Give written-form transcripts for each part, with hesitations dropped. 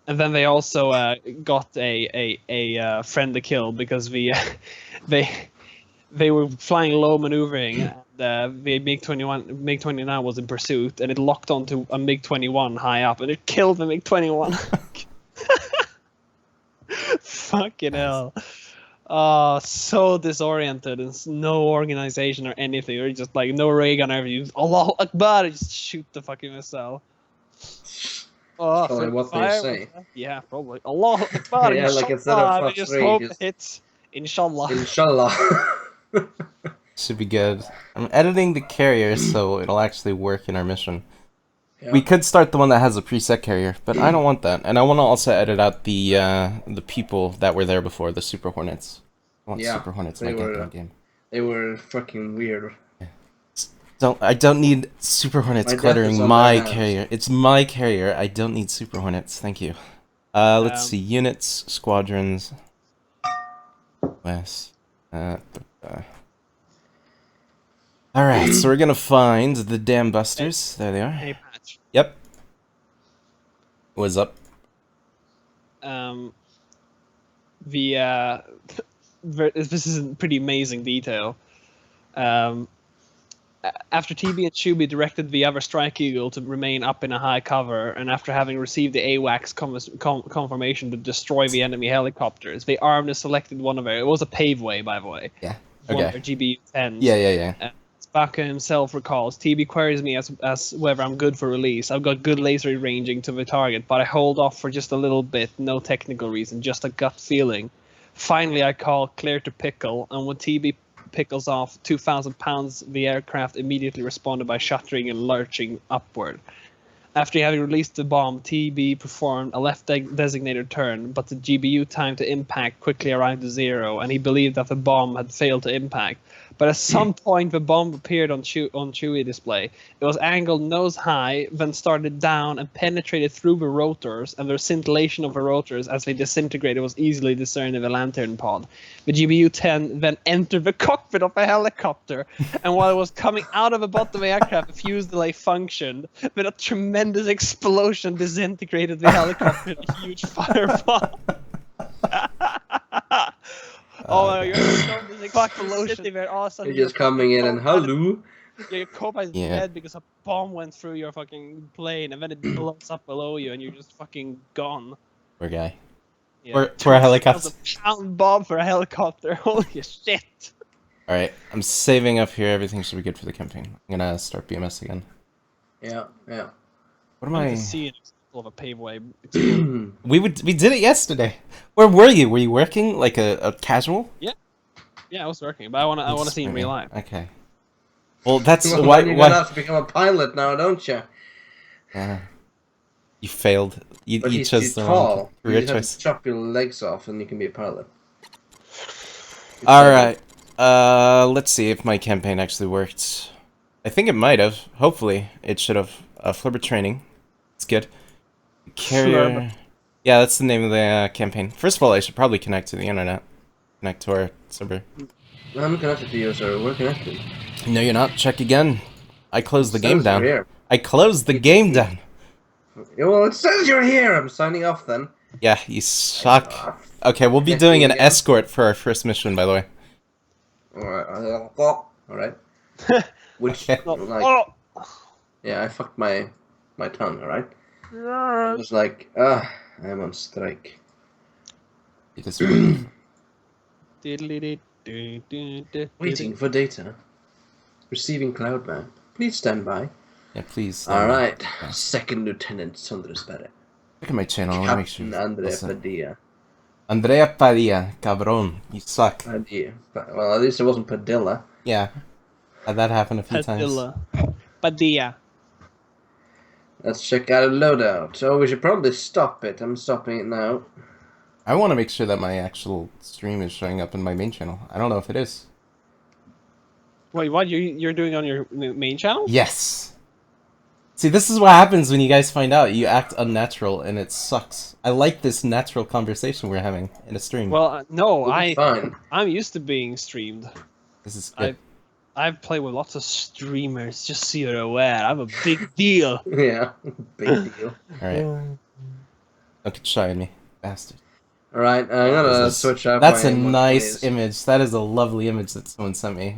And then they also got a friend to kill because they they were flying low maneuvering, and the MiG-29 was in pursuit, and it locked onto a MiG-21 high up, and it killed the MiG-21. Fucking hell. So disoriented, and no organization or anything, or just like no ray gun or everything. Allahu Akbar, just shoot the fucking missile. Oh, Probably what they say. Yeah, probably. Allahu Akbar, Yeah, like instead of inshallah, I just hope +3, it hits. Inshallah. Inshallah. Should be good. I'm editing the carrier so it'll actually work in our mission. Yeah. We could start the one that has a preset carrier, but I don't want that. And I want to also edit out the people that were there before, the Super Hornets. I want Super Hornets in my game. They were fucking weird. I don't need Super Hornets cluttering my carrier. It's my carrier. I don't need Super Hornets. Thank you. Let's see. Units, squadrons. West. Alright, so we're gonna find the Dam Busters. There they are. Hey, Patch. Yep. What's up? This is a pretty amazing detail. After TB and Shubi directed the other Strike Eagle to remain up in a high cover, and after having received the AWACS confirmation to destroy the enemy helicopters, they armed and selected one of their... It was a paveway, by the way. Yeah. Okay. One of their GBU-10s. Yeah. Baka himself recalls, TB queries me as whether I'm good for release. I've got good laser ranging to the target, but I hold off for just a little bit, no technical reason, just a gut feeling. Finally, I call clear to pickle, and when TB pickles off 2,000 pounds, the aircraft immediately responded by shuttering and lurching upward. After having released the bomb, TB performed a left designated turn, but the GBU time to impact quickly arrived to 0, and he believed that the bomb had failed to impact. But at some point, the bomb appeared on Chewie display. It was angled nose high, then started down and penetrated through the rotors, and the scintillation of the rotors as they disintegrated was easily discerned in the lantern pod. The GBU-10 then entered the cockpit of a helicopter, and while it was coming out of the bottom of the aircraft, the fuse delay functioned. Then a tremendous explosion disintegrated the helicopter in a huge fireball. Oh, you're just coming in and hello. Your co-pilot's dead because a bomb went through your fucking plane, and then it blows up below you, and you're just fucking gone. Poor guy. Yeah. For a helicopter. £1,000 bomb for a helicopter. Holy shit. Alright, I'm saving up here. Everything should be good for the campaign. I'm gonna start BMS again. Yeah. What am I... see an example of a paveway. We did it yesterday. Where were you? Were you working like a casual? Yeah, I was working, but I wanna see in real life. Okay. Well, that's why you're gonna have to become a pilot now, don't you? You failed. You chose the wrong career choice. Have to chop your legs off, and you can be a pilot. All right. Let's see if my campaign actually worked. I think it might have. Hopefully, it should have. Flubber training. It's good. Carrier. Flubber. Yeah, that's the name of the campaign. First of all, I should probably connect to the internet. Connect to our server. I'm connected to your server. We're connected. No, you're not. Check again. I closed the game down. Here. I closed the game down. Well, it says you're here. I'm signing off then. Yeah, you suck. Okay, we'll be doing an escort for our first mission, by the way. Alright. Which, like... Yeah, I fucked my tongue, alright? I was like, I am on strike. You just waiting. Waiting for data. Receiving cloud map. Please stand by. Yeah, please. Alright. Yeah. Second Lieutenant Sondresberg. Look at my channel. I want to make sure. Andrea Padilla. Andrea Padilla. Cabron. You suck. Padilla. Well, at least it wasn't Padilla. Yeah. That happened a few times. Padilla. Let's check out a loadout. Oh, we should probably stop it. I'm stopping it now. I want to make sure that my actual stream is showing up in my main channel. I don't know if it is. Wait, what? You're doing on your main channel? Yes. See, this is what happens when you guys find out. You act unnatural, and it sucks. I like this natural conversation we're having in a stream. Well, no, I'm used to being streamed. This is good. I've played with lots of streamers, just so you're aware. I'm a big deal. Yeah, big deal. Alright. Don't get shy on me, bastard. Alright, I'm gonna switch up That's my a nice 120s. image. That is a lovely image that someone sent me.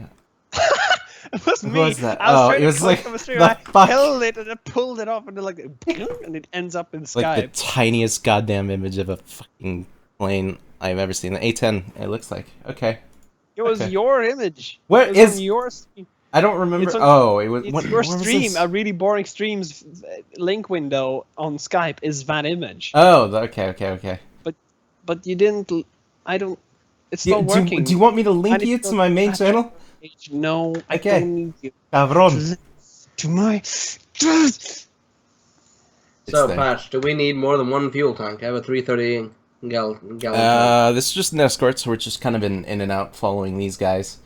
It was me. What was that? I was Oh, trying it was to like from a stream. the I fuck? held it and I pulled it off and then like, and it ends up in Skype. Like the tiniest goddamn image of a fucking plane I've ever seen. The A-10. It looks like. Okay. It was Okay. your image. Where it was is? on your stream. I don't remember. It's on- Oh, it was. It's What, your where was stream. this? A really boring streams link window on Skype is that image. Oh, okay. But you didn't. I don't. It's Do, not working. do you want me to I link need you to to go my to main that channel? page. No, I Okay. don't need you. Cabron. To my. So, there. Patch, do we need more than one fuel tank? I have a 330 gallon tank. This is just an escort, so we're just kind of in and out following these guys.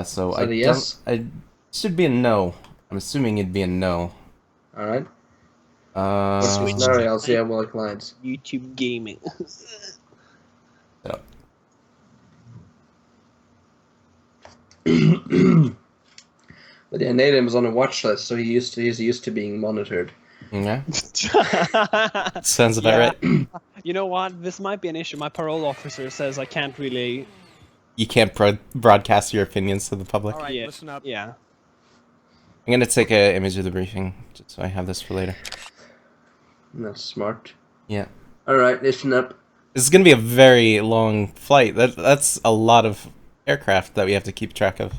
So I a yes? I should be a no. I'm assuming it'd be a no. Alright. What's the Uh, scenario? I'll see how well it collides. YouTube gaming. so, But yeah, Nathan was on a watch list, so he's used to being monitored. yeah, sounds about right. You know what? This might be an issue. My parole officer says I can't really. You can't broadcast your opinions to the public. All right, Yeah. listen up. Yeah. I'm gonna take an image of the briefing, just so I have this for later. That's smart. Yeah. Alright, listen up. This is gonna be a very long flight. That's a lot of aircraft that we have to keep track of.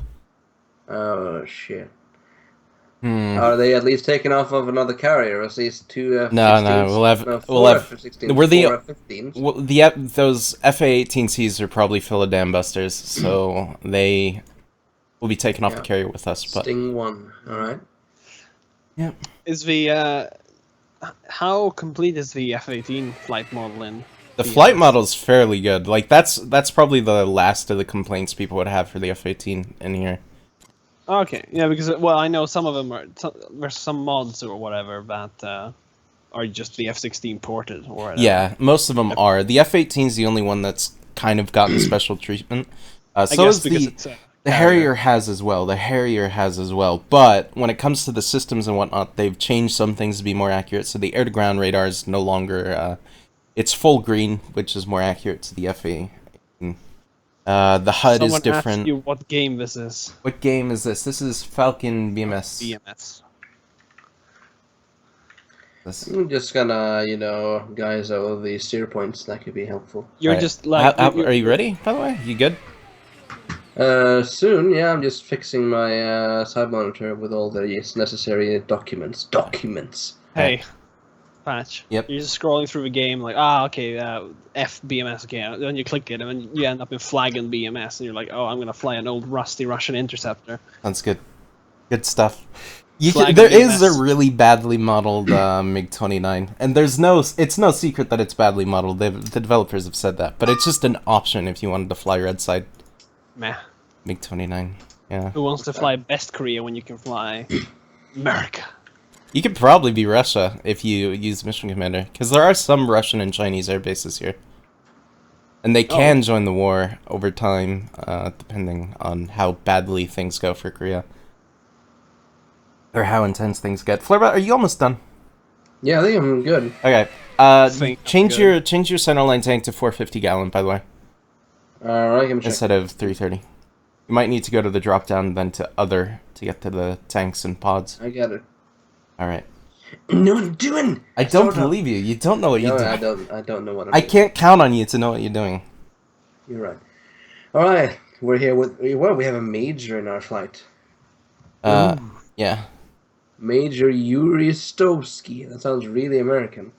Oh, shit. Hmm. Are they at least taking off of another carrier? Or at least two F-16s? No, we'll have F-16s, we're the- 4 F-15s? Well, those FA-18Cs are probably Philadelphia busters, so they will be taken off Yeah. the carrier with us. But Sting 1, alright. yeah, Is the how complete is the F-18 flight model in? the flight model's fairly good. Like that's probably the last of the complaints people would have for the F-18 in here. Okay, yeah, because well, I know some of them are there's some mods or whatever that are just the F-16 ported or whatever. Yeah, most of them are. The F-18 is the only one that's kind of gotten special treatment. I So guess is because the it's a The Harrier has as well. The Harrier has as well. But when it comes to the systems and whatnot, they've changed some things to be more accurate. So the air-to-ground radar is no longer... it's full green, which is more accurate to the FA. The HUD Someone is different. asked you what game this is. What game is this? This is Falcon BMS. BMS. I'm just gonna, guys over the steer points. That could be helpful. You're Alright. just like... Are you ready, by the way? You good? Soon, yeah, I'm just fixing my side monitor with all the necessary documents. Hey, Patch. Yep. You're just scrolling through the game like, okay, FBMS game. Then you click it and then you end up in Flagon BMS and you're like, oh, I'm gonna fly an old rusty Russian interceptor. Sounds good. Good stuff. Flag There BMS. is a really badly modeled MiG-29, and it's no secret that it's badly modeled. The developers have said that, but it's just an option if you wanted to fly red side Meh. MiG-29. Yeah, Who wants to fly best Korea when you can fly America? you could probably be Russia if you use Mission Commander, because there are some Russian and Chinese air bases here, and they can join the war over time, depending on how badly things go for Korea. Or how intense things get. Flairbot, are you almost done? Yeah, I think I'm good. Okay. Think Change I'm good. your centerline tank to 450 gallon, by the way, Alright, I'm checking. instead of 330. You might need to go to the drop down, then to other to get to the tanks and pods. I got it. All right. No, I'm doing. I don't believe you. You don't know what No, you're doing. I don't know what I'm I doing. can't count on you to know what you're doing. You're right. Alright, we're here with... Well, we have a major in our flight. Yeah. Major Yuri Stovsky. That sounds really American.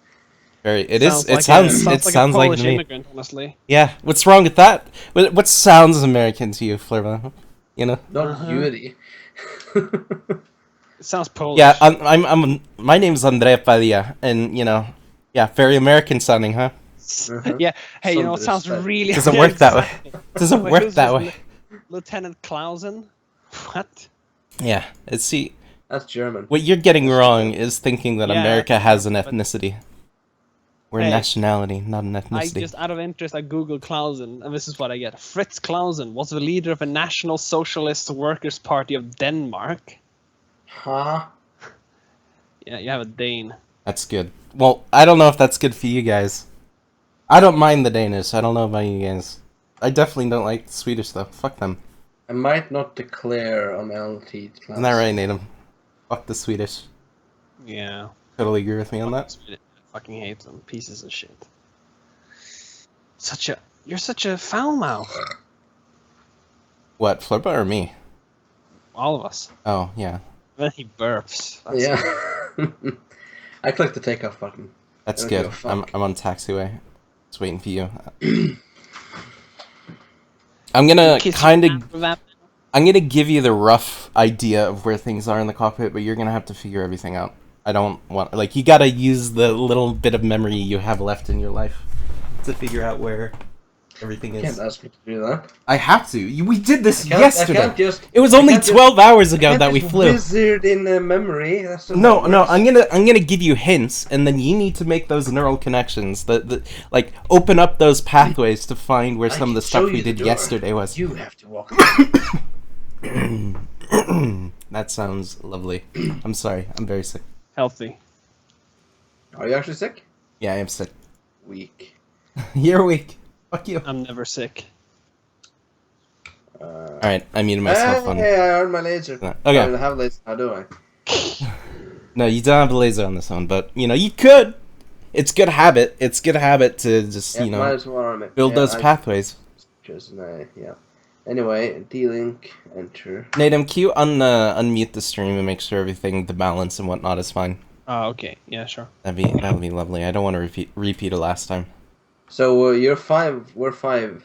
Very. It is. It like sounds a like Polish to me. immigrant, honestly. Yeah. What's wrong with that? What sounds American to you, Flairbot? You know. Not Yuri. It sounds Polish. Yeah. My name's Andrea Padilla, and yeah, very American sounding, huh? Yeah. Hey, you know, it Somebody's sounds fed. really... Doesn't Yeah, work that way. exactly. Doesn't Wait, work who's that this way. Lieutenant Clausen? What? Yeah. See, That's German. what you're getting wrong is thinking that Yeah, America has an but- ethnicity. We're Hey, nationality, not an I ethnicity. just, out of interest, I googled Clausen, and this is what I get. Fritz Clausen was the leader of the National Socialist Workers' Party of Denmark. Huh? Yeah, you have a Dane. That's good. Well, I don't know if that's good for you guys. I don't mind the Danish. I don't know about you guys. I definitely don't like the Swedish though. Fuck them. I might not declare on LT class. Isn't that right, Natum? Fuck the Swedish. Yeah. Totally agree with me on that. I fucking hate them. Pieces of shit. You're such a foul mouth. What, Flurba or me? All of us. Oh, yeah. Then he burps. Yeah. I clicked the takeoff button. That's good. I'm on taxiway. Just waiting for you. I'm gonna I'm gonna give you the rough idea of where things are in the cockpit, but you're gonna have to figure everything out. I don't want, like, you gotta use the little bit of memory you have left in your life to figure out where everything is. You can't ask me to do that. I have to. We did this yesterday. I can't just, it was only 12 hours ago that we flew. Wizard in memory. That's no, I'm gonna give you hints, and then you need to make those neural connections. Like open up those pathways to find where some of the stuff we did yesterday was. You have to walk. That sounds lovely. I'm sorry. I'm very sick. Healthy. Are you actually sick? Yeah, I am sick. Weak. You're weak. Fuck you. I'm never sick. Alright, I muted myself on. Hey, I earned my laser. Okay. I don't have laser. How do I? No, you don't have a laser on this one, but you know you could. It's good habit. It's good habit to just build those pathways. Just yeah. Anyway, D-Link, enter. Natum, can you unmute the stream and make sure everything, the balance and whatnot is fine? Oh, okay. Yeah, sure. That'd be lovely. I don't want to repeat it last time. So you're 5. We're 5.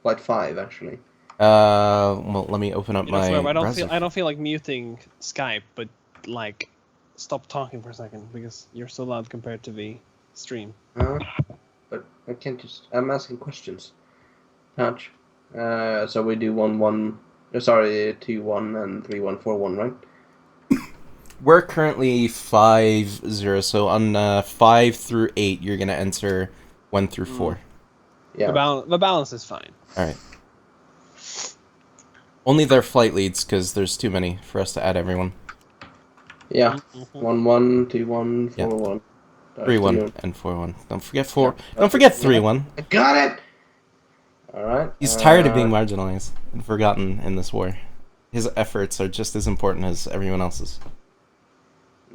Flight 5, actually. Well, let me open up my. I don't feel like muting Skype, but like, stop talking for a second because you're so loud compared to the stream. But I can't just. I'm asking questions. Touch. So we do 1-1. Sorry, 2-1 and 3-1, 4-1, right? We're currently 5-0. So on 5 through 8, you're gonna enter 1 through 4. Yeah. The balance is fine. All right. Only their flight leads, because there's too many for us to add everyone. Yeah. 1-1, 2-1, 4-1. 3-1 and 4-1. Don't forget 4. Don't forget 3-1. I got it. All right. He's tired of being marginalized and forgotten in this war. His efforts are just as important as everyone else's.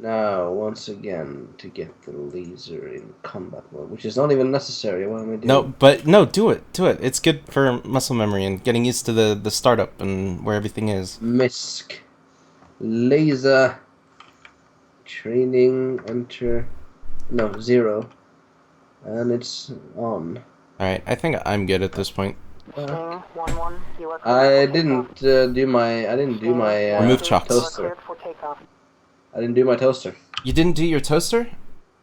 Now, once again, to get the laser in combat mode, which is not even necessary. What am I doing? No, do it. Do it. It's good for muscle memory and getting used to the startup and where everything is. MISC. Laser. Training. Enter. No, 0. And it's on. Alright, I think I'm good at this point. I didn't do my remove chocks. Toaster. I didn't do my toaster. You didn't do your toaster?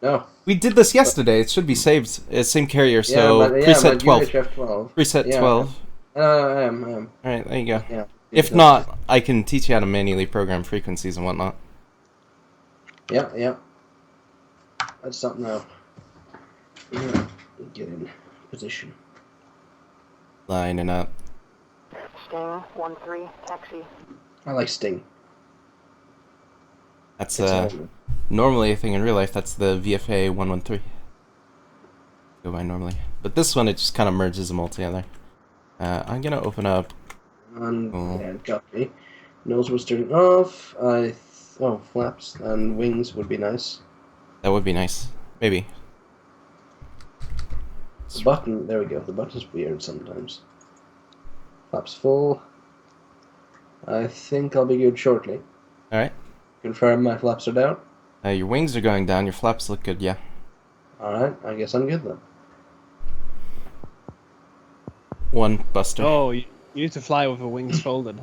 No. We did this yesterday. It should be saved. It's same carrier, so preset 12. Preset 12. I am. Alright, there you go. Yeah. If not, I can teach you how to manually program frequencies and whatnot. Yeah. That's something now. Yeah. Get in position. Lining up. Sting 1-3 taxi. I like Sting. That's normally a thing in real life. That's the VFA 113. Go by normally, but this one it just kind of merges them all together. I'm gonna open up. Yeah, got me. Nose was turning off. Flaps and wings would be nice. That would be nice. Maybe. The button. There we go. The button's weird sometimes. Flaps full. I think I'll be good shortly. All right. Confirm my flaps are down. Your wings are going down. Your flaps look good. Yeah. Alright, I guess I'm good then. One buster. Oh, you need to fly with the wings folded.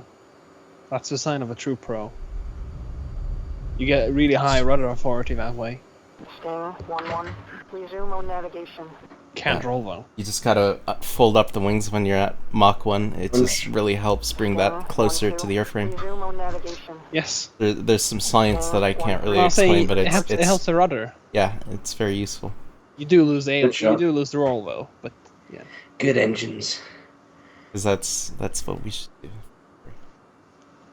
That's the sign of a true pro. You get really high rudder authority that way. Sting 1-1. Resume on navigation. Can't roll though. You just gotta fold up the wings when you're at Mach 1. It just really helps bring that closer to the airframe. Resume on navigation. Yes. There's some science that I can't really explain, but it helps the rudder. Yeah, it's very useful. You do lose the roll though, but yeah. Good engines. Because that's what we should do.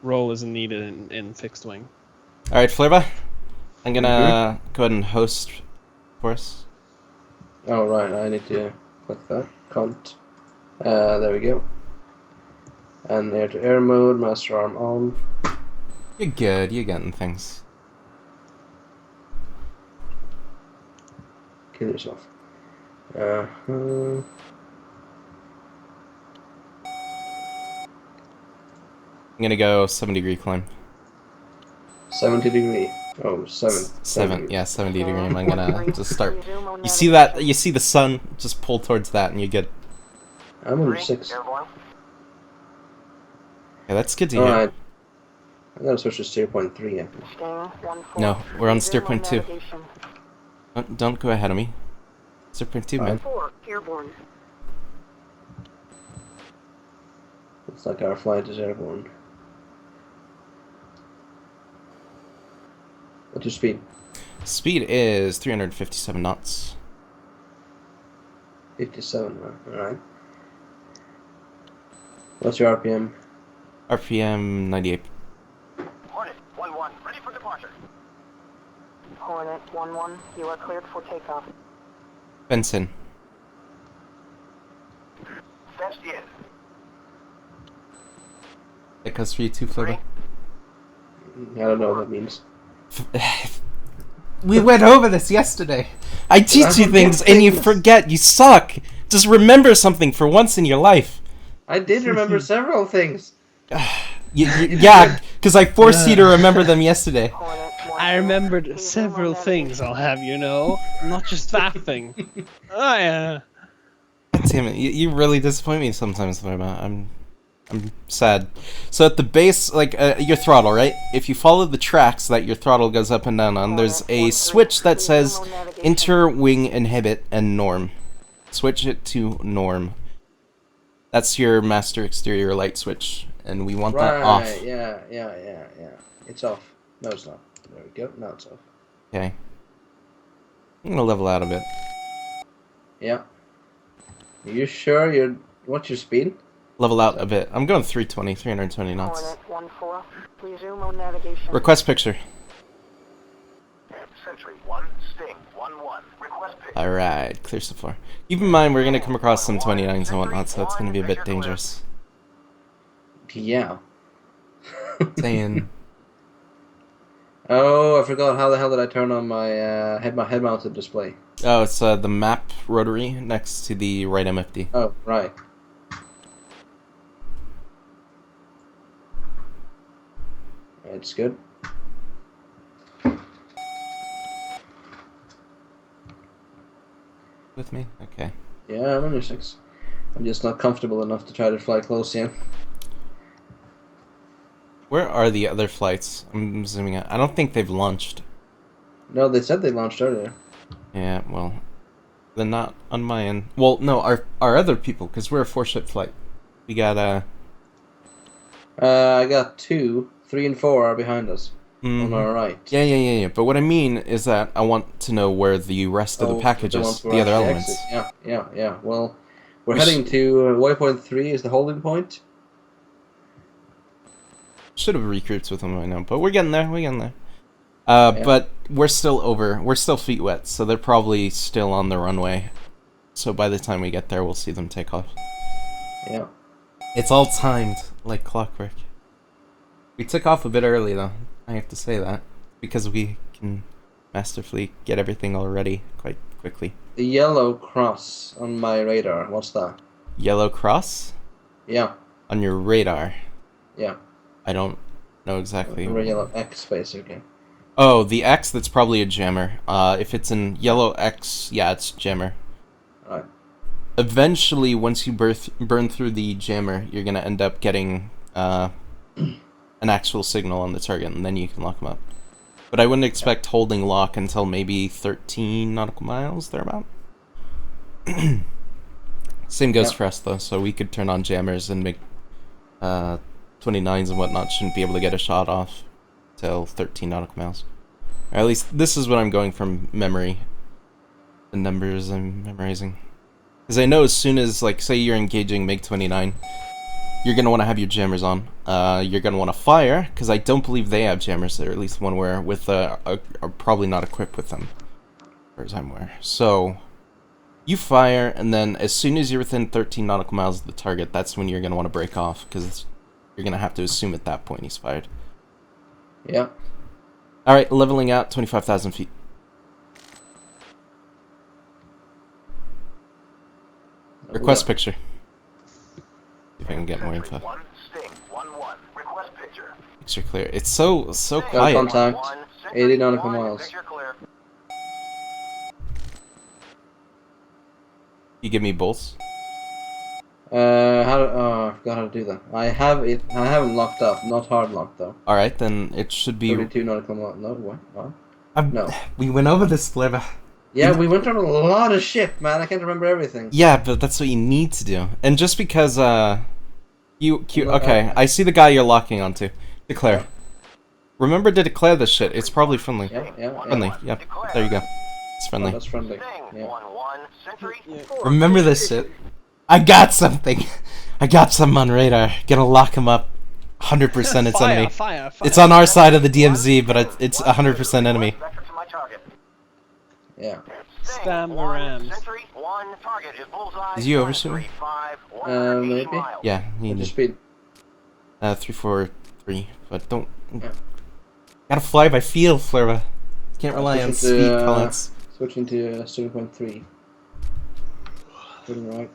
Roll isn't needed in fixed wing. Alright, Flurba. I'm gonna go ahead and host for us. Oh, right, I need to click that. Cont. There we go. And air-to-air mode, master arm on. You're good, you're getting things. Kill yourself. I'm gonna go 7-degree climb. 70 degree. Oh, 7. Yeah, 70 degree. I'm gonna just start. You see that? You see the sun? Just pull towards that, and you get. I'm on 6. Airborne. Yeah, that's good to hear. Alright. I gotta switch to steer point 3. Yeah. Staying 1-4. No, we're on steer Resume point 2. navigation. Don't go ahead of me. Steer point 2, man. 4. Airborne. Looks like our flight is airborne. What's your speed? Speed is 357 knots. 57, alright. What's your RPM? RPM 98. Hornet 1-1, ready for departure. Hornet 1-1. You are cleared for takeoff. Benson. Fenced in. That goes for you too, Flubber. I don't know what that means. We went over this yesterday. I teach you forget things and you things. forget. You suck. Just remember something for once in your life. I did remember several things. Yeah, because I forced you to remember them yesterday. Hornet 1-0. I remembered Resume several navigation. things, I'll have you know. Not just that thing. Oh, yeah. God damn it, you really disappoint me sometimes, Flubber. I'm sad. So at the base, like, your throttle, right? If you follow the tracks that your throttle goes up and down on, there's a switch that says Inter, Wing, Inhibit, and Norm. Switch it to Norm. That's your master exterior light switch, and we want that off. Yeah. It's off. No, it's not. There we go. Now it's off. Okay. I'm gonna level out a bit. Yeah. Are you sure you're... What's your speed? Level out a bit. I'm going 320 knots. Hornet 1-4. Resume on navigation. Request picture. Sentry 1, Sting 1-1. Request pick. Alright, clear so far. Keep in mind, we're gonna come across some 29s and whatnot, so it's gonna be a bit dangerous. Yeah. Saying. Oh, I forgot. How the hell did I turn on my head-mounted display? Oh, it's the map rotary next to the right MFD. Oh, right. It's good. With me? Okay. Yeah, I'm under 6. I'm just not comfortable enough to try to fly close yet. Where are the other flights? I'm zooming out. I don't think they've launched. No, they said they launched earlier. Yeah, well, they're not on my end. Well, no, our other people, because we're a 4-ship flight. We got, I got 2, 3 and 4 are behind us. On our right. Yeah. But what I mean is that I want to know where the rest of the packages, the other elements. Yeah. Well, we're heading to waypoint 3 is the holding point. Should have recruits with them right now, but we're getting there. But we're still feet wet, so they're probably still on the runway. So by the time we get there, we'll see them take off. Yeah. It's all timed, like clockwork. We took off a bit early, though. I have to say that. Because we can masterfully get everything all ready quite quickly. The yellow cross on my radar, what's that? Yellow cross? Yeah. On your radar? Yeah. I don't know exactly. The yellow X, basically. Oh, the X, that's probably a jammer. If it's in yellow X, yeah, it's jammer. Alright. Eventually, once you burn through the jammer, you're gonna end up getting an actual signal on the target, and then you can lock them up. But I wouldn't expect holding lock until maybe 13 nautical miles, thereabout. Same goes for us, though, so we could turn on jammers and make 29s and whatnot shouldn't be able to get a shot off till 13 nautical miles. Or at least, this is what I'm going from memory. The numbers I'm memorizing. Because I know as soon as, like, say you're engaging MiG-29, you're going to want to have your jammers on. You're going to want to fire, because I don't believe they have jammers, or at least one where with are probably not equipped with them, as far as I'm aware. So, you fire, and then as soon as you're within 13 nautical miles of the target, that's when you're going to want to break off, because you're going to have to assume at that point he's fired. Yeah. Alright, leveling out 25,000 feet. Request picture. See if I can get more info. 1, Sting, 1-1. Request picture. Picture clear. It's so Got quiet. contact. 1, 80 nautical 1, miles. picture clear. You give me bolts. I forgot how to do that. I have him locked up, not hard locked though. Alright, then it should be... 32 nautical miles. No, what? No. We went over this, Fleva. Yeah, we went over a lot of shit, man. I can't remember everything. Yeah, but that's what you need to do. And just because, okay, I see the guy you're locking onto. Declare. Remember to declare this shit. It's probably friendly. Yeah. Friendly, yeah. There you go. It's Oh, friendly. that's friendly. Sting, Yeah. 1-1. Sentry, 4. Remember this shit. I got something. I got something on radar. Gonna lock him up. 100% it's enemy. Fire. It's on our side of the DMZ, but it's 100% enemy. Vector to my target. Yeah. Sting, Spam the 1, rams. Sentry, 1. Target is bullseye. Is you overshooting? 5, 180 Maybe. miles. Yeah, you What's your need speed? 343, but don't... Yeah. Gotta fly by feel, Flurva. Can't rely on Switching to, speed comments. Switching to 0.3. Turning right.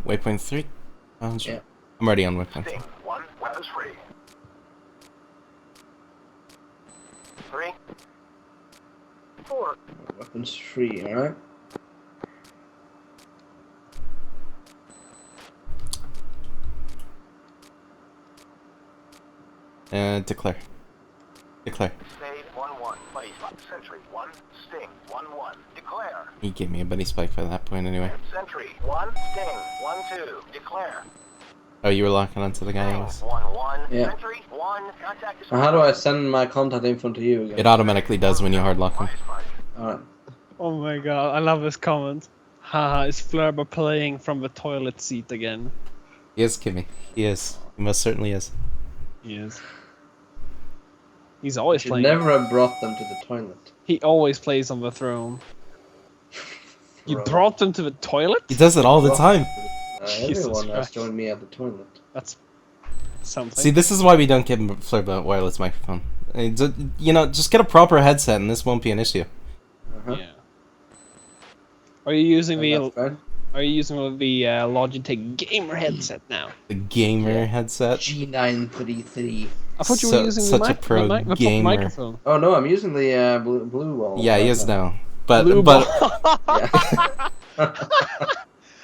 Waypoint 3? Oh, sure. Yeah. I'm already on waypoint 3. Sting, 1. Weapons free. 3. 4. Weapons free, alright? Declare. Declare. Stayed 1-1. Buddy spot. Sentry 1. Sting 1-1. Declare. He gave me a buddy spike by that point anyway. Sentry 1. Sting 1-2. Declare. Oh, you were locking onto the guy Sting else? 1-1. Yeah. Sentry 1. Contact is. Now how do I send my contact info to you again? It automatically does when you hard lock him. Alright. Oh my god, I love this comment. Haha, is Flurba playing from the toilet seat again? He is, Kimmy. He is. He most certainly is. He is. He's always Should playing. never have brought them to the toilet. He always plays on the throne. You Bro. brought them to the toilet? He does it all the time. Jesus Everyone has Christ. joined me at the toilet. That's something. See, this is why we don't give him Flurba a wireless microphone. You know, just get a proper headset and this won't be an issue. Uh-huh. Yeah. Are you using That's the fine. Logitech gamer headset now? The gamer headset. G933. I thought you were using Such the a pro the proper gamer. microphone. Oh no, I'm using the blue wall. Yeah, he is now. But Blue but Yeah.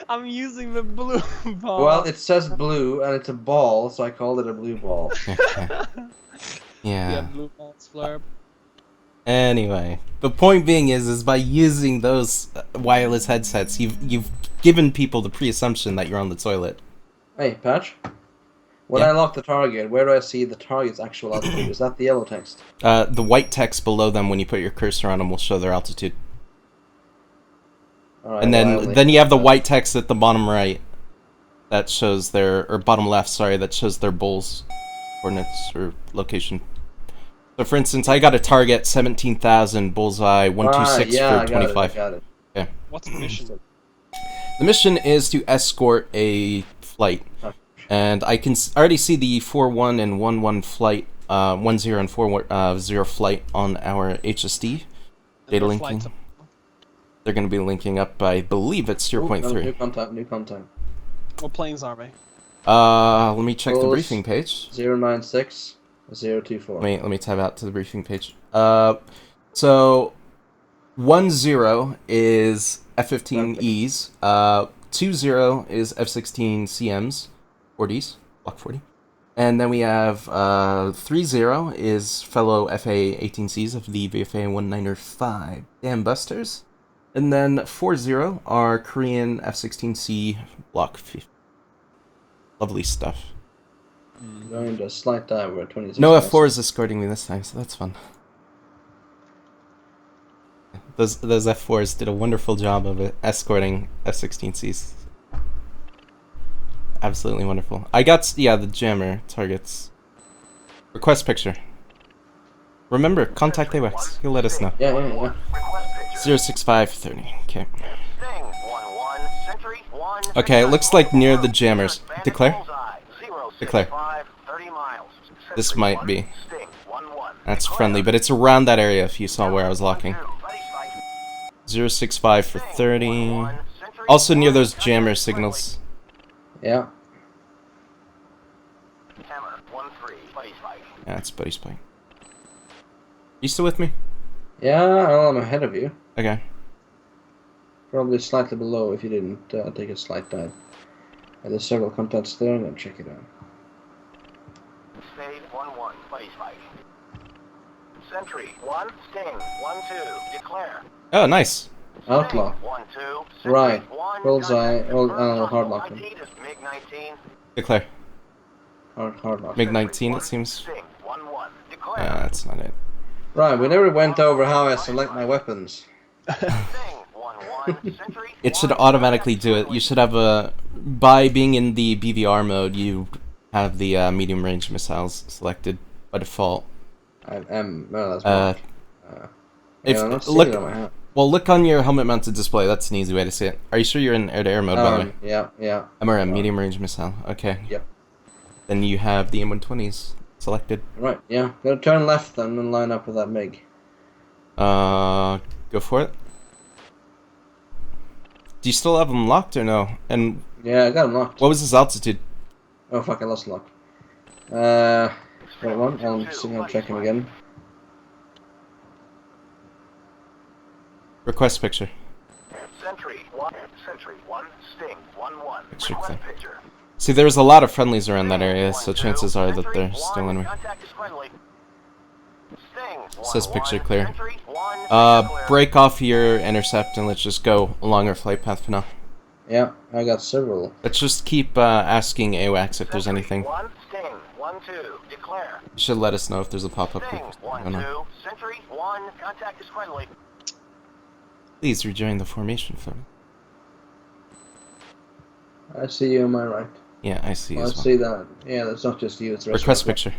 I'm using the blue ball. Well, it says blue and it's a ball, so I called it a blue ball. okay. yeah, Yeah. blue balls flare. Anyway, the point being is by using those wireless headsets, you've given people the pre-assumption that you're on the toilet. Hey, Patch. When Yeah. I lock the target, where do I see the target's actual altitude? Is that the yellow text? The white text below them when you put your cursor on them will show their altitude. Alright, And well, I then only- then you have the white text at the bottom right that shows their, or bottom left, sorry, that shows their bowls coordinates or location. So for instance, I got a target 17,000 bullseye 126 yeah, for I 25. got it. What's the mission? The mission is to escort a flight, and I can already see the 4-1 and 1-1 flight, 1-0 and 4-0 flight on our HSD. Data linking. They're going to be linking up, I believe it's Ooh, 0.3. New contact. What planes are they? Let me check the Pulse. briefing page. 096 024. Let me tab out to the briefing page. So 1-0 is F-15Es. 2-0 is F-16 CMs, 40s, Block 40. And then we have 3-0 is fellow FA-18Cs of the VFA 195 Dam Busters. And then 4-0 are Korean F-16C Block 50. Lovely stuff. Going to slight dive at 26. No F4 is escorting me this time, so that's fun. Those F4s did a wonderful job of escorting F-16Cs. absolutely wonderful. I got, yeah, the jammer targets. Request picture. Remember, contact AWACS. He'll let us know. Yeah. Request picture. 06530. Okay. Sting 1-1. Sentry 1. Okay, it looks like near the jammers. Declare. Bullseye. Declare. 065, 30 miles. This Sentry might 1, be. Sting 1-1. That's Declare. friendly, but it's around that area if you saw where I was locking. 1-2, buddy sight. 065 for Sting 30. 1-1. Sentry Also near 1, those contact jammer friendly. signals. Yeah. Hammer 1-3, buddy sight. Yeah, it's Buddy Spike. You still with me? Yeah, well, I'm ahead of you. Okay. Probably slightly below if you didn't take a slight dive. And there's several contacts there, and I'll check it out. Stay 1-1, buddy sight. Sentry 1, Sting 1-2, declare. Oh, nice. Outlaw. 1-2, Right. Sentry 1, Bullseye. contact Well, confirmed. hard lock him. ID is MiG-19. Declare. Hard lock. MiG-19, it seems. Sting 1-1, declare. That's not it. Right, we never went over how I select my weapons. Sting 1-1, Sentry It should 1, automatically do it. contact You should have a... By being in the BVR mode, you have the medium range missiles selected by default. I am. No, that's wrong. If I'm not seeing look, it on my hat. well, look on your helmet-mounted display. That's an easy way to see it. Are you sure you're in air-to-air mode, by the way? Yeah. MRM, medium range missile. Okay. Yep. Then you have the M120s selected. Right, yeah. Gotta turn left then and line up with that MiG. Go for it. Do you still have them locked or no? And Yeah, I got him locked. what was his altitude? Oh fuck, I lost lock. Wait one, I'm signal checking again. Request picture. Sentry 1, Sting 1-1, Picture request clear. picture. See, there's a lot of friendlies around that area, so chances are that they're still in. Contact is friendly. Sting Says 1-1, picture clear. Sentry 1, picture clear. Break off your intercept and let's just go along our flight path for now. Yeah, I got several. Let's just keep asking AWACS if there's Sentry anything. 1, Sting 1-2, declare. You should let us know if there's a pop-up. Sting I don't know. 1-2, Sentry 1, contact is friendly. Please rejoin the formation for me. I see you on my right. Yeah, I see I as well. see that. Yeah, that's not just you, it's the rest Request of us. picture.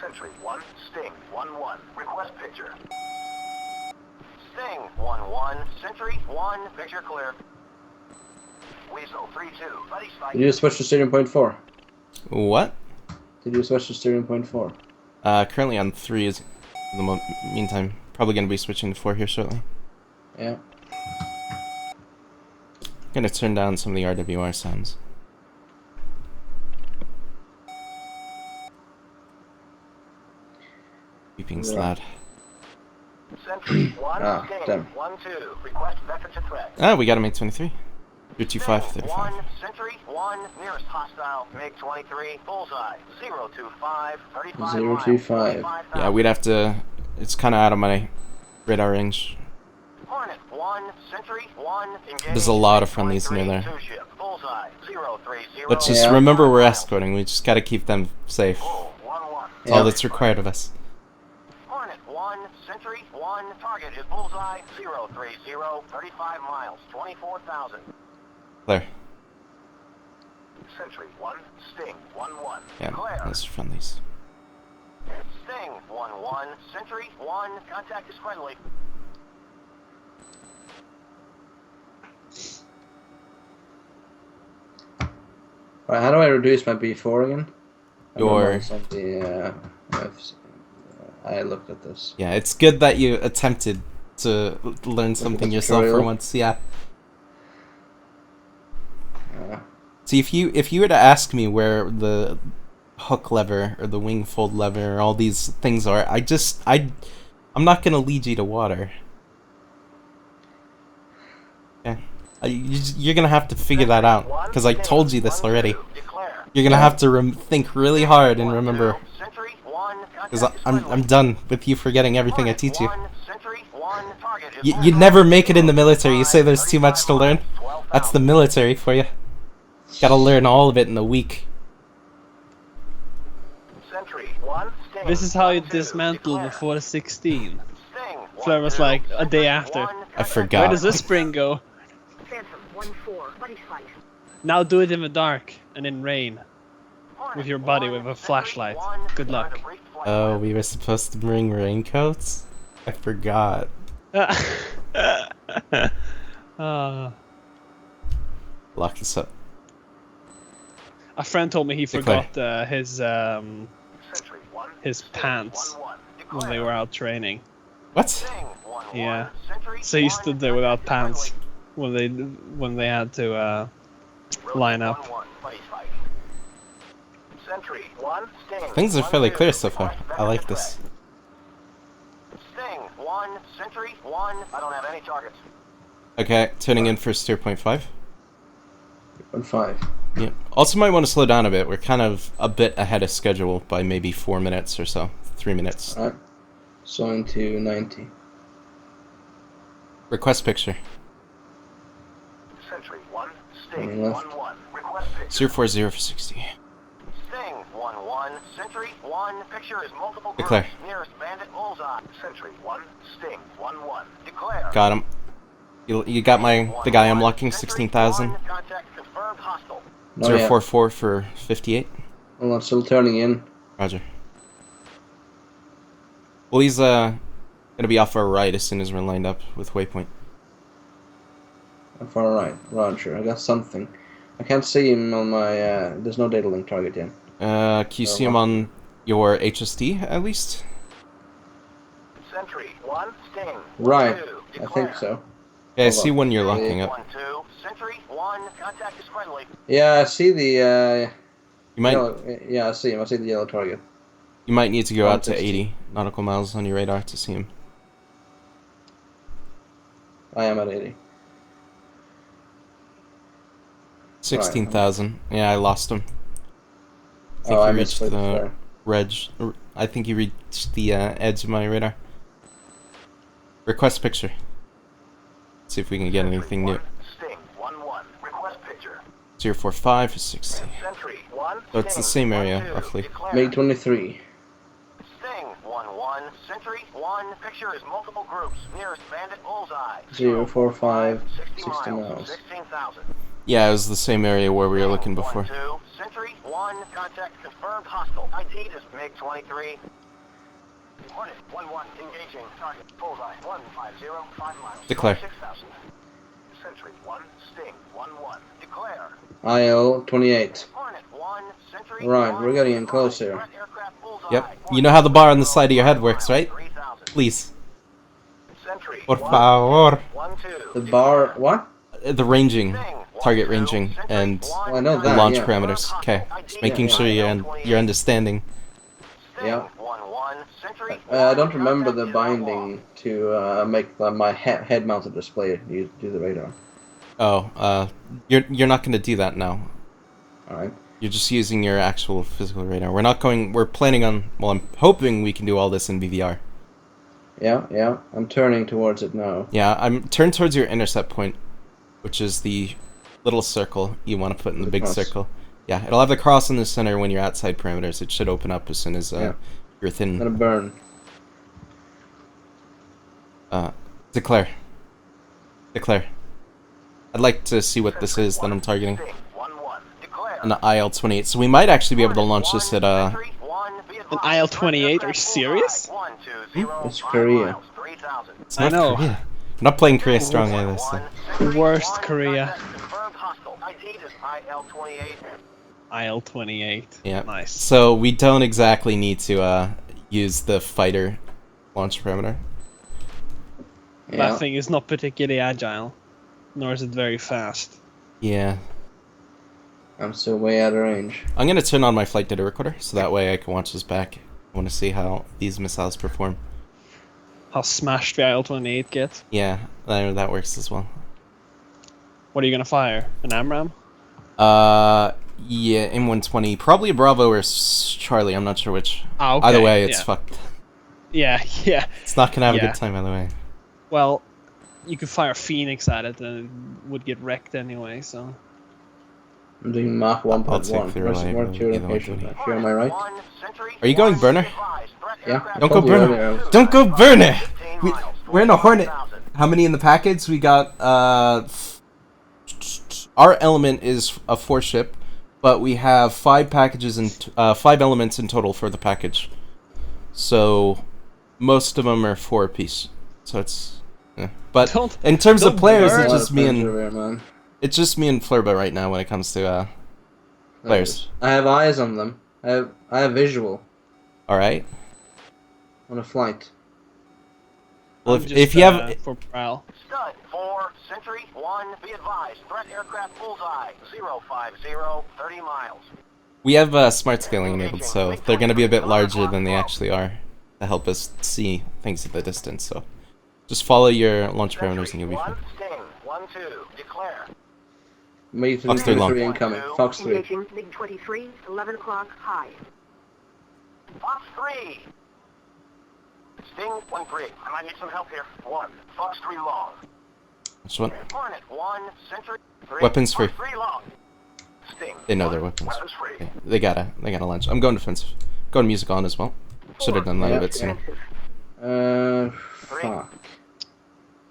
Sentry 1, Sting 1-1, request picture. Sting 1-1, Sentry 1, picture clear. Weasel 3-2, buddy sight. Did you switch to steering point 4? What? Did you switch to steering point 4? Currently on 3 is in the meantime. Probably gonna be switching to 4 here shortly. Yeah. Gonna turn down some of the RWR sounds. Beeping loud. Sentry 1, Sting damn. 1-2, request vector to threat. Ah, we got him 823. You're 25 Sting 35. 1, Sentry 1, nearest hostile, MiG-23, bullseye, 025, 35 miles, 025. 25,000. Yeah, we'd have to. It's kind of out of my radar range. Hornet 1, Sentry 1, engage. There's a lot of friendlies near there. Two-ship, bullseye, 030. Let's just Yeah. remember we're escorting. We just gotta keep them safe. Bull 1-1. That's all Yeah. that's required of us. Hornet 1, Sentry 1, target is bullseye, 030, 35 miles, 24,000. Clear. Sentry 1, Sting 1-1. Yeah, Clear. those friendlies. Sting 1-1, Sentry 1, contact is friendly. Alright, how do I reduce my B4 again? I remember Your- it's on the, I looked at this. Yeah, it's good that you attempted to learn something the yourself for tutorial. once. Yeah. Uh, See, if you were to ask me where the hook lever or the wing fold lever or all these things are, I'm not gonna lead you to water. Yeah, you're gonna have to figure that out because I told you this already. Declare. You're gonna have to think really hard and remember, Sentry 1, because contact is I'm friendly. done with you forgetting everything I teach you. 1, Sentry 1, target is You'd bullseye, never make it in the military. You say there's too much to learn. 12,000. That's the military for you. Gotta learn all of it in a week. Sentry 1, Sting This is how you 1-2, dismantle declare. before the 16. Sting Fleur was 1-2, like a day Sentry after. 1, I contact forgot. Where does this spring go? Phantom 1-4, buddy fight. Now do it in the dark and in rain. With your buddy with a flashlight. Good luck. Oh, we were supposed to bring raincoats? I forgot. Lock this up. A friend told me he Declare. forgot his pants when they were out training. What? Yeah. So he stood there without pants when they had to line up. Things are fairly clear so far. I like this. Sting 1, Sentry 1. I don't have any targets. Okay, tuning in for steer point 5. 5. Yeah. Also might want to slow down a bit. We're kind of a bit ahead of schedule by maybe 4 minutes or so. 3 minutes. Alright. So into 90. Request picture. Sentry 1, Sting Turning 1 left. 1. Request picture. 040 for 60. Sting 1 1. Sentry 1. Picture is multiple groups. Declare. Nearest bandit bullseye. Sentry 1. Sting 1 1. Declare. Got him. You got the guy I'm locking, 16,000. Contact confirmed hostile. Not yet. 044 for 58. Hold on, still turning in. Roger. Well, he's gonna be off our right as soon as we're lined up with waypoint. Far right. Roger. I got something. I can't see him on my. There's no data link target yet. Can you see him on your HSD at least? Sentry 1. Sting 1 Right. 2. I think so. Yeah, I Hold see on. one you're locking up. 1 2. Sentry 1. Contact is friendly. Yeah, I see the. You might Yeah, I see him. I see the yellow target. need to go out to 160. 80 nautical miles on your radar to see him. I am at 80. 16,000. Yeah, I lost him. I think Oh, I he reached misclicked the there. I think he reached the edge of my radar. Request picture. See if we can get anything new. Sting 1 1. Request picture. 045 for 60. Sentry 1. So it's the Sting same area, 1 2. roughly. Declare. May 23. Sting 1 1. Sentry 1. Picture is multiple groups. Nearest bandit bullseye. 045, 60 60 miles. miles. 16,000. Yeah, it was the same area where we were looking before. 1 2. Sentry 1. Contact confirmed hostile. ID is MiG 23. Hornet 1 1. Engaging. Target bullseye 150. 5 miles. Declare. 6,000. Sentry 1. Sting 1 1. Declare. IL 28. Hornet 1. Sentry Right, 1. we're getting in close here. Threat aircraft bullseye. Yep. You know how the bar on the side of your head works, right? 3,000. Please. Sentry Por 1 favor. 1 2. The bar. What? The ranging, target ranging, and Well, I know that. launch yeah. parameters. Okay. Just making Yeah. sure you're understanding. Yeah. 1 1. Sentry I don't remember the binding to make my head-mounted display do the radar. Oh, you're not going to do that now. All right. You're just using your actual physical radar. We're planning on, well, I'm hoping we can do all this in BVR. Yeah. I'm turning towards it now. Yeah, I'm turned towards your intercept point, which is the little circle you want to put in the The big cross. circle. Yeah, it'll have the cross in the center when you're outside parameters. It should open up as soon as Yeah. you're I'm within. gonna burn. Declare. Declare. I'd like to see what this is that I'm targeting. Sting 1 1. Declare. An IL-28. So we might actually be able to launch this at An IL-28? Are you serious? It's Korea. It's I North know. Korea. I'm not playing Korea strong either. So. Worst Korea. IL-28. IL-28. Yeah. Nice. So we don't exactly need to use the fighter launch parameter. Yeah. That thing is not particularly agile, nor is it very fast. Yeah. I'm still way out of range. I'm gonna turn on my flight data recorder so that way I can watch this back. I want to see how these missiles perform. How smashed the IL-28 gets. Yeah, that works as well. What are you gonna fire? An AMRAAM? Yeah, M120, probably a Bravo or Charlie. I'm not sure which. Ah, okay. Either way, it's yeah. fucked. Yeah, yeah. It's not gonna have a Yeah. good time either way. Well, you could fire Phoenix at it and it would get wrecked anyway, so... I'm doing Mach I'll 1.1. take the Where's reliability your either way, location? buddy. Here am I right? Are you going burner? Yeah. I Don't go told you burner. earlier. Don't go burner! We're in a Hornet. How many in the package? We got, our element is a 4-ship, but we have 5 packages and 5 elements in total for the package. So most of them are 4 apiece. So it's but in terms of players, it's just me and it's just me and Flurba right now when it comes to players. I have eyes on them. I have visual. All right. On a flight. Well, if you have for prowl. Stud 4, Sentry 1, be advised. Threat aircraft bullseye 050, 30 miles. We have smart scaling enabled, so they're going to be a bit larger than they actually are to help us see things at the distance. So just follow your launch parameters and you'll be fine. Sting 1-2, declare. Fox 3 long. Incoming. Fox 3. Engaging MiG-23, 11 o'clock high. Fox 3. Sting 1-3. I might need some help here. 1. Fox 3 long. Which one? Hornet 1, Sentry 3. Weapons free. Fox 3 long. Sting. They know their weapons. Weapons free. Okay. They gotta launch. I'm going defensive. Going music on as well. Should have done that a bit sooner. Fuck.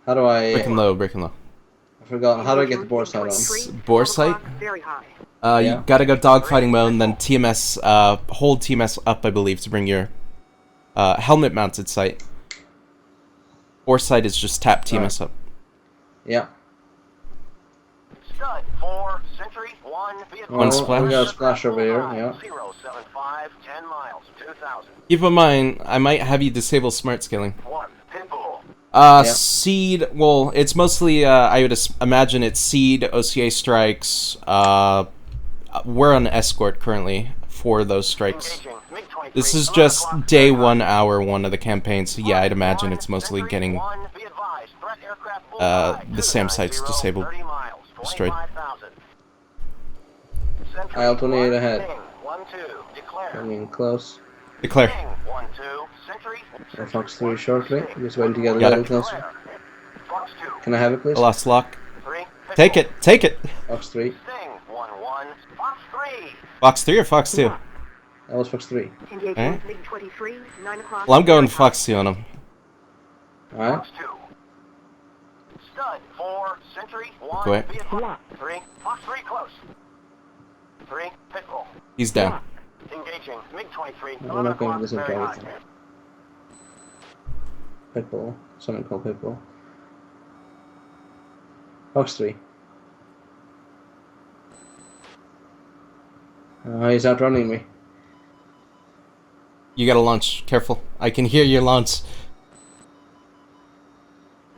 How do I... Breaking low, breaking low. I forgot. How do I get the bore sight on? Bore sight? Very high. You gotta go dogfighting mode and then TMS, hold TMS up, I believe, to bring your helmet mounted sight. Bore sight is just tap TMS up. Yeah. Stud 4, Sentry 1, be advised. One splash. We got a splash over here, yeah. 075, 10 miles, 2000. Keep in mind, I might have you disable smart scaling. 1, Pitbull. Seed, well, it's mostly, I would imagine it's Seed, OCA strikes, we're on escort currently for those strikes. Engaging. MiG-23, This is 11 just o'clock day high. 1, hour 1 of the campaign, so yeah, I'd imagine it's mostly getting the SAM sites disabled, destroyed. IL-28 ahead. 1-2, declare. Coming close. Declare. 1-2, Sentry. Fox 3 shortly. Just waiting to get a Got little it. closer. Fox 2, Can I have it, please? I lost lock. 3. Take it, take it! Fox 3. Sting 1-1, Fox 3. Fox 3 or Fox 2? That was Fox 3. Engaging Alright. MiG-23, 9 o'clock. Well, I'm going Fox 2 on him. Alright. Fox 2. Stud 4, Sentry 1, Go ahead. be advised. 3, Fox 3 close. 3, Pitbull. He's down. Engaging MiG-23, I'm 11 not going to o'clock, listen very to high. anything. Pitbull. Someone called Pitbull. Fox 3. He's outrunning me. You gotta launch. Careful. I can hear your launch.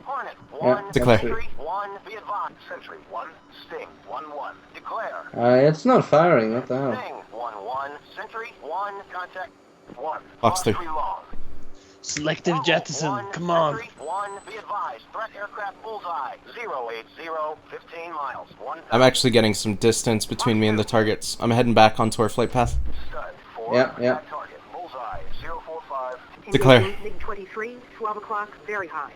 Hornet Yeah, 1, Declare. Sentry 1, be advised. Sentry 1, Sting 1-1, declare. It's not firing. What the hell? Sting 1-1, Sentry 1, contact 1. Fox 3. long. Selective Bravo jettison. 1, Come on. Sentry 1, be advised. Threat aircraft bullseye 080, 15 miles. 1. I'm actually getting some distance between me and the targets. I'm heading back onto our flight path. Stud 4, Yeah. attack target bullseye 045. Declare. Engaging MiG-23, 12 o'clock, very high.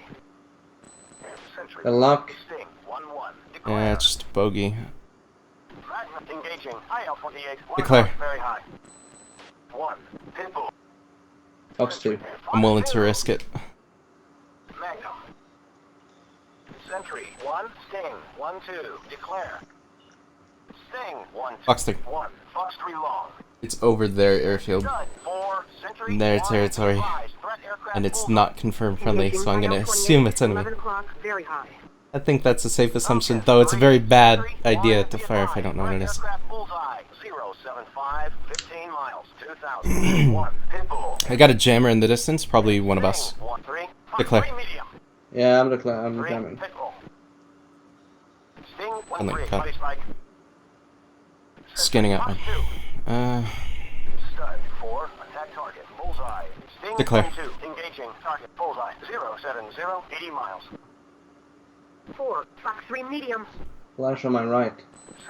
Sentry Good luck. Sting 1-1, declare. Yeah, it's just bogey. Magnum engaging IL-28, 1 Declare. o'clock, very high. 1, Pitbull. Fox 2. I'm willing to risk it. Magnum. Sentry 1, Sting 1-2, declare. Sting 1, Fox 3. 1, Fox 3 long. It's over their airfield. Stud 4, Sentry In their 1, territory. advised. Threat aircraft And it's bullseye. not confirmed friendly, Engaging so I'm gonna IL-28, assume it's enemy. 11 o'clock, very high. I think that's a safe assumption, though it's a very bad idea to fire if I don't know what it is. Bullseye 075, 15 miles, 2000. 1, Pitbull. I got a jammer in the distance, probably one of us. Sting 1-3, Fox Declare. 3 medium. Yeah, I'm 3, coming. Pitbull. Sting I'm like, 1-3, cut. buddy spike. Scanning out. Fox 2. Stud 4, attack target, bullseye. Sting Declare. 1-2, engaging target, bullseye 070, 80 miles. 4, Fox 3 medium. Flash on my right.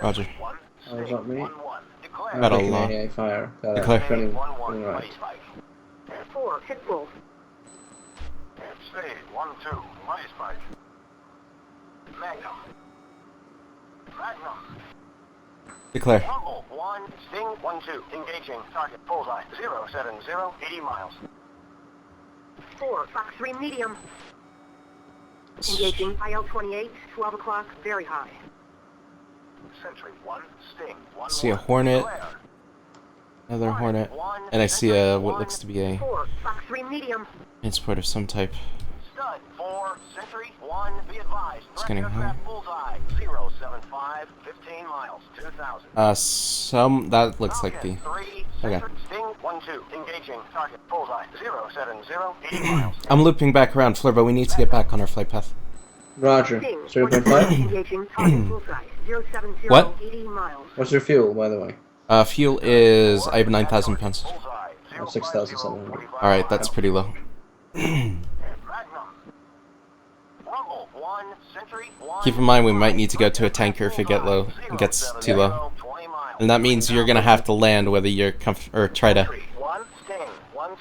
Roger. 1, Oh, is Sting that me? 1-1, declare. Got a Taking lot. AA fire. Got a Declare. turning 1-1, right. buddy spike. 4, Pitbull. Stay 1-2, buddy spike. Magnum. Magnum. Declare. Rumble 1, Sting 1-2, engaging target, bullseye 070, 80 miles. 4, Fox 3 medium. Engaging IL-28, 12 o'clock, very high. Sentry 1, Sting 1. See a Hornet, Declare. another Hornet, and I see a what looks to be a 4, Fox 3 medium. transport of some type. Stud 4, Sentry 1, be advised. It's Threat getting aircraft bullseye 075, 15 miles, 2000. Some that looks like the. Falcon 3, Okay. Sentry, Sting 1-2, engaging target bullseye 070, 80 miles. I'm looping back around, Flurbo. We need to get back on our flight path. Roger. Sting 0.5. engaging target bullseye 070, What? 80 miles. What's your fuel, by the way? Fuel is I have 9,000 pounds. Bullseye 6,700. All right, that's pretty low. Magnum. Rumble 1, Sentry 1. Keep in mind we might need to go to a tanker if it gets too low, and that means you're gonna have to land whether you're or try to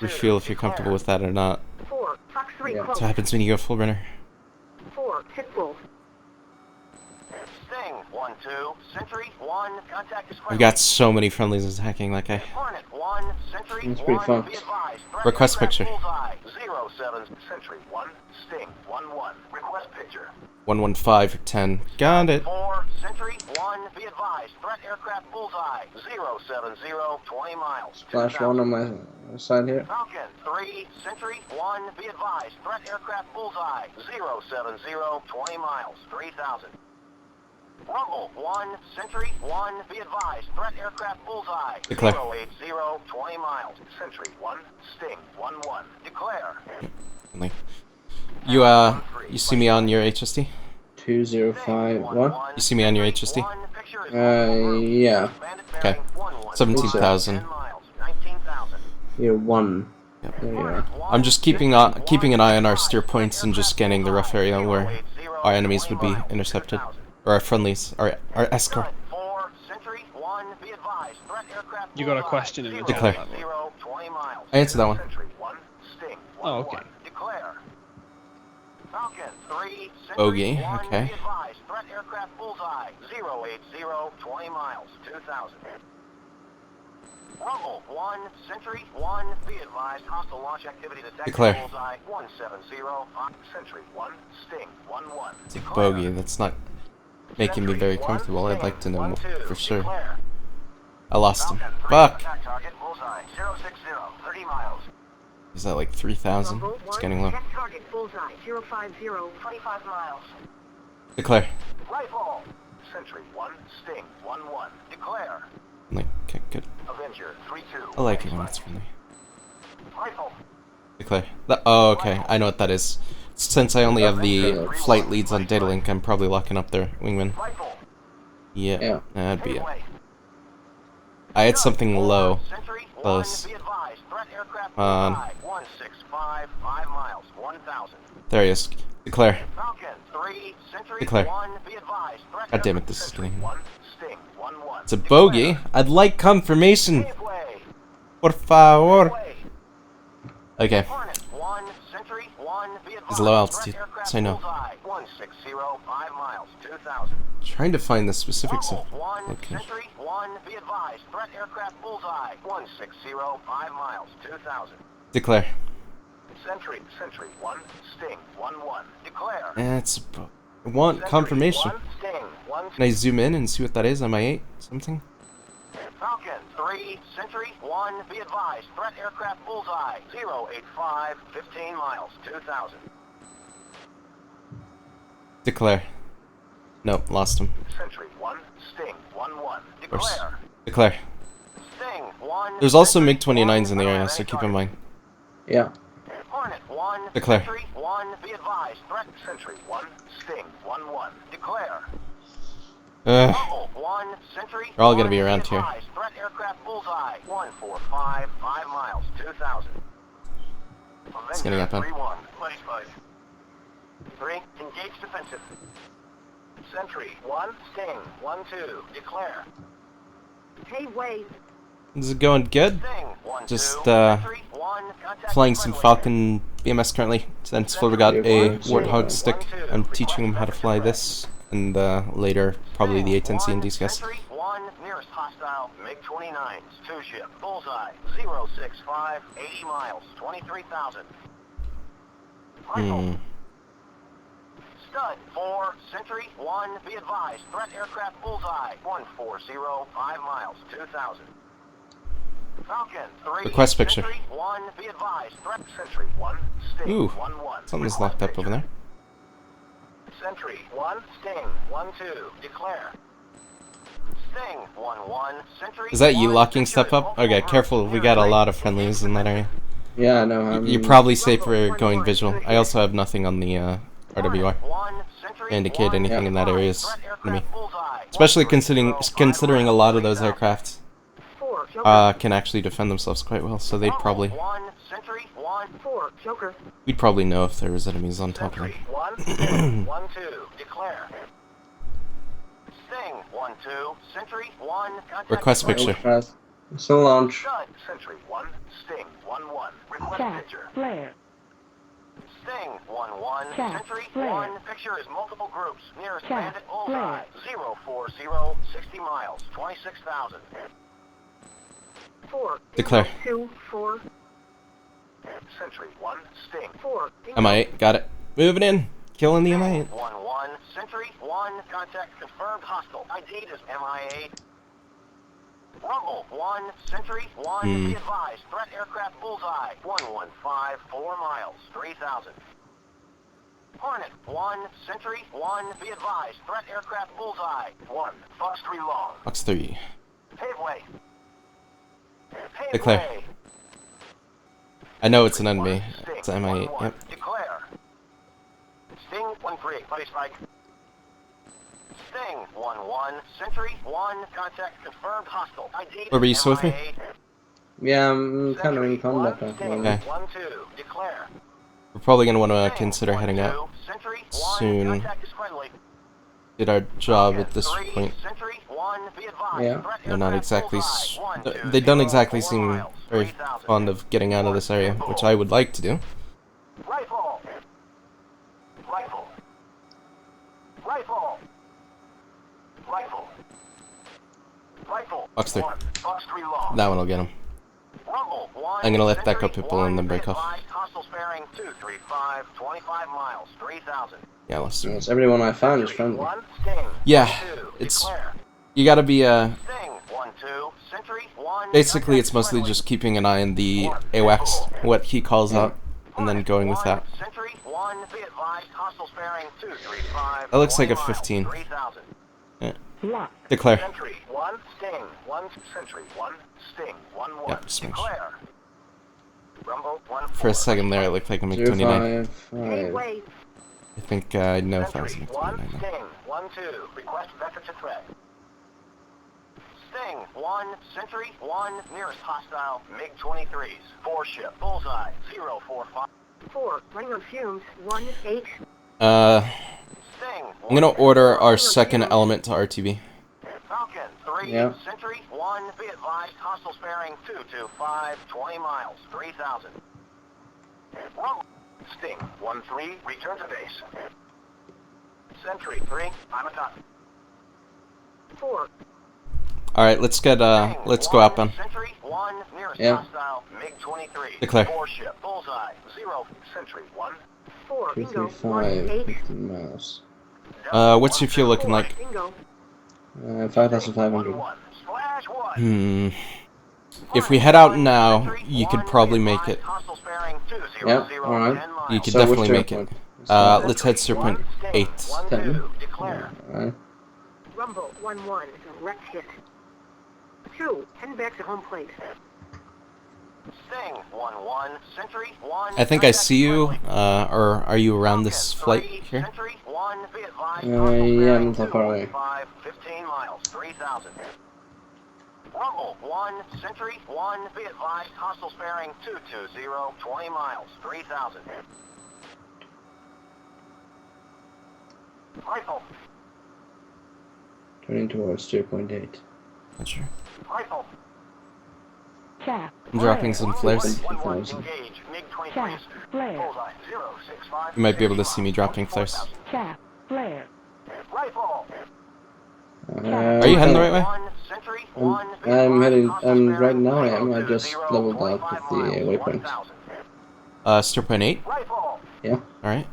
refuel if you're comfortable with that or not. 4, Fox 3 Yeah. close. That's what happens when you go full burner. 4, Pitbull. Sting 1-2, Sentry 1, contact is We've got so many friendlies attacking that guy. Hornet 1, Sentry It's pretty 1, fun. be advised. Threat Request aircraft picture. Bullseye 07, Sentry 1, Sting 1-1, request picture. 115 or 10. Got it. 4, Sentry 1, be advised. Threat aircraft bullseye 070, 20 miles. Flash 2000. one on my side here. Falcon 3, Sentry 1, be advised. Threat aircraft bullseye 070, 20 miles, 3000. Rumble 1, Sentry 1, be advised. Threat aircraft bullseye Declare. 080, 20 miles. Sentry 1, Sting 1-1. Declare. You see me on your HST? 2051. You see me on your HST? Yeah. Okay. 17,000. You're 1. Yep. There you are. I'm just keeping an eye on our steer points and just scanning the rough area where our enemies would be intercepted, or our friendlies, our escort. You got a question in the chat, Declare. by the way. I answered that one. Oh, okay. Falcon 3, Bogey, Sentry 1, okay. be advised. Threat aircraft bullseye 080, 20 miles, 2000. Rumble 1, Sentry 1, be advised. Hostile launch activity detected. Declare. Bullseye 170, Sentry 1, Sting 1-1. It's a bogey. That's not making me very comfortable. I'd like to know more for sure. I lost him. Fuck! Attack target bullseye 060, 30 miles. Is that like 3,000? Rumble It's 1, getting low. check target bullseye 050, 25 miles. Declare. Rifle. Sentry 1, Sting 1-1. Declare. Like, okay, good. Avenger 3-2. I like it when it's friendly. Rifle. Declare. Oh, okay. I know what that is. Since I only have the flight leads on data link, I'm probably locking up their wingman. Rifle. Yeah, Yeah. that'd be it. Anyway. I had something low. Sentry 1, Close. be advised. Threat aircraft On. bullseye 165, 5 miles, 1000. There he is. Declare. Falcon 3, Sentry Declare. 1, be advised. Threat God damn it, aircraft- this is Sentry getting- 1, Sting 1-1. It's a bogey. I'd like confirmation. Give way. Por favor. Give way. Okay. Hornet 1, Sentry 1, be advised. It's low altitude, Threat aircraft so I know. bullseye 160, 5 miles, 2000. Trying to find the specifics of Rumble 1, location. Sentry 1, be advised. Threat aircraft bullseye 160, 5 miles, 2000. Declare. Sentry 1, Sting 1-1. Declare. That's. I want confirmation. Sentry 1, Sting 1. Can I zoom in and see what that is on my 8? Something? Falcon 3, Sentry 1, be advised. Threat aircraft bullseye 085, 15 miles, 2000. Declare. Nope, lost him. Sentry 1, Sting 1-1. Declare. Declare. Sting 1. There's also Sentry MiG-29s in the 1, area, so keep in mind. Yeah. Hornet 1, Declare. Sentry 1, be advised. Threat Sentry 1, Sting 1-1. Declare. Rumble 1, Sentry. They're all gonna be 1, around here. advised. Threat aircraft bullseye 145, 5 miles, 2000. It's gonna happen. 3-1, place fight. 3, engage defensive. Sentry 1, Sting 1-2. Declare. Hey, wait. Is it going good? Sting 1-2. Just, Sentry 1, contact Flying some friendly. Falcon BMS currently. Since Florida got a Sentry Warthog stick, I'm teaching him how to fly this, and later probably the A-10C and DCS. Sentry 1, nearest hostile, MiG-29s, 2-ship, bullseye, 065, 80 miles, 23,000. Rifle. Scud 4, Sentry 1, be advised. Threat aircraft bullseye 140, 5 miles, 2,000. Falcon 3, Request picture. Sentry 1, be advised. Threat Sentry 1, Sting Ooh, 1-1. something's locked up over there. Sentry 1, Sting 1-2, declare. Sting 1-1, Sentry. Is that you 1, locking picture stuff is up? multiple Okay, groups careful. We near got a range. lot of friendlies in that area. Yeah, no, You're probably safer going visual. I also have nothing on the RWR to indicate anything in that area is enemy. Especially considering a lot of those aircraft can actually defend themselves quite well, so they'd probably we'd probably know if there was enemies on top of them. 1-2, declare. Sting 1-2, Sentry 1, contact Request picture. So launch. Scud, Sentry 1, Sting 1-1, request Chat. picture. Flare. Sting 1-1, Chat. Sentry Flare. 1, picture is multiple groups, nearest Chat. bandit bullseye, Flare. 040, 60 miles, 26,000. 4. Declare. 2, 4. Sentry 1, Sting 4. MI8, got it. Moving in. Killing the MI8. 1-1, Sentry 1, contact confirmed hostile, ID is MIA. Rumble 1, Sentry 1, be advised, threat aircraft bullseye, 115, 4 miles, 3,000. Hornet 1, Sentry 1, be advised, threat aircraft bullseye, 1, Fox 3 long. Fox 3. Paveway. Declare. Paveway. I know it's an enemy. 1, Sting, It's MI8. 1-1, Yep. declare. Sting 1-3, buddy spike. Sting 1-1, Sentry 1, contact confirmed hostile. ID Were you still with me? MIA. Yeah, I'm kind of in Sentry combat 1, at the Sting moment. Okay. 1-2, declare. We're probably gonna want to Sting consider heading 1-2, out. Sentry 1, soon. contact is friendly. Did our job Falcon at this 3, point. Sentry 1, be advised, Yeah. threat They're not aircraft exactly. bullseye, 1, 2, They don't 0, exactly 4 seem miles, very 3,000. fond of getting out of this area, which I would like to do. Rifle. Rifle. Rifle. Rifle. Rifle. Fox 3. 1, Fox 3 long. That one will get him. Rumble 1, I'm gonna let that go Sentry people and then 1, break be off. advised, hostile sparing 235, 25 miles, 3,000. Yeah, let's do it. Yes, everyone I found is Sentry friendly. 1, Sting. Yeah, 2, it's- declare. You gotta be Sting 1-2, Sentry 1. basically it's contact mostly friendly. just keeping an eye on the AWACS, what he calls out, and then going with that. Sentry 1, be advised, hostile sparing 235. That looks like a 20 miles, 15. 3,000. Lock. Declare. Sentry 1, Sting 1, Sentry 1, Sting 1-1. Yep, smash. Declare. Rumble 1. For a second there, it looked like a 0, MiG-29. 5, 5. Gateway. I think I know if that was a Sentry 1, MiG-29 now. Sting 1-2. Request vector to threat. Sting 1, Sentry 1, nearest hostile MiG-23s. 4 ship. Bullseye 045. 4. Running on fumes. 1, 8. Sting. I'm gonna order our second element to RTB. Falcon 3, Yeah. Sentry 1, be advised, hostile sparing 225, 20 miles, 3,000. Rumble. Sting 1-3, return to base. Sentry 3, I'm a top. 4. Alright, let's get let's go outbound. Sentry 1, nearest Yeah. hostile MiG-23. Declare. 4 ship. Bullseye 0, Sentry 1. 4. Bingo. 1, 235, 8. 15 miles. What's your fuel looking like? Bingo. 5,500. 1-1. Splash 1. If we head out now, you could probably make it. Hostile sparing 200, Yeah, alright. 10 miles. You could So definitely which make it. airport? Let's head 0.8. 1-2, declare. Alright. Rumble. 1-1. Direct hit. 2. Head back to home plate. Sting 1-1, Sentry 1. I think I see you, or are you around this flight Falcon 3, here? Sentry 1, be advised, Yeah, hostile I'm bearing not that far away. 215, 15 miles, 3,000. Rumble 1, Sentry 1, be advised, hostile bearing 220, 20 miles, 3,000. Rifle, Turning towards 0.8. Not sure. rifle. Chat. I'm dropping some flares. 1-1, engage, MiG-23s. Chat. Flare. Bullseye, 065. You might be able to see me dropping flares. Chat. Flare. Rifle. Are you heading the right way? 1, Sentry 1, be I'm advised, heading. hostile Right bearing now. I just 020, leveled out 25 with the miles, waypoint. 1,000. 0.8. Rifle. Yeah. Alright.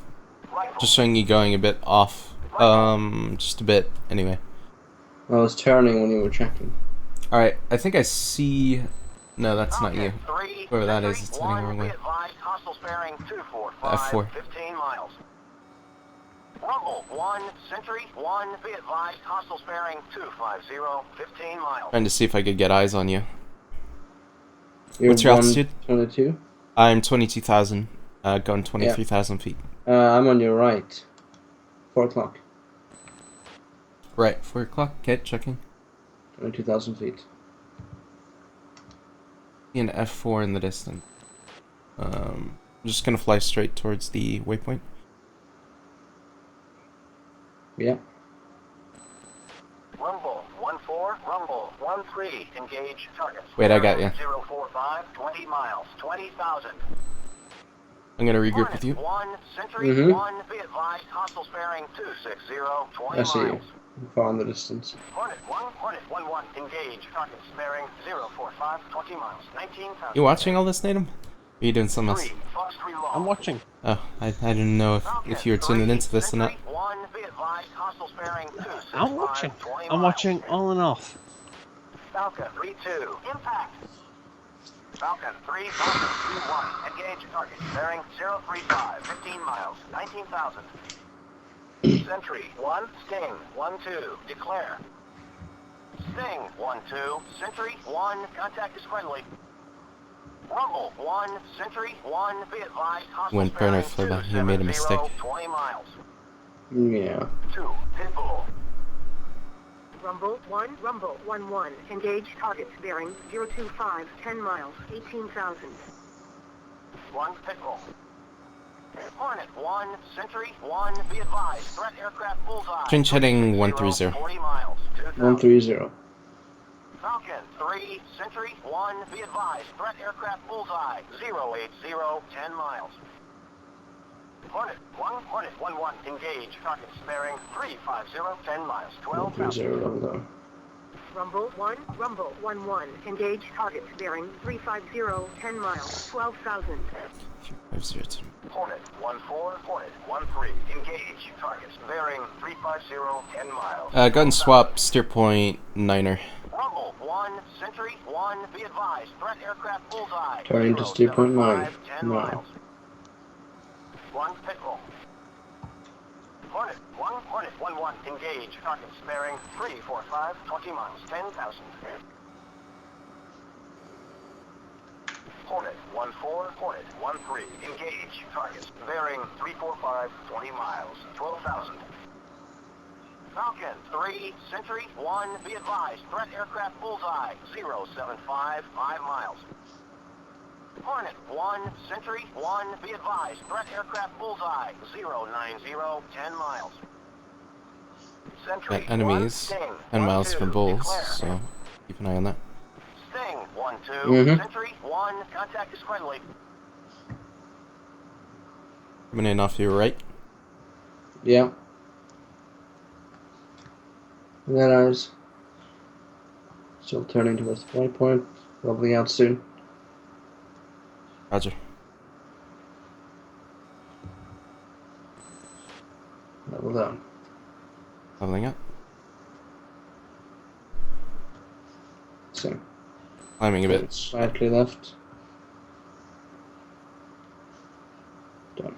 Rifle. Just showing you going a bit off. Just a bit. Anyway. I was turning when you were checking. Alright, I think I see... No, that's not you. Falcon 3, Whoever that is, Sentry it's heading the 1, wrong be way. advised, hostile bearing 245, F4. 15 miles. Rumble 1, Sentry 1, be advised, hostile bearing 250, 15 miles. Trying to see if I could get eyes on you. You're What's your altitude? 122? I'm 22,000. Going 23,000 feet. I'm on your right. 4 o'clock. Right, 4 o'clock. Okay, checking. 22,000 feet. See an F4 in the distance. I'm just gonna fly straight towards the waypoint. Yeah. Rumble 1-4, Rumble 1-3, engage targets. Wait, I got you. 045, 20 miles, 20,000. I'm gonna regroup with you. 1, Sentry Mhm. 1, be advised, hostile bearing 260, 20 I see you. miles. Far in the distance. Hornet 1, engage targets bearing 045, 20 miles, 19,000. You watching all this, Natum? Or are you doing something else? 3, Fox 3 long. I'm watching. Oh, I didn't know if you were tuning into this or not. Sentry 1, be advised, hostile bearing 265, I'm watching. 20 I'm miles. watching on and off. Falcon 3-2, impact. Falcon 3, Falcon 3-1, engage target, bearing 035, 15 miles, 19,000. Sentry 1, Sting 1-2, declare. Sting 1-2, Sentry 1, contact is friendly. Rumble 1, Sentry 1, be advised, hostile Went burner bearing further. He made a 270, mistake. 20 miles. Yeah. 2, Pitbull. Rumble 1-1, engage targets bearing 025, 10 miles, 18,000. 1, Pitbull. Hornet 1, Sentry 1, be advised, threat aircraft bullseye. Change heading 130. 40 miles, 2,000. 130. Falcon 3, Sentry 1, be advised, threat aircraft bullseye, 080, 10 miles. Hornet 1, engage, targets bearing 350, 10 miles, 12,000. 130 level down. Rumble 1, engage targets bearing 350, 10 miles, 12,000. 502. Hornet 1-4, Hornet 1-3, engage, targets bearing 350, 10 miles. Go ahead and swap steer point 9er. Rumble 1, Sentry 1, be advised, threat aircraft bullseye. Turning to steer point 9. 10 No. miles. 1, Pitbull. Hornet 1, engage, targets bearing 345, 20 miles, 10,000. Hornet 1-4, Hornet 1-3, engage, targets bearing 345, 20 miles, 12,000. Falcon 3, Sentry 1, be advised, threat aircraft bullseye, 075, 5 miles. Hornet 1, Sentry 1, be advised, threat aircraft bullseye, 090, 10 miles. Sentry Got enemies 1, Sting 10 miles 1-2, from bulls, declare. so keep an eye on that. Sting 1-2, Mhm. Sentry 1, contact is friendly. Coming in off your right. Yeah. That eyes. Still turning towards the waypoint. Leveling out soon. Roger. Level down. Leveling up. So. Climbing a bit. Slightly left. Done.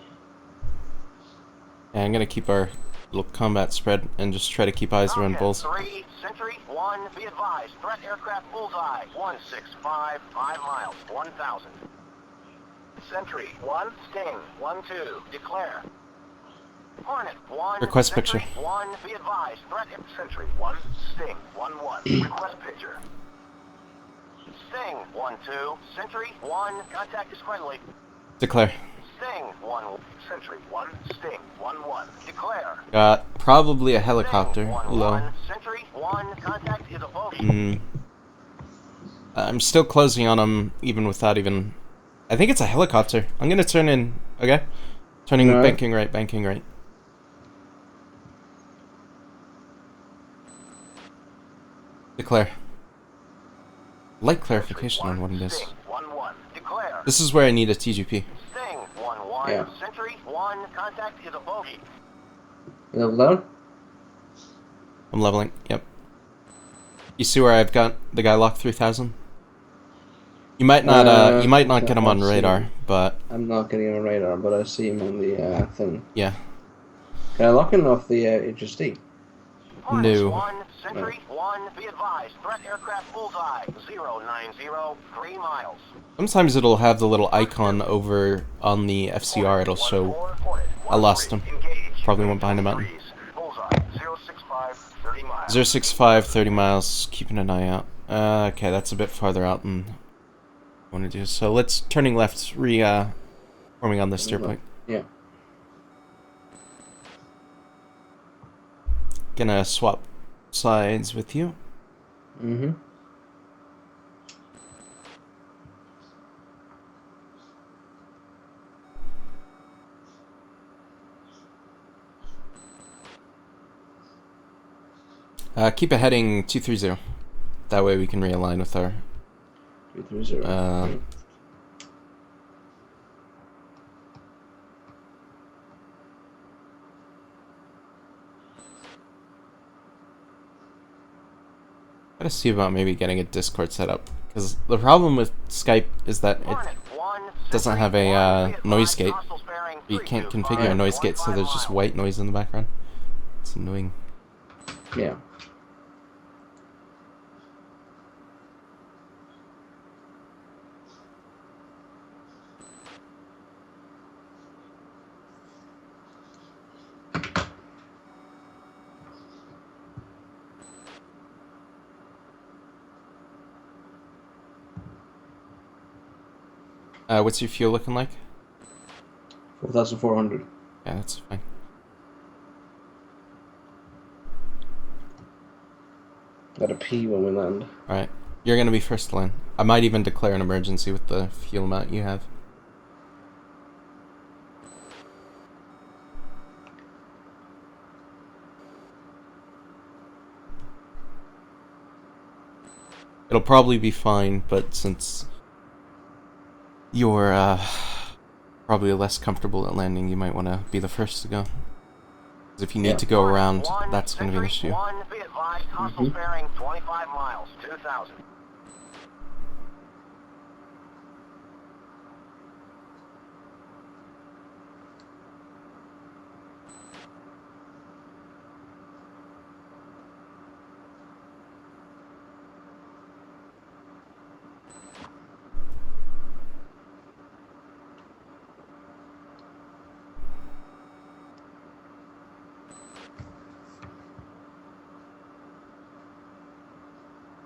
Yeah, I'm gonna keep our little combat spread and just try to keep eyes around Falcon bulls. 3, Sentry 1, be advised, threat aircraft bullseye, 165, 5 miles, 1,000. Sentry 1, Sting 1-2, declare. Hornet 1, Request Sentry picture. 1, be advised, threat Sentry 1, Sting 1-1, request picture. Sting 1-2, Sentry 1, contact is friendly. Declare. Sting 1, Sentry 1, Sting 1-1, declare. Got probably a helicopter. Sting 1-1, Low. Sentry 1, contact is a boat. I'm still closing on him even without even... I think it's a helicopter. I'm gonna turn in, okay? Turning, Alright. banking right, banking right. Declare. Light clarification on what it is. Sting 1-1, declare. This is where I need a TGP. Sting 1-1, Yeah. Sentry 1, contact is a bogey. Level down? I'm leveling. Yep. You see where I've got the guy locked 3000? You might not get him on radar, but I'm not getting him on radar, but I see him on the thing. yeah. Can I lock him off the HSD? Hornets No. 1, Sentry 1, be advised. Threat aircraft bullseye 090, 3 miles. Sometimes it'll have the little icon over on the FCR. It'll show I lost him. Probably went behind a mountain. Bullseye 065, 30 miles. 065, 30 miles. Keeping an eye out. Okay, that's a bit farther out than I want to do. So let's turning left, forming on the steer point. Yeah. Gonna swap sides with you. Mm-hmm. Keep a heading 230. That way we can realign with our 230. Gotta see about maybe getting a Discord set up, because the problem with Skype is that it doesn't have a noise gate. You can't configure a noise gate, so there's just white noise in the background. It's annoying. Yeah. What's your fuel looking like? 4,400. Yeah, that's fine. Got a P when we land. Alright. You're gonna be first to land. I might even declare an emergency with the fuel amount you have. It'll probably be fine, but since you're probably less comfortable at landing, you might want to be the first to go. 'Cause if you need to go around, that's going to be an issue. Be advised, hostile bearing 25 miles, 2,000.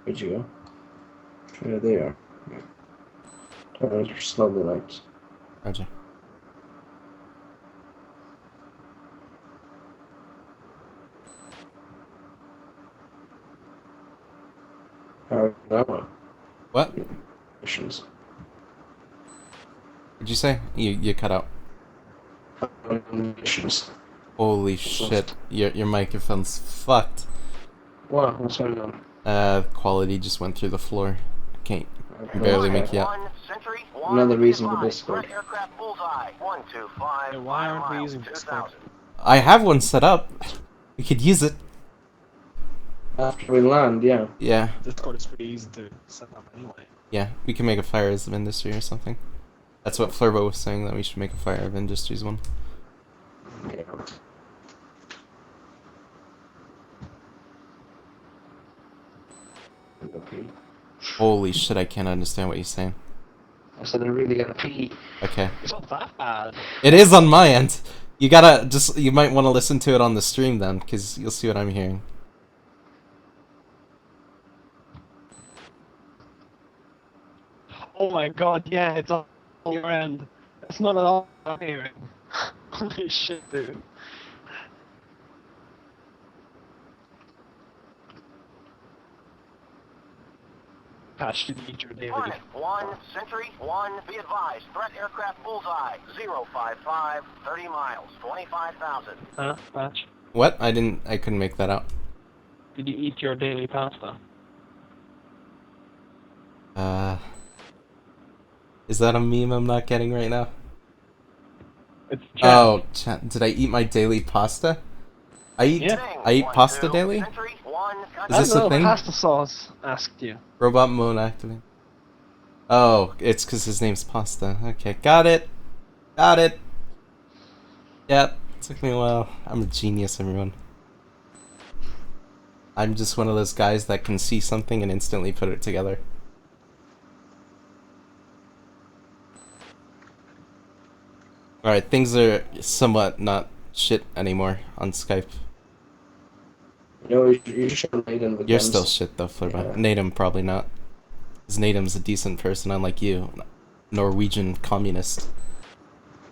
Where'd you go? Yeah, there. Yeah. Turn slowly right. Roger. What? Missions. What'd you say? You cut out. Missions. Holy shit. Your microphone's fucked. What? What's going on? Quality just went through the floor. I can't barely make you out. Another reason for Discord. Yeah, why aren't we using Discord? I have one set up. We could use it. After we land, yeah. Yeah. Discord is pretty easy to set up anyway. Yeah, we can make a Fire of Industry or something. That's what Flurbo was saying, that we should make a Fire of Industries one. Yeah. Holy shit, I can't understand what you're saying. I said I really gotta pee. Okay. It's not that bad. It is on my end. You gotta you might want to listen to it on the stream then, because you'll see what I'm hearing. Oh my god, yeah, it's on your end. It's not at all what I'm hearing. Holy shit, dude. Patch, did you eat your daily? Hornet 1, Sentry 1, be advised. Threat aircraft bullseye 055, 30 miles, 25,000. Huh, Patch? What? I couldn't make that out. Did you eat your daily pasta? Is that a meme I'm not getting right now? It's chat. Oh, chat. Did I eat my daily pasta? I eat pasta daily? Is this a thing? Pasta sauce asked you. Robot mode activate. Oh, it's because his name's Pasta. Okay, got it. Got it. Yep, took me a while. I'm a genius, everyone. I'm just one of those guys that can see something and instantly put it together. Alright, things are somewhat not shit anymore on Skype. No, you should Naden with You're guns. still shit though, Flurba. Yeah. Natum probably not. Because Natum's a decent person, unlike you. Norwegian communist.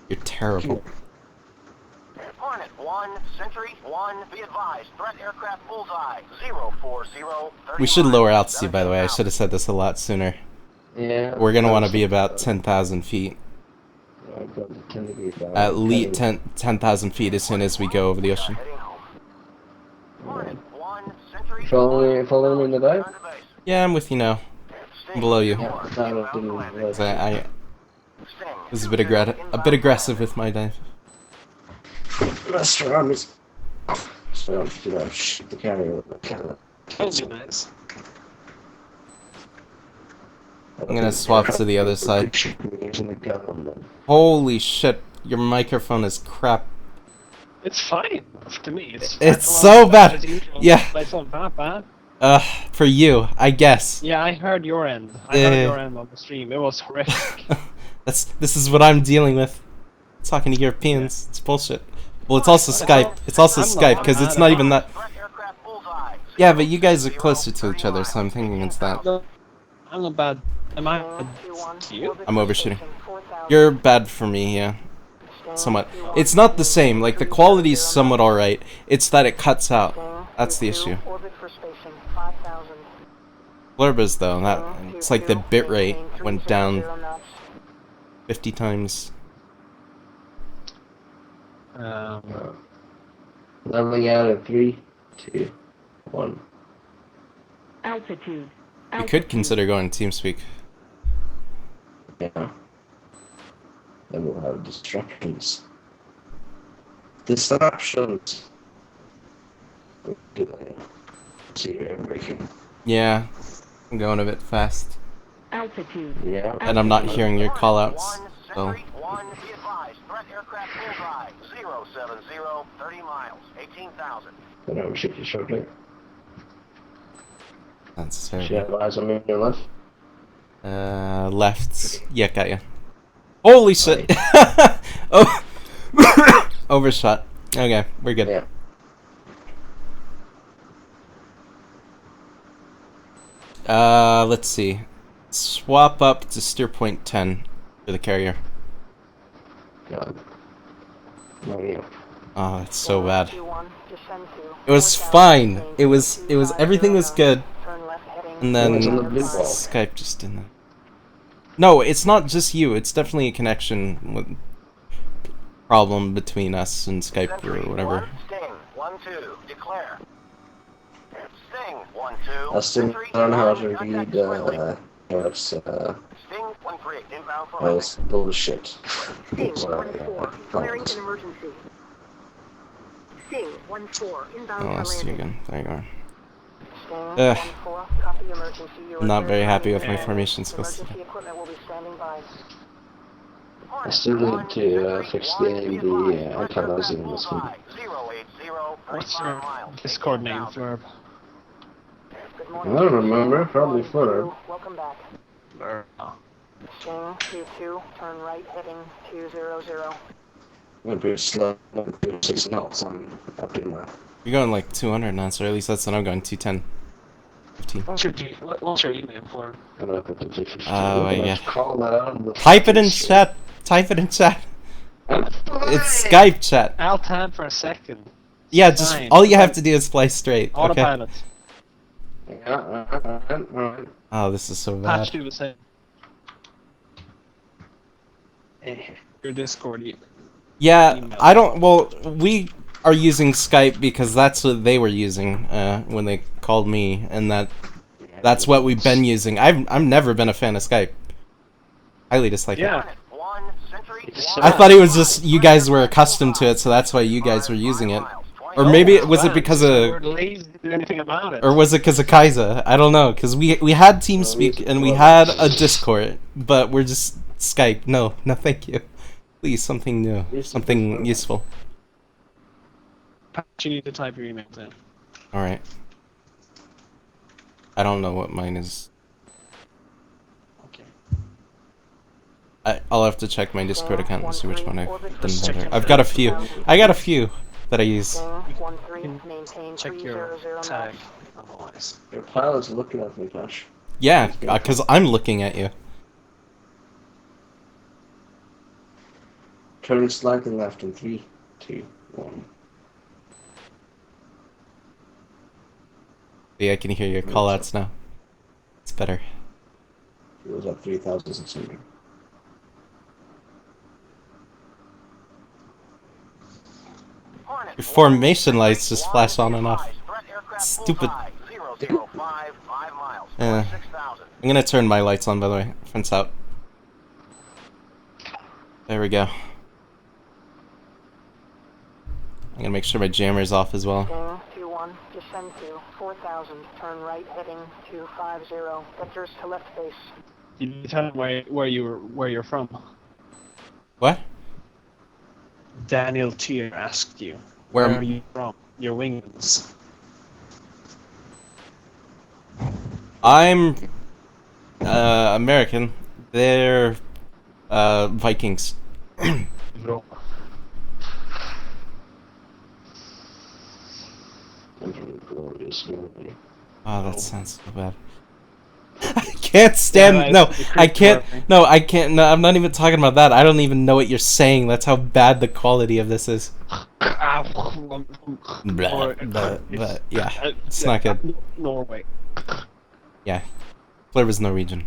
You're terrible. Hornet 1, Sentry 1, be advised, threat aircraft bullseye, 040, 30 We should lower miles, altitude, by the way. I should have said this a lot sooner. Yeah. We're gonna want to be about 10,000 feet. I've got the 10 degree down. At least 10,000 feet as soon as we go over the ocean. Heading home. Hornet 1, Sentry Follow me in the dive? return to base. Yeah, I'm with you now. I'm below you. Yeah, I didn't realize. 'Cause I Sting, was a bit aggressive with my dive. That's right. So I'm gonna shoot the carrier with the camera. Told you, nice. I'm gonna swap to the other side. Holy shit, your microphone is crap. It's fine. To me, It's so bad. as usual. Yeah. It's not that bad. For you, I guess. Yeah, I heard your end. I heard your end on the stream. It was horrific. This is what I'm dealing with. Talking to Europeans, it's bullshit. Well, it's also Skype. It's also Skype because it's not even that. threat aircraft bullseye, Yeah, but you guys are closer to each other, so I'm thinking it's that. I'm not bad. Am I bad to you? I'm overshooting. You're bad for me, yeah. Somewhat. It's not the same. Like the quality's somewhat alright. It's that it cuts out. That's the issue. Orbit for station 5,000. Blurba's though, that it's like the bitrate went down 50 times. Leveling out at 3, 2, 1. Altitude. We could consider going TeamSpeak. Yeah. Then we'll have distractions. Disruptions. See you're breaking. Yeah, I'm going a bit fast. Altitude. Yeah. And I'm not hearing your callouts. One, So Sentry 1, be advised, threat aircraft bullseye, 070, 30 miles, 18,000. Then I will shoot you shortly. that's She terrible. have eyes on me on your left. Left. Yeah, got ya. Holy shit! Oh, overshot. Okay, we're good. Yeah. Let's see. Swap up to steer point 10 for the carrier. God. No, yeah. Oh, it's so bad. 21, descend to It was 4,000 fine. It range, was everything was 250 good. Turn left heading And then It's on the blue ball. Skype just didn't. No, it's not just you. It's definitely a connection with problem between us and Skype Sentry or whatever. 1, Sting 1-2, declare. Sting 1-2. I still Sentry don't know how to 1, contact read, friendly. what's, Sting 1-3, inbound for that was bullshit. Sting Sorry, 1-4, declaring an emergency. Sting 1-4, inbound Oh, for let's see landing. again. There you go. Sting Ugh. 1-4, copy emergency. You are Not clear very for happy with my landing. formation skills. Emergency equipment will be standing by. I still need to fix the antennas in this one. What's your Discord name, Flurb? Good I morning. don't remember, probably Flurb. Welcome back. Sting 2-2, turn right heading 200. I'm going pretty slow. I'm going to 6 knots. I'm up in my. You're going like 200 knots, or at least that's what I'm going. 210. 15. What's your email, Flurb? I'm up to 50. Oh, yeah. Call that out on the Type it in chat. Type it in chat. It's Skype chat. I'll time for a second. Yeah, just Fine. all you have to do is fly straight. Okay. Autopilot. Yeah, alright. Oh, this is so Patch bad. do the same. Your Discord email. Yeah, I don't. Well, we are using Skype because that's what they were using when they called me, and that's what we've been using. I've never been a fan of Skype. Highly dislike it. Yeah. One, Sentry I thought it was just you guys were accustomed to it, so that's why you guys were using it. Or maybe was it because of, We're lazy to do anything about it. or was it because of Kaiza? I don't know, because we had TeamSpeak and we had a Discord, but we're just Skype. No, thank you. Please, something new, something useful. Patch, you need to type your email in. All right. I don't know what mine is. Okay. I'll have to check my Discord account and see which one I've done better. I've got a few. I got a few that I use. Check your tag. Otherwise. Your pilot's looking at me, Flash. Yeah, because I'm looking at you. Turning slightly left in 3, 2, 1. Yeah, I can hear your callouts now. It's better. It was at 3,600. Your formation lights just flash on and off. Stupid. Yeah. I'm gonna turn my lights on, by the way. Fence out. There we go. I'm gonna make sure my jammer's off as well. 21, descend to 4,000, turn right heading 250, vectors to left base. You need to tell them where you're from. What? Daniel Tier asked you. Where Where are you from? Your wings. I'm American. They're Vikings. Oh, that sounds so bad. I can't stand. No, I can't. No, I can't. No, I'm not even talking about that. I don't even know what you're saying. That's how bad the quality of this is. But yeah, it's not good. Norway. Yeah, Fleur was Norwegian.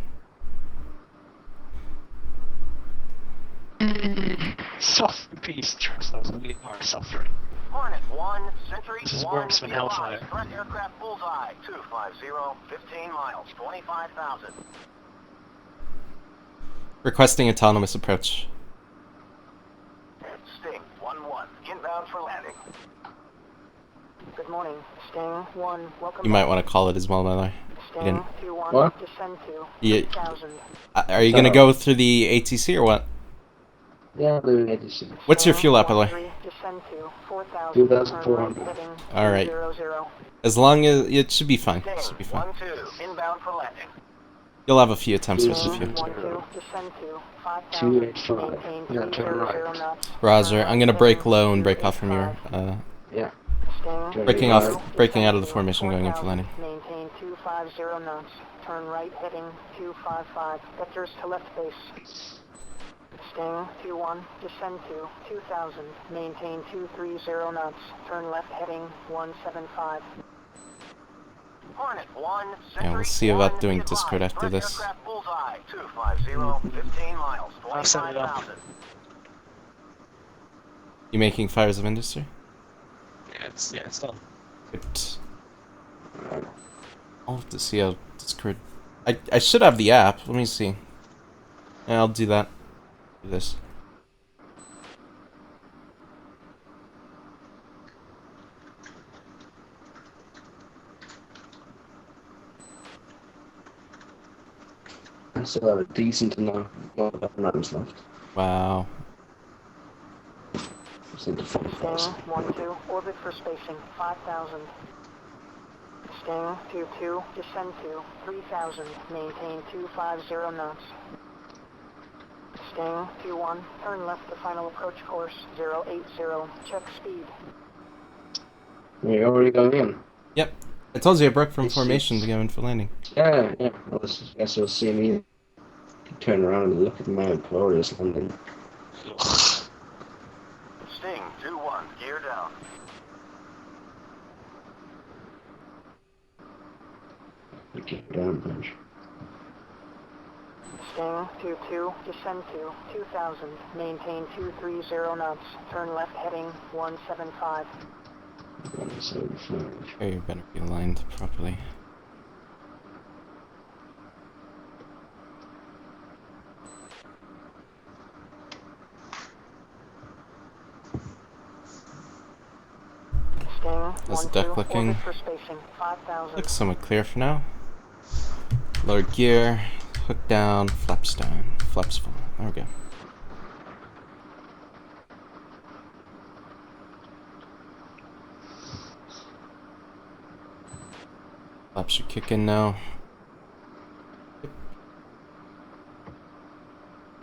Suffer peace, trust us, we are suffering. Hornet 1, Sentry This is 1, worse than Hellfire. threat aircraft bullseye, 250, 15 miles, 25,000. Requesting autonomous approach. Sting 1-1, inbound for landing. Good morning, Sting 1, welcome. You might want to call it as well, by the way. You didn't. Sting 2-1, What? descend to Yeah. 3,000. Are you gonna go through the ATC or what? Yeah, I'm doing ATC. What's your fuel up, by the way? Descend to 4,000, 2,400. heading Alright. 200. As long as it should be fine. It should Sting be fine. 1-2, inbound for landing. You'll have a few attempts with the Sting fuel. 1-2, descend to 5,000, 285. maintain Yeah, turn 300 right. knots. Roger. I'm gonna break low and break off from your Yeah. Sting breaking 2-2, off, breaking out of the descend formation, to going in for 4,000, landing. Maintain 250 knots. Turn right heading 255. Vectors to left base. Sting 2-1, descend to 2,000. Maintain 230 knots. Turn left heading 175. Hornet 1, Sentry Yeah, we'll see about 1, doing be Discord advised, after threat this. aircraft bullseye, 250, 15 miles, I'll set it up. 25,000. You making fires of industry? Yeah, it's done. Good. I'll have to see how Discord. I should have the app. Let me see. Yeah, I'll do that. Do this. I still have a decent amount of rounds left. Wow. Just into Sting 40,000. 1-2, orbit for spacing 5,000. Sting 2-2, descend to 3,000. Maintain 250 knots. Sting 2-1, turn left to final approach course 080. Check speed. You're already going in? Yep. I told you I broke from formation to go in for landing. Yeah. I guess you'll see me turn around and look at my glorious landing. Sting 2-1, gear down. Keep down, bench. Sting 2-2, descend to 2,000. Maintain 230 knots. Turn left heading 175. 175. Sure, you better be aligned properly. looking Orbit for spacing, 5,000. looks somewhat clear for now. Lower gear, hook down, flaps down, flaps full. There we go. Flaps are kicking now.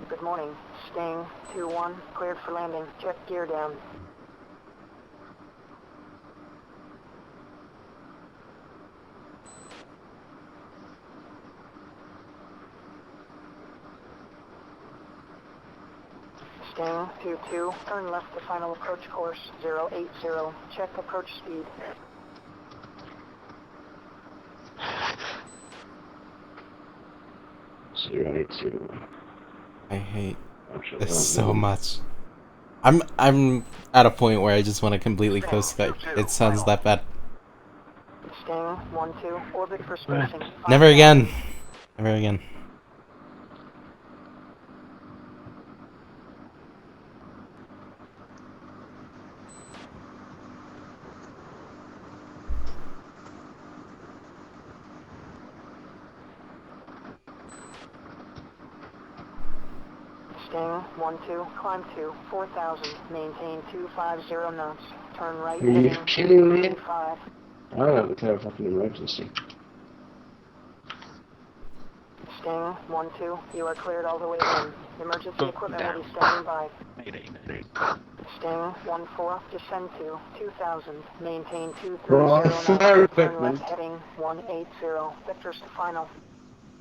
Good morning. Sting 2-1, cleared for landing. Check gear down. Sting 2-2, turn left to final approach course 080. Check approach speed. I hate this so much. I'm at a point where I just want to completely close Skype. It sounds that bad. Sting 1-2, orbit for spacing. Never again. Never again. Sting 1-2, climb to 4,000, maintain 250 knots. Turn right. Are you heading kidding me? 25. I don't have a clear fucking emergency. Sting 1-2, you are cleared all the way in. Emergency equipment will be standing by. Sting 1-4, descend to 2,000, maintain 230 knots. Fire Turn equipment. left heading 180. Vectors to final.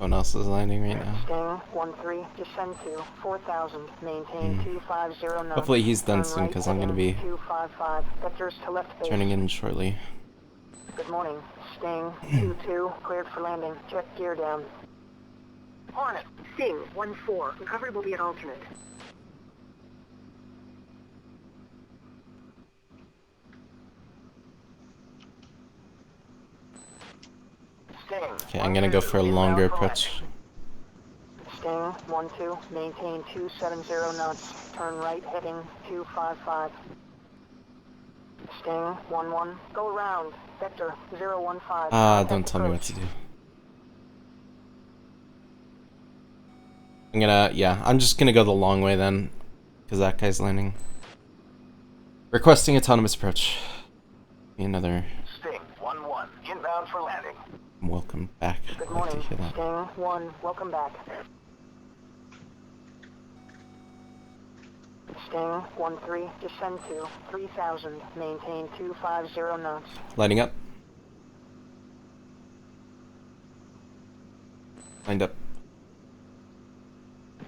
No one else is landing right now. Sting 1-3, descend to 4,000, maintain 250 knots. Hopefully he's done Turn soon, right because I'm going to heading be 255. Vectors to left base. turning in shortly. Good morning. Sting 2-2, cleared for landing. Check gear down. Hornet. Sting 1-4, recovery will be at alternate. Sting. Okay, I'm going to go for a longer approach. Sting 1-2, maintain 270 knots. Turn right heading 255. Sting 1-1, go around. Vector 015. Ah, don't tell me what to do. I'm just gonna go the long way then, because that guy's landing. Requesting autonomous approach. Be another Sting 1-1, inbound for landing. welcome back. Good I'd like morning. to hear that. Sting 1, welcome back. Sting 1-3, descend to 3,000, maintain 250 knots. Lighting up. Lined up.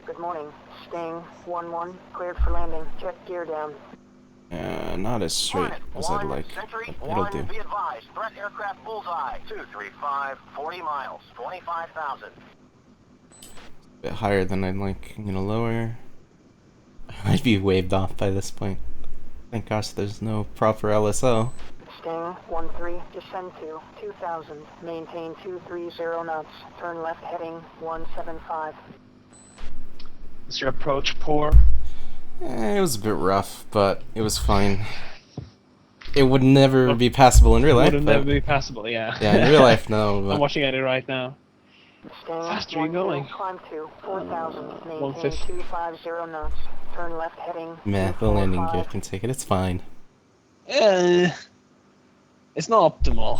Good morning. Sting 1-1, cleared for landing. Check gear down. Not as straight Hornet as I'd 1, like, Sentry but it'll 1, do. be advised. Threat aircraft bullseye. 235, 40 miles, 25,000. Bit higher than I'd like. I'm gonna lower. I'd be waved off by this point. Thank gosh there's no proper LSO. Sting 1-3, descend to 2,000, maintain 230 knots. Turn left heading 175. Is your approach poor? It was a bit rough, but it was fine. It would never be passable in real life. Would But never be passable, yeah. yeah, in real life, no. I'm But watching at it right now. Sting Faster are you 1-2, going? climb to 4,000, maintain 150. 250 knots. Turn left heading meh, the landing gear 245. can take it. It's fine. It's not optimal.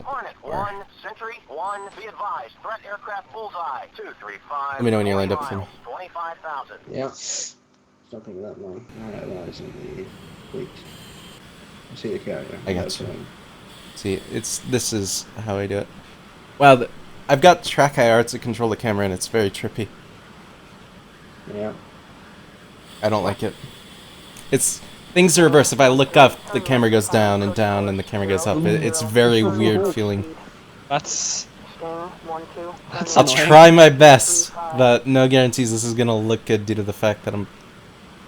Hornet 1, Sentry 1, be advised. Threat aircraft bullseye. 235. Let me know when you're lined up, 40 Tim. miles, 25,000. Yeah. Something that long. Alright, that is in the fleet. I see the carrier. I got That's you. fine. See, this is how I do it. Wow, I've got track IR to control the camera, and it's very trippy. Yeah. I don't like it. Things are reversed. If I look up, the camera goes down, and the camera goes up. It's very weird feeling. That's Sting 1-2. That's I'll annoying. try my best, but no guarantees this is gonna look good due to the fact that I'm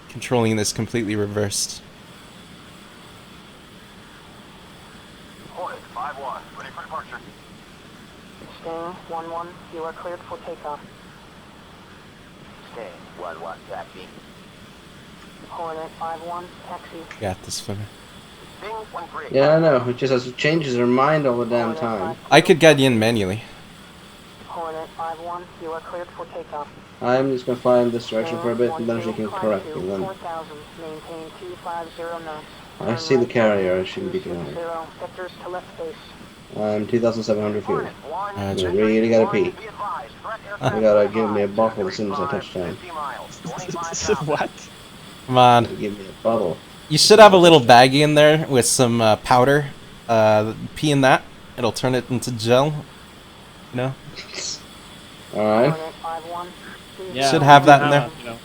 controlling this completely reversed. Hornet 5-1, ready for departure. Sting 1-1, you are cleared for takeoff. Sting 1-1, taxi. Hornet 5-1, taxi. Got this for me. Bing 1-3. Yeah, I know. It just has to changes her mind all the damn time. I could get you in manually. Hornet 5-1, you are cleared for takeoff. I'm just gonna fly in this direction for a bit, and then she can Climb correct to me then. 4,000, maintain 250 knots. I see the carrier. I shouldn't be doing it. 260, vectors to left base. I'm 2,700 feet. Hornet 1, I I really gotta pee. be advised. Threat aircraft You gotta bullseye. give me a bottle as soon as I touch down. 50 miles, 25,000. What? Come on. Give me a bottle. You should have a little baggie in there with some powder. Pee in that. It'll turn it into gel. You know? Alright. Hornet 5-1, Yeah, Should have we that do in there. have, you know.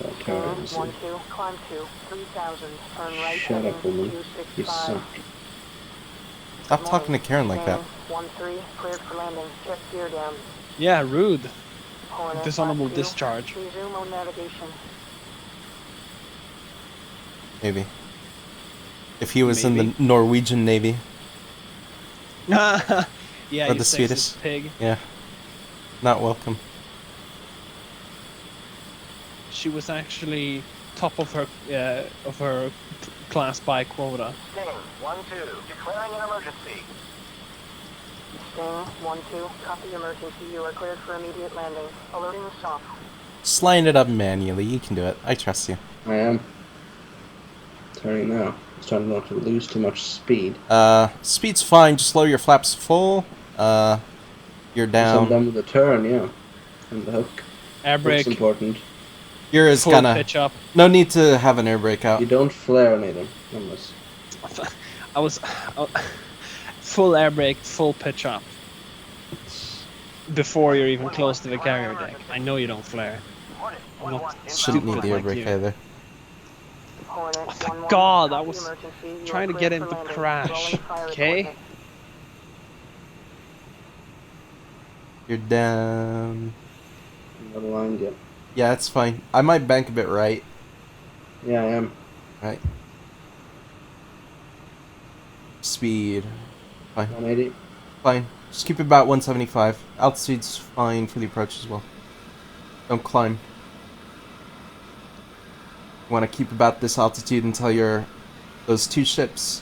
Okay, let's see. 1-2, climb to 3,000, turn right. Shut up, heading woman. You 265. suck. Stop talking to Karen like that. 1-3, cleared for landing, check gear down. Yeah, rude. Hornet Dishonorable 5-2, discharge. resume on navigation. Maybe. If he was in Maybe. the Norwegian Navy. Yeah, Or you the sexist Swedish. pig. Yeah. Not welcome. She was actually top of her class by quota. Sting 1-2, declaring an emergency. Sting 1-2, copy emergency, you are cleared for immediate landing. Alerting SOF. Just line it up manually. You can do it. I trust you. I am. Turning now. It's trying not to lose too much speed. Speed's fine. Just lower your flaps full. You're So I'm down. done with the turn, yeah. And the hook. Air Hook's brake, important. You're is full kinda. pitch up. No need to have an air brake out. You don't flare, Nathan. Unless. I was full air brake, full pitch up before you're even close to the carrier deck. I know you don't flare. Hornet I'm not 1-1, Shouldn't need stupid the air like brake you. either. Hornet Oh, thank 1-1, God, I copy was emergency, you trying are to get cleared him for to landing. crash, Rolling fire okay? equipment. You're down. I'm not aligned yet. Yeah, it's fine. I might bank a bit right. Yeah, I am. Right. Speed. Fine. 180. Fine. Just keep it about 175. Altitude's fine for the approach as well. Don't climb. You want to keep about this altitude until those two ships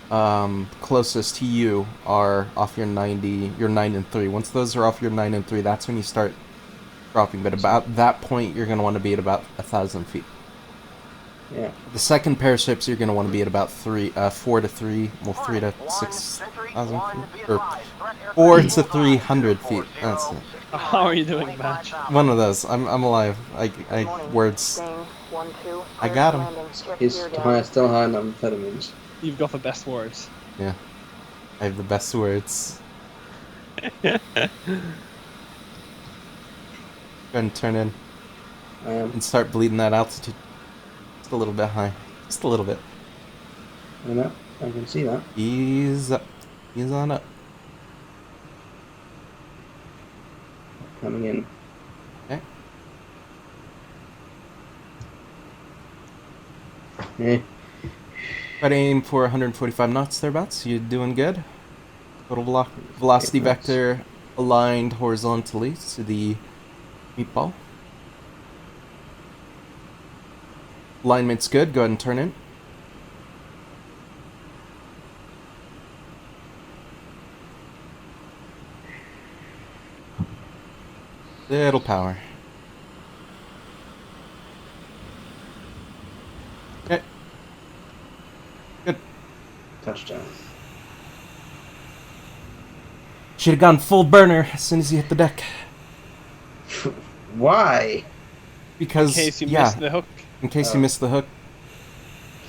closest to you are off your 90, your 9 and 3. Once those are off your 9 and 3, that's when you start dropping. But about that point, you're going to want to be at about 1,000 feet. Yeah. The second pair of ships, you're going to want to be at about 4 to 3, well, 3 to 6,000 feet, or 4 to 300 feet. That's it. How are you doing, Batch? One of those. I'm alive. I words. Sting 1-2, I cleared got for him. landing. Check He's gear down. high, still high on amphetamines. You've got the best words. Yeah. I have the best words. Go ahead and turn in I am. and start bleeding that altitude. Just a little bit high. Just a little bit. I know. I can see that. Ease up. Ease on up. Coming in. Okay. Eh. Try to aim for 145 knots thereabouts. You're doing good. Total velocity Okay, nice. vector aligned horizontally to the meatball. Alignment's good. Go ahead and turn in. Little power. Okay. Good. Touchdown. Should have gone full burner as soon as you hit the deck. Why? Because, In case you yeah, missed the hook. in case Oh. you missed the hook,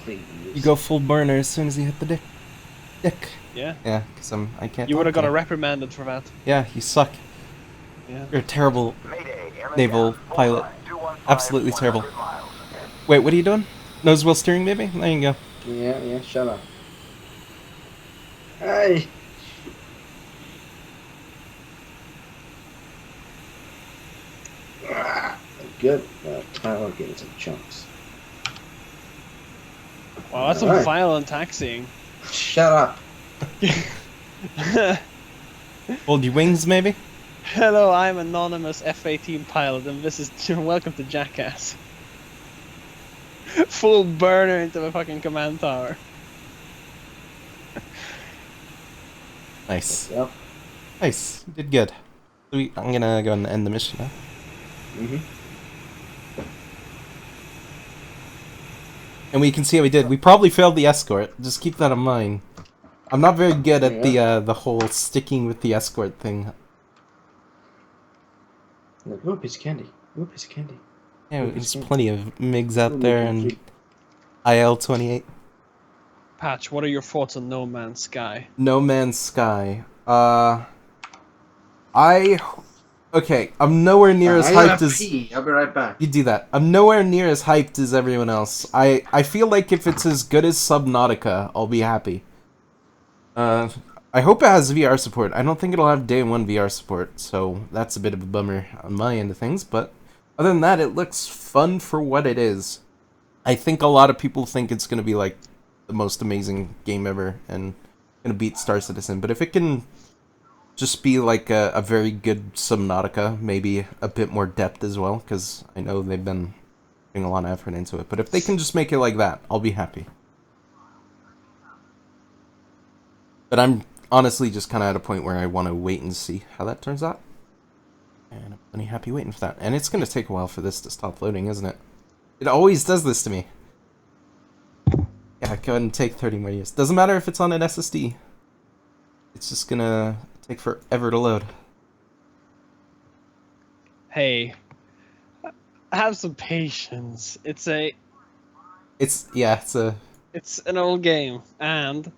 Please. you go full burner as soon as you hit the deck. Yeah. Yeah, because I can't. You would have talk got to reprimanded for that. Yeah, you suck. Yeah. You're a terrible Mayday, airman naval down. pilot. 4-5, Absolutely 100 terrible. miles. Wait, what are you doing? Nose wheel steering, maybe? There you go. Yeah, shut up. Hey! Ah, good. I'll get into chunks. Wow, that's some Alright. violent taxiing. Shut up. Hold your wings, maybe? Hello, I'm anonymous F-18 pilot, and this is welcome to Jackass. Full burner into the fucking command tower. Nice. Yep. Nice. You did good. So I'm gonna go and end the mission now. Mm-hmm. And we can see how we did. We probably failed the escort. Just keep that in mind. I'm not very good at the whole sticking with the escort thing. Like, ooh, piece of candy. Ooh, piece of candy. Yeah, Ooh, there's piece of plenty of MiGs out Ooh, there me too. and IL-28. Patch, what are your thoughts on No Man's Sky? No Man's Sky. Okay, I'm nowhere near as I gotta hyped as... pee. I'll be right back. You do that. I'm nowhere near as hyped as everyone else. I feel like if it's as good as Subnautica, I'll be happy. I hope it has VR support. I don't think it'll have day one VR support, so that's a bit of a bummer on my end of things, but other than that, it looks fun for what it is. I think a lot of people think it's going to be like the most amazing game ever and going to beat Star Citizen, but if it can just be like a very good Subnautica, maybe a bit more depth as well, because I know they've been putting a lot of effort into it, but if they can just make it like that, I'll be happy. But I'm honestly just kind of at a point where I want to wait and see how that turns out. And I'm plenty happy waiting for that. And it's going to take a while for this to stop loading, isn't it? It always does this to me. Yeah, go ahead and take 30 more years. Doesn't matter if it's on an SSD. It's just going to take forever to load. Hey, have some patience. It's an old game, and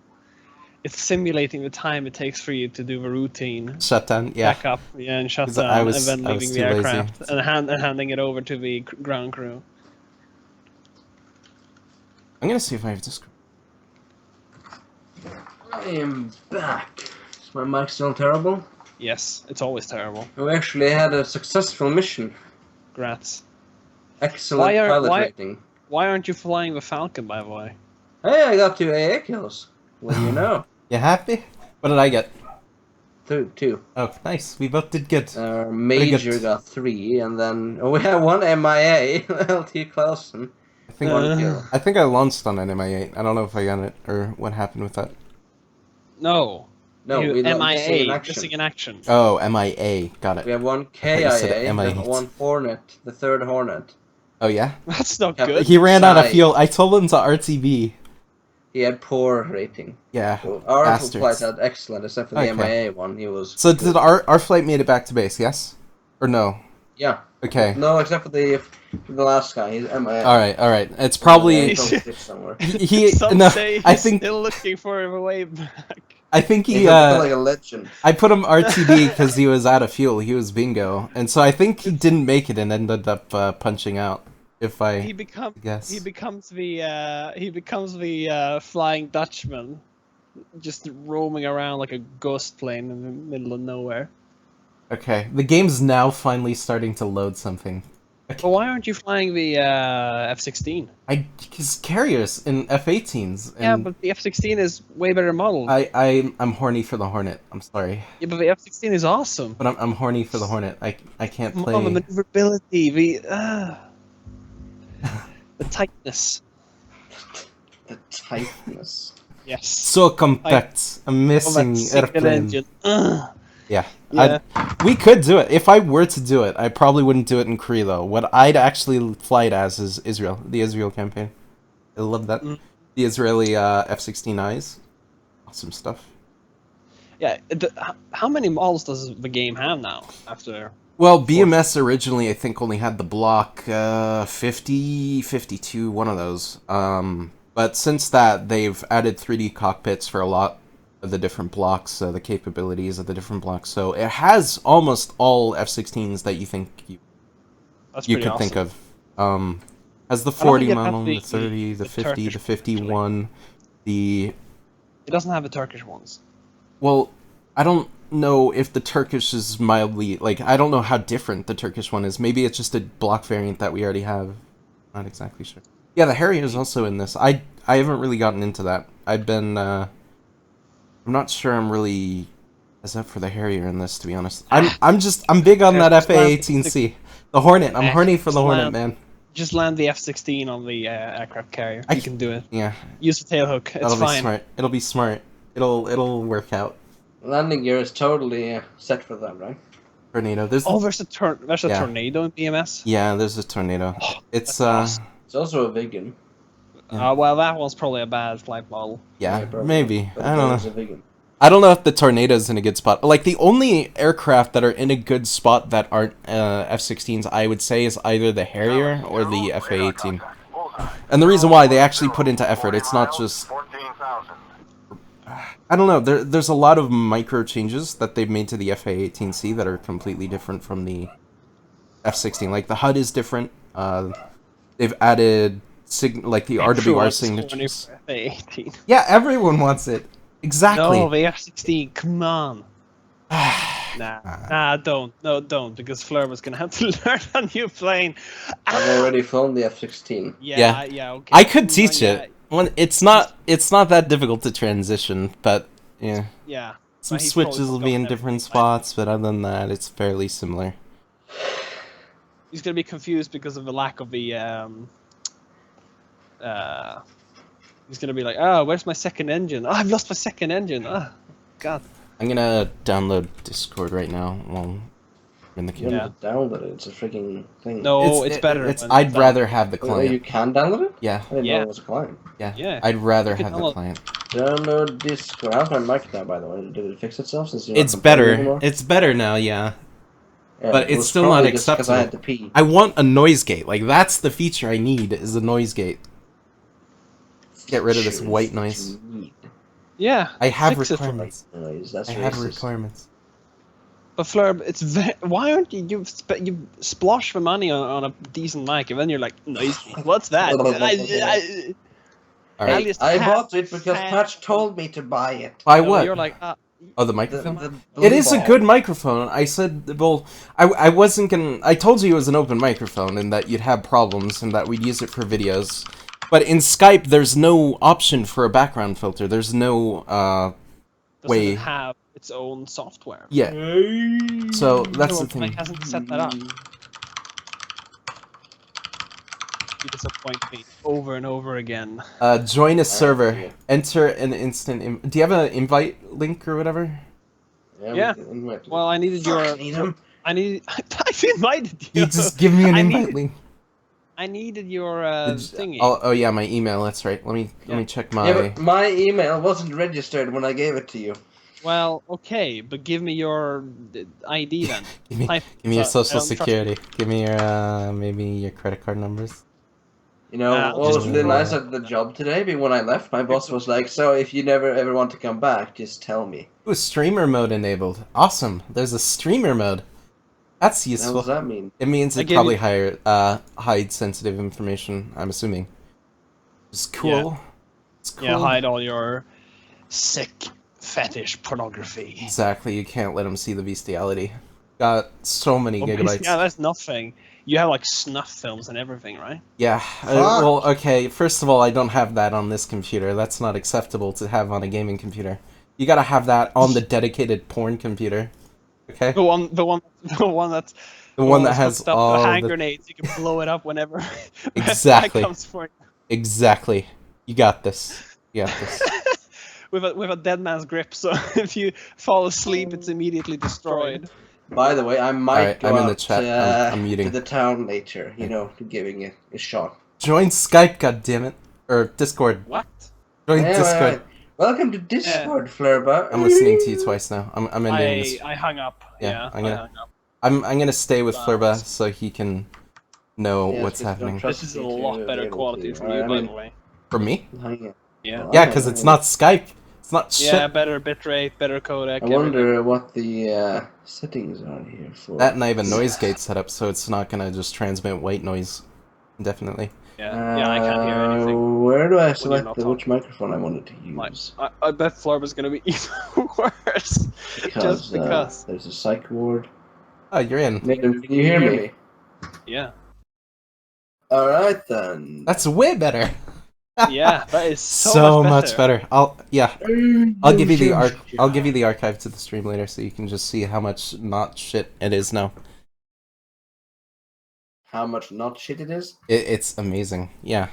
it's simulating the time it takes for you to do the routine. Shutdown, yeah. Back up, yeah, and shut 'Cause down, and then I was leaving too the lazy. aircraft and handing it over to the ground crew. I'm going to see if I have Discord. I am back. Is my mic still terrible? Yes, it's always terrible. We actually had a successful mission. Grats. Excellent pilot rating. Why aren't you flying the Falcon, by the way? Hey, I got 2 AA kills. What do you know? You happy? What did I get? 2. Oh, nice. We both did good. Major good. got 3, and then we had 1 MIA, LT Clausen. I think, I think I launched on an MI8. I don't know if I got it or what happened with that. No. No, we MIA, missing in action. Oh, MIA. Got We it. have 1 you said KIA, MI8. and 1 Hornet, the 3rd Hornet. Oh, yeah? That's not Yeah, good. He ran out of Shy. fuel. I told him to RTB. He had poor rating. Yeah, So our bastards. flight had excellent, except for the MIA one. He was. So good. did our flight made it back to base, yes? Or no? Yeah. Okay. No, except for the last guy. He's MIA. Alright. It's probably... somewhere. Some no, say I he's think... still looking for a way back. I think He's like a legend. I put him RTB because he was out of fuel. He was bingo. And so I think he didn't make it and ended up punching out. If I guess. He becomes the Flying Dutchman, just roaming around like a ghost plane in the middle of nowhere. Okay, the game's now finally starting to load something. Okay. But why aren't you flying the F-16? Because carriers in F-18s. And Yeah, but the F-16 is way better model. I'm horny for the Hornet. I'm sorry. Yeah, but the F-16 is awesome. But I'm horny for the Hornet. I can't play. Oh, the maneuverability, the tightness. The tightness. Yes. So compact. A missing airplane. Engine. Yeah. Yeah. We could do it. If I were to do it, I probably wouldn't do it in Korea though. What I'd actually fly it as is Israel. The Israel campaign. I love that. The Israeli F-16Is. Awesome stuff. Yeah. How many models does the game have now? After. Well, BMS originally I think only had the block 50, 52, one of those. But since that, they've added 3D cockpits for a lot of the different blocks, the capabilities of the different blocks. So it has almost all F-16s that you think you could awesome. think of. Has the 40 think it model, has the 30, the 50, Turkish the 51, the... It doesn't have the Turkish ones. Well, I don't know if the Turkish is mildly... Like, I don't know how different the Turkish one is. Maybe it's just a block variant that we already have. Not exactly sure. Yeah, the Harrier is also in this. I haven't really gotten into that. I've been... I'm not sure I'm really as up for the Harrier in this, to be honest. I'm big on that FA-18C. The Hornet. I'm horny for the Hornet, man. Just land the F-16 on the aircraft carrier. You can do it. Yeah. Use the tailhook. It's That'll fine. be smart. It'll be smart. It'll work out. Landing gear is totally set for that, right? Tornado. There's a tornado in BMS. Yeah, there's a tornado. It's awesome. It's also a Vigan. Well, that was probably a bad flight model. Yeah, probably. maybe. But I don't it's know. a Vigan. I don't know if the tornado's in a good spot. Like, the only aircraft that are in a good spot that aren't F-16s, I would say, is either the Harrier or the FA-18. And the reason why they actually put into effort, it's not just... 14,000. I don't know, there's a lot of micro changes that they've made to the FA-18C that are completely different from the F-16. Like, the HUD is different. They've added, like, the RWR signatures. F-18. Yeah, everyone wants it. Exactly. No, the F-16, come on. Nah, don't. No, don't, because Fleur was gonna have to learn a new plane. I've already flown the F-16. Yeah, okay. I could teach it. Well, it's not that difficult to transition, but yeah. Yeah. Some but he's switches probably will be in forgotten different everything. spots, but other than that, it's fairly similar. He's gonna be confused because of the lack of the he's gonna be like, oh, where's my second engine? Oh, I've lost my second engine. Oh, God. I'm gonna download Discord right now while we're in the You queue. want to download it, it's a freaking thing. No, it's better. when I'd it's rather have the Oh, you client. can download it? Yeah, I didn't know Yeah. it was a client. Yeah. I'd rather You can have the download- client. Download Discord. How's my mic now, by the way? Did it fix itself since you're not It's complaining better. anymore? It's better now, yeah. Yeah, but it it's was still not probably just 'cause acceptable. I had to pee. I want a noise gate. Like, that's the feature I need, is a noise gate. Get rid of this Features white that noise. you need. Yeah. I have fix it for me. requirements. Noise, that's I have racist. requirements. But Fleur, it's why aren't you splosh the money on a decent mic, and then you're like, noise. What's that? All right. Alias I Pat- bought it because Pat- Patch told me to buy it. By No, what? You're like, Oh, the The- microphone? the It blue is a ball. good microphone. I said, well, I wasn't gonna... I told you it was an open microphone and that you'd have problems and that we'd use it for videos. But in Skype, there's no option for a background filter. There's no, doesn't way... it have its own software? Yeah. So, that's No, the thing. Mike hasn't set that up. You disappoint me over and over again. Join a server. yeah. Enter an instant... Do you have an invite link or whatever? Yeah. Well, I needed your. Need him. I I've invited you. You just give me an I invite needed- link. I needed your thingy. Oh, yeah, my email, that's right. Let me check my... Yeah, but my email wasn't registered when I gave it to you. Well, okay, but give me your ID then. Give me, Type- give me your so I social don't trust security. Give me your, maybe your credit card numbers. You know, I'll what was just- really nice at the job today, but when I left, my boss was like, so if you never ever want to come back, just tell me. Ooh, streamer mode enabled. Awesome. There's a streamer mode. That's What useful. does that mean? It means I it gave probably you- hide sensitive information, I'm assuming. It's cool. It's cool. Yeah, hide all your sick fetish pornography. Exactly, you can't let them see the bestiality. Got so many gigabytes. Yeah, that's nothing. You have like snuff films and everything, right? Yeah, Fuck. well, okay, first of all, I don't have that on this computer. That's not acceptable to have on a gaming computer. You gotta have that on the dedicated porn computer. Okay? The one that's The one that that's has hooked up to all hand the... grenades. You can blow it up whenever. Exactly. That comes for you. Exactly. You got this. You got this. with a dead man's grip. So if you fall asleep, it's immediately destroyed. By the way, I might Alright, go I'm in the out, chat. I'm muting. to the town later, you know, giving it a shot. Join Skype, goddammit. Or Discord. What? Join Yeah, Discord. right. Welcome to Discord, Flurba. I'm listening to you twice now. I'm ending this. I hung up. Yeah, Yeah, I'm I gonna- hung up. I'm gonna stay with Wow. Flurba so he can know Yeah, what's just don't happening. trust This is a me to lot be better able quality to. from you, by the way. From me? Yeah. Yeah, because it's not Skype. It's not shit. Yeah, better bitrate, better codec. I wonder what the settings are here for. That and I have a noise gate set up, so it's not gonna just transmit white noise indefinitely. Yeah, I can't hear anything. Where do I not select which talking. microphone I wanted to Like, use? I bet Florba's gonna be even worse. Just because. There's a psych ward. Oh, you're in. Nathan, can you hear me? Yeah. Alright then. That's way better. Yeah, that is So much much better. better. I'll give you the I'll give you the archive to the stream later, so you can just see how much not shit it is now. How much not shit it is? It's amazing. Yeah.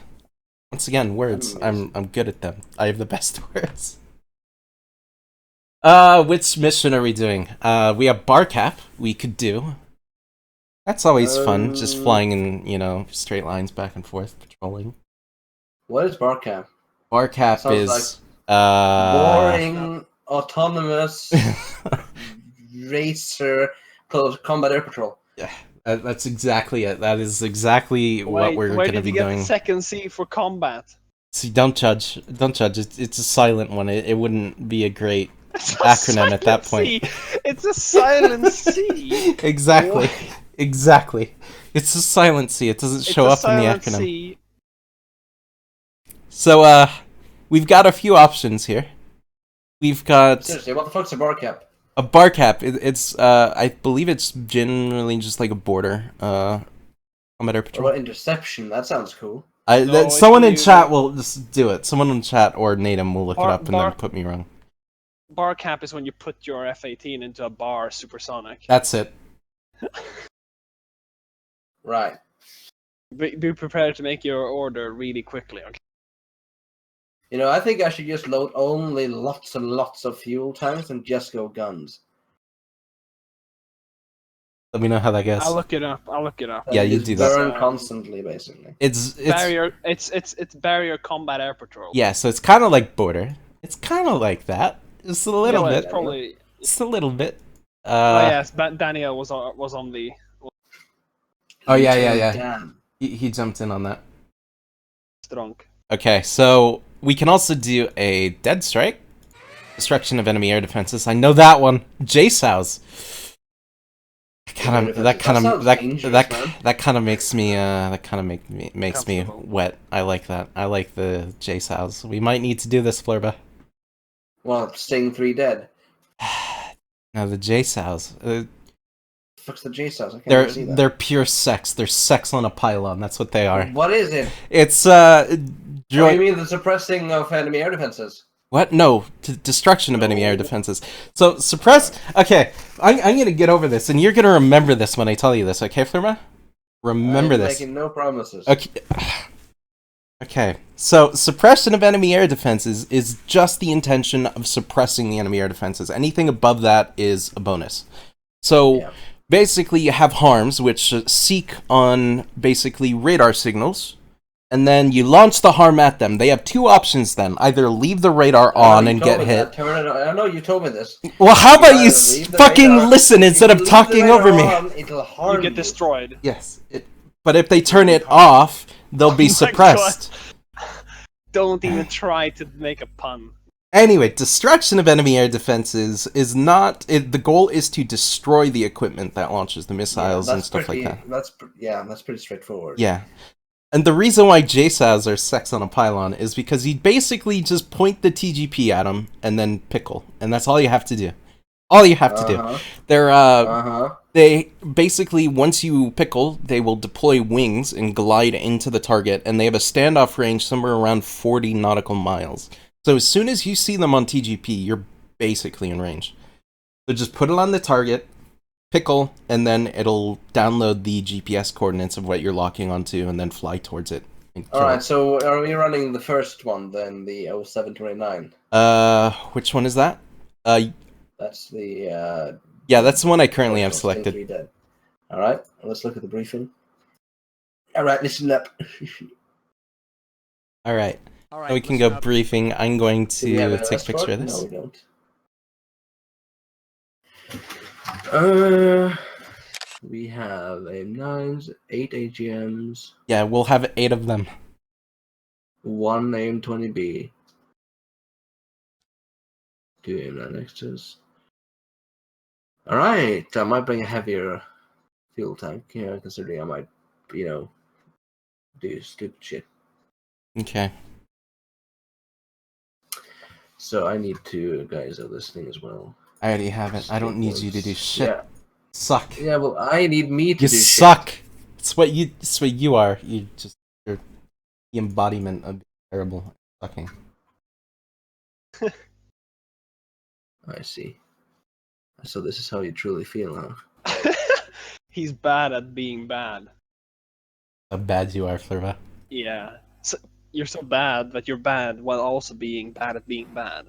Once again, words. Amazing. I'm good at them. I have the best words. Which mission are we doing? We have bar cap. We could do. That's always fun. Just flying in, straight lines back and forth, patrolling. What is bar cap? Bar cap Sounds is Boring, autonomous, racer, close combat air patrol. Yeah, that's exactly it. That is exactly what we're Where gonna did be you get doing. the second C for combat? See, don't judge. Don't judge. It's a silent one. It wouldn't be a great It's a acronym at that silent point. C. It's a silent C. Exactly. What? Exactly. It's a silent C. It doesn't show up in the acronym. C. So, we've got a few options here. We've got Seriously, what the fuck's a bar cap? a bar cap. It's I believe it's generally just like a border. Combat air What patrol. about interception? That sounds cool. No, Someone in if you- chat will just do it. Someone in chat or Natum will look it up and Bar- then put me wrong. Bar cap is when you put your F-18 into a bar supersonic. That's it. Right. Be prepared to make your order really quickly. Okay. You know, I think I should just load only lots and lots of fuel tanks and just go guns. Let me know how that goes. I'll look it up. Yeah, And you just do that. burn constantly, basically. It's Barrier. It's barrier combat air patrol. yeah. So it's kind of like border. It's kind of like that. Just a little Yeah, bit. it's probably. Just a little bit. Oh yes, Daniel was on the. Oh yeah. Damn. He jumped in on that. Drunk. Okay, so we can also do a dead strike, destruction of enemy air defenses. I know that one. JSOWs. That kind of makes me makes me wet. I like that. I like the JSOWs. We might need to do this, Flurba. Well, Sting 3 dead. No, the JSOWs. Fuck's the JSOWs? I can't see that. They're pure sex. They're sex on a pylon. That's what they are. What is it? It's You mean the suppressing of enemy air defenses? What? No, destruction of enemy air defenses. So suppress. Okay, I'm gonna get over this, and you're gonna remember this when I tell you this. Okay, Flurma? Remember this. Making no promises. Okay. Okay. So suppression of enemy air defenses is just the intention of suppressing the enemy air defenses. Anything above that is a bonus. So. Yeah. Basically, you have harms, which seek on basically radar signals, and then you launch the harm at them. They have two options then. Either leave the radar on and get hit. Turn it on. I know you told me this. Well, how about you leave the fucking radar. listen instead If of you leave talking the over radar me? on, it'll harm You get destroyed. Yes. But if they turn it off, they'll be my suppressed. Don't even try to make a pun. Anyway, destruction of enemy air defenses is not... the goal is to destroy the equipment that launches the missiles and stuff like that. That's pretty straightforward. Yeah. And the reason why JSAWs are sex on a pylon is because you basically just point the TGP at them and then pickle. And that's all you have to do. All you have to do. They're, they basically, once you pickle, they will deploy wings and glide into the target. And they have a standoff range somewhere around 40 nautical miles. So as soon as you see them on TGP, you're basically in range. So just put it on the target, pickle, and then it'll download the GPS coordinates of what you're locking onto, and then fly towards it. Alright, so are we running the first one then, the 0729? Which one is that? That's the yeah, that's the one I currently have selected. Alright, let's look at the briefing. Alright, listen up. Alright. Now we can go briefing. I'm going to take a picture of this. No, we don't. We have AIM-9s, 8 AGMs. Yeah, we'll have 8 of them. 1 AIM-20B. 2 AIM-9Xs. Alright, I might bring a heavier fuel tank here, considering I might, do stupid shit. Okay. So I need to, guys are listening as well. I already have it. I don't need you to do shit. Yeah. Suck. Yeah, well, I need me to You do suck. It's what you are. You're the embodiment of terrible at sucking. I see. So this is how you truly feel, huh? He's bad at being bad. How bad you are, Flurva. Yeah. So, you're so bad that you're bad while also being bad at being bad.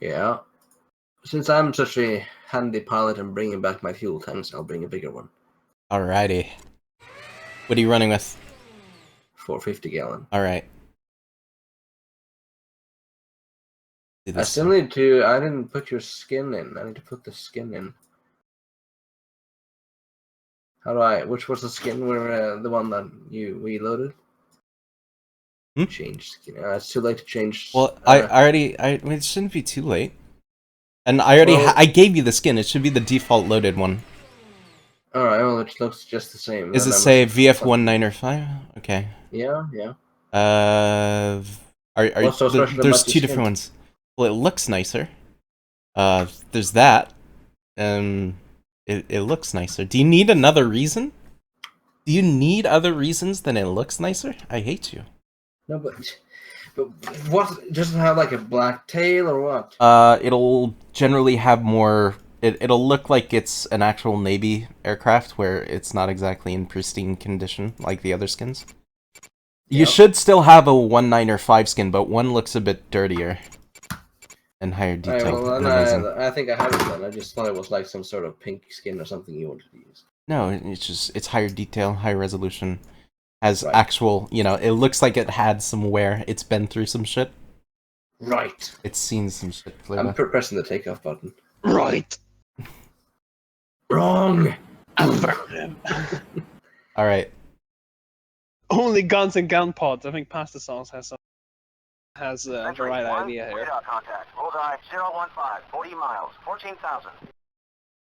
Yeah. Since I'm such a handy pilot and bringing back my fuel tanks, I'll bring a bigger one. Alrighty. What are you running with? 450 gallon. Alright. I still need to. I didn't put your skin in. I need to put the skin in. How do I? Which was the skin? Where the one that we loaded? Change skin. It's too late to change. Well, I mean, it shouldn't be too late. And I already I gave you the skin. It should be the default loaded one. Alright, well, it looks just the same. Does it say VF1905? Okay. Yeah, yeah. There's two different ones. Well, it looks nicer. There's that. It looks nicer. Do you need another reason? Do you need other reasons than it looks nicer? I hate you. No, but what? Doesn't have like a black tail or what? It'll generally have more. It'll look like it's an actual Navy aircraft where it's not exactly in pristine condition like the other skins. You should still have a 19 or 5 skin, but one looks a bit dirtier and higher detail. Right, well, I think I have it then. I just thought it was like some sort of pink skin or something you wanted to use. No, it's higher detail, high resolution, has actual. It looks like it had some wear. It's been through some shit. Right. It's seen some shit. I'm pressing the takeoff button. Right. Wrong. All right. Only guns and gun pods. I think Pasta Sauce has the right idea here. Radar contact. Bullseye 015. 40 miles. 14,000.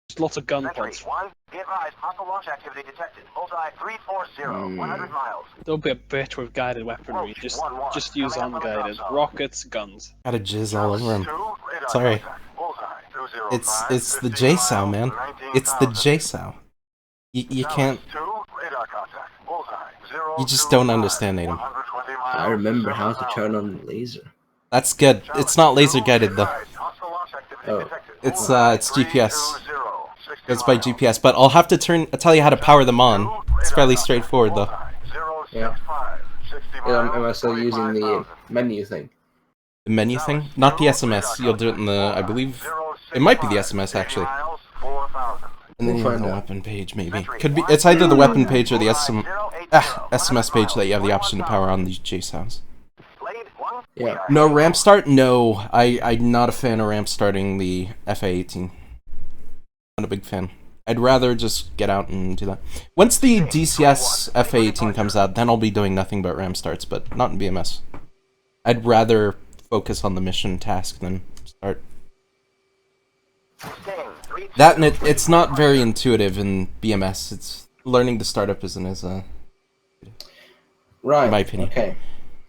There's lots of gun Sentry pods. 1. Be advised. Hostile launch activity detected. Bullseye 340. 100 miles. Don't be a bitch with guided weaponry. Just use unguided. Rockets, guns. Got a jizz all over him. Sorry. It's the JSOW, man. It's the JSOW. You can't. You just don't understand, Adam. I remember how to turn on the laser. That's good. It's not laser guided though. Oh. It's GPS. It's by GPS, but I'll have to tell you how to power them on. It's fairly straightforward though. Yeah. Am I still using the menu thing? The menu thing? Not the SMS. You'll do it in the, I believe, it might be the SMS actually. And then you have the weapon page, maybe. Could be. It's either the weapon page or the SMS page that you have the option to power on these JSOWs. Yeah. No ramp start? No, I'm not a fan of ramp starting the FA-18. Not a big fan. I'd rather just get out and do that. Once the DCS FA-18 comes out, then I'll be doing nothing but ramp starts, but not in BMS. I'd rather focus on the mission task than start. That and it's not very intuitive in BMS. It's learning to start up isn't as right. In my opinion. Okay.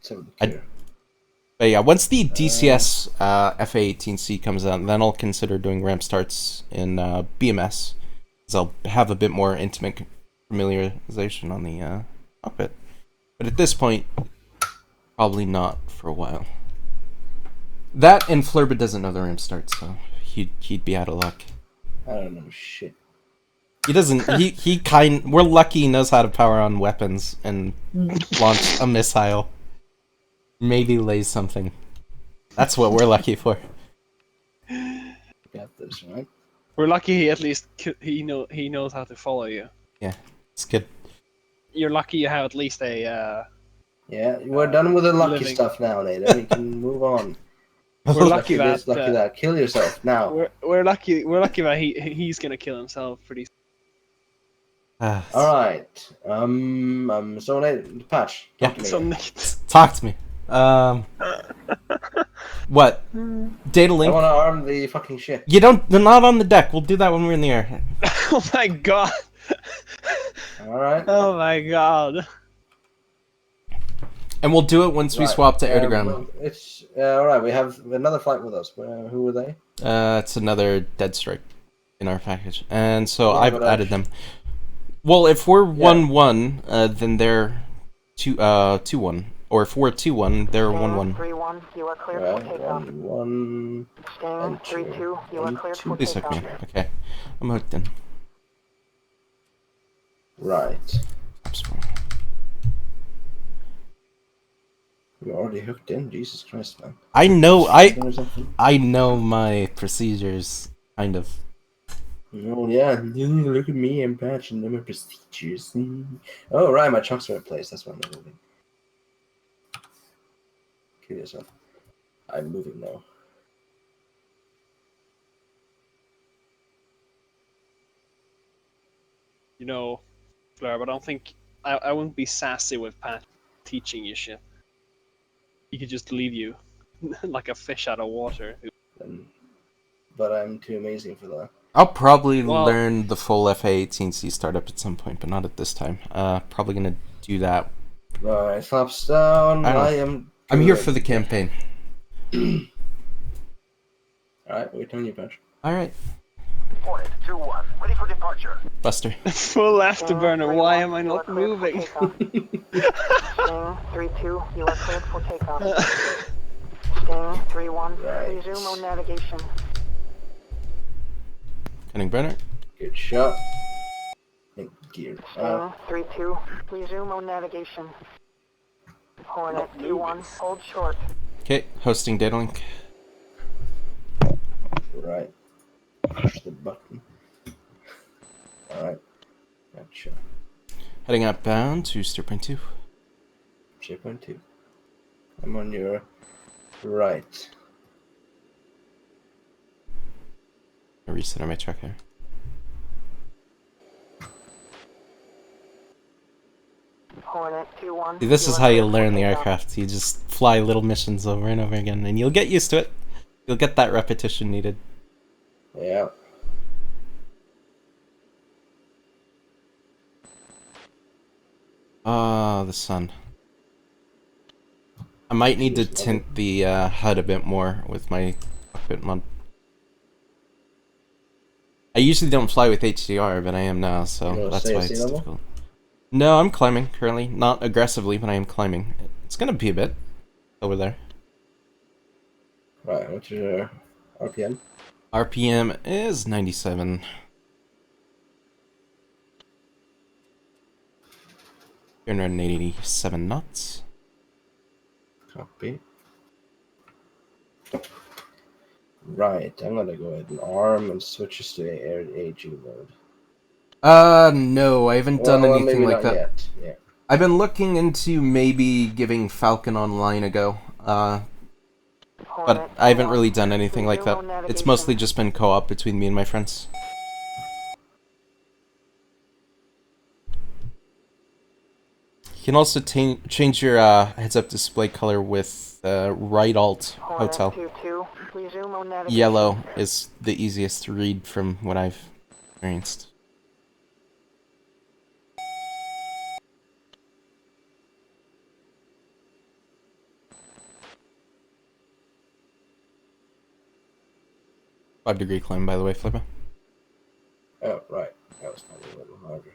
So but yeah, once the DCS FA-18C comes out, then I'll consider doing ramp starts in BMS, because I'll have a bit more intimate familiarization on the cockpit. But at this point, probably not for a while. That and Flurba doesn't know the ramp starts, so he'd be out of luck. I don't know shit. He doesn't. We're lucky he knows how to power on weapons and launch a missile. Maybe lays something. That's what we're lucky for. Got this, right? We're lucky he at least he knows how to follow you. Yeah, it's good. You're lucky you have at least a. Yeah, we're done with the lucky living. stuff now, Nathan. We can move on. We're lucky that. Lucky that. Kill yourself now. We're lucky that he's gonna kill himself pretty. All right. So Nathan, Patch. Talk to me. What? Data link? I want to arm the fucking ship. You don't. They're not on the deck. We'll do that when we're in the air. Oh my god. All right. Oh my god. And we'll do it once we swap to air to ground. It's all right. We have another flight with us. Who were they? It's another Dead Strike in our package, and so I've added them. Well, if we're 1-1, then they're 2-1. Or 421, they're Sting 11. 3-1, you are cleared for takeoff. 1-1. Sting Enter. 3-2, you are cleared for Please hook takeoff. me. Okay. I'm hooked in. Right. Flaps 4. You're already hooked in? Jesus Christ, man. I know, Or something? I know my procedures, kind of. Oh, yeah. Look at me, I'm patching them my procedures. Oh, right, my chunks are in place. That's why I'm not moving. Kill yourself. I'm moving now. You know, Fleur, but I don't think I wouldn't be sassy with Pat teaching you shit. He could just leave you like a fish out of water. But I'm too amazing for that. I'll probably Well- learn the full A-18C startup at some point, but not at this time. Probably gonna do that. Right, flaps down. I'm here for the campaign. Alright, wait on you, Patch. Alright, Hornet 2-1, ready for departure. Buster. Full afterburner. Sting, Why 3-1, am I you not are cleared for moving? takeoff. Sting 3-2, you are cleared for takeoff. Sting 3-1, Right. resume on navigation. Cunning burner. Good shot. And gear Sting up. 3-2, resume on navigation. Hornet Not moving. 2-1, hold short. Okay, hosting data link. Right. Push the button. Alright. Gotcha. Heading outbound to 0.2. 0.2. I'm on your right. I reset on my tracker. Hornet 2-1. See, this is are how you cleared for learn the takeoff. aircraft. You just fly little missions over and over again, and you'll get used to it. You'll get that repetition needed. Yeah. Ah, the sun. I might need to tint the HUD a bit more with my cockpit mod. I usually don't fly with HDR, but I am now, so You wanna that's stay at why sea it's level? difficult. No, I'm climbing currently. Not aggressively, but I am climbing. It's gonna be a bit over there. Right, what's your RPM? RPM is 97. 387 knots. Copy. Right, I'm gonna go ahead and arm and switch us to air AG mode. No, I haven't done Well, anything maybe like not that. yet. Yeah. I've been looking into maybe giving Falcon Online a go, but Hornet I haven't 2-1, really done anything like that. resume on It's navigation. mostly just been co-op between me and my friends. You can also change your heads-up display color with right alt Hornet hotel. 2-2, resume on navigation. Yellow is the easiest to read from what I've experienced. Five-degree climb, by the way, Flipper. Oh, right. That was probably a little harder.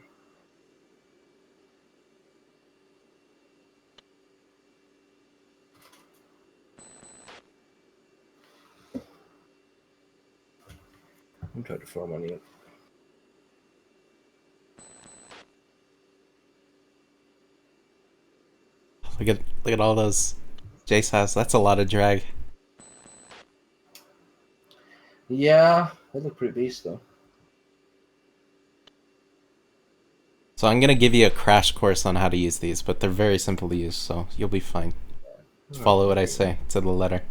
I'm trying to form on you. Look at all those Jace has. That's a lot of drag. Yeah, they look pretty beast though. So I'm gonna give you a crash course on how to use these, but they're very simple to use, so you'll be fine. Just follow what I say to the letter.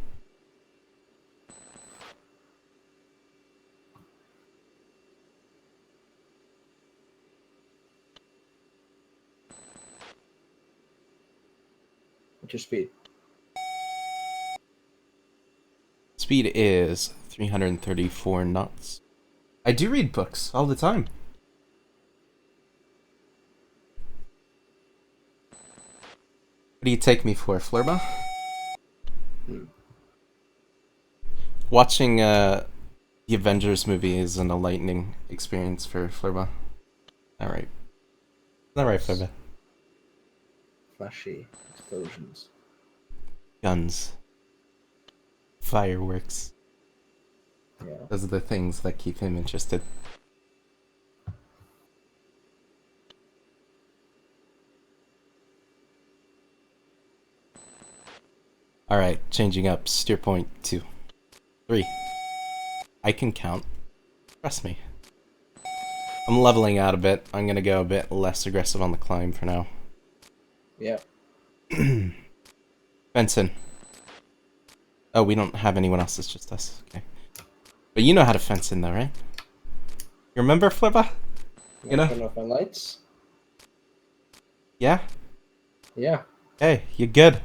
What's your speed? Speed is 334 knots. I do read books all the time. What do you take me for, Flurba? Watching the Avengers movie is an enlightening experience for Flurba. Alright. Alright, Flurba. flashy explosions. Guns. Fireworks. Yeah. Those are the things that keep him interested. Alright, changing up. Steer point 2. 3. I can count. Trust me. I'm leveling out a bit. I'm gonna go a bit less aggressive on the climb for now. Yeah. Benson. Oh, we don't have anyone else, it's just us. Okay. But you know how to fence in though, right? You remember, Flipper? You know? Turn off my lights. Yeah? Yeah. Hey, you're good.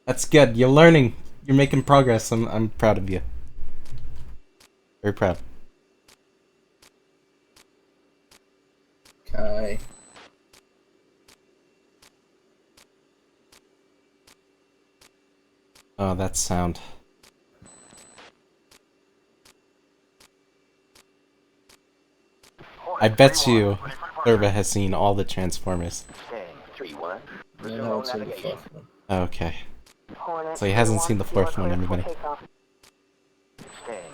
That's good. You're learning. You're making progress. I'm proud of you. Very proud. Okay. Oh, that sound. I bet you Thurba has seen all the Transformers. Staying 3-1. I haven't seen the fourth one. Okay. Hornet, So he hasn't 3-1, seen the you are fourth one, clear for everybody. takeoff.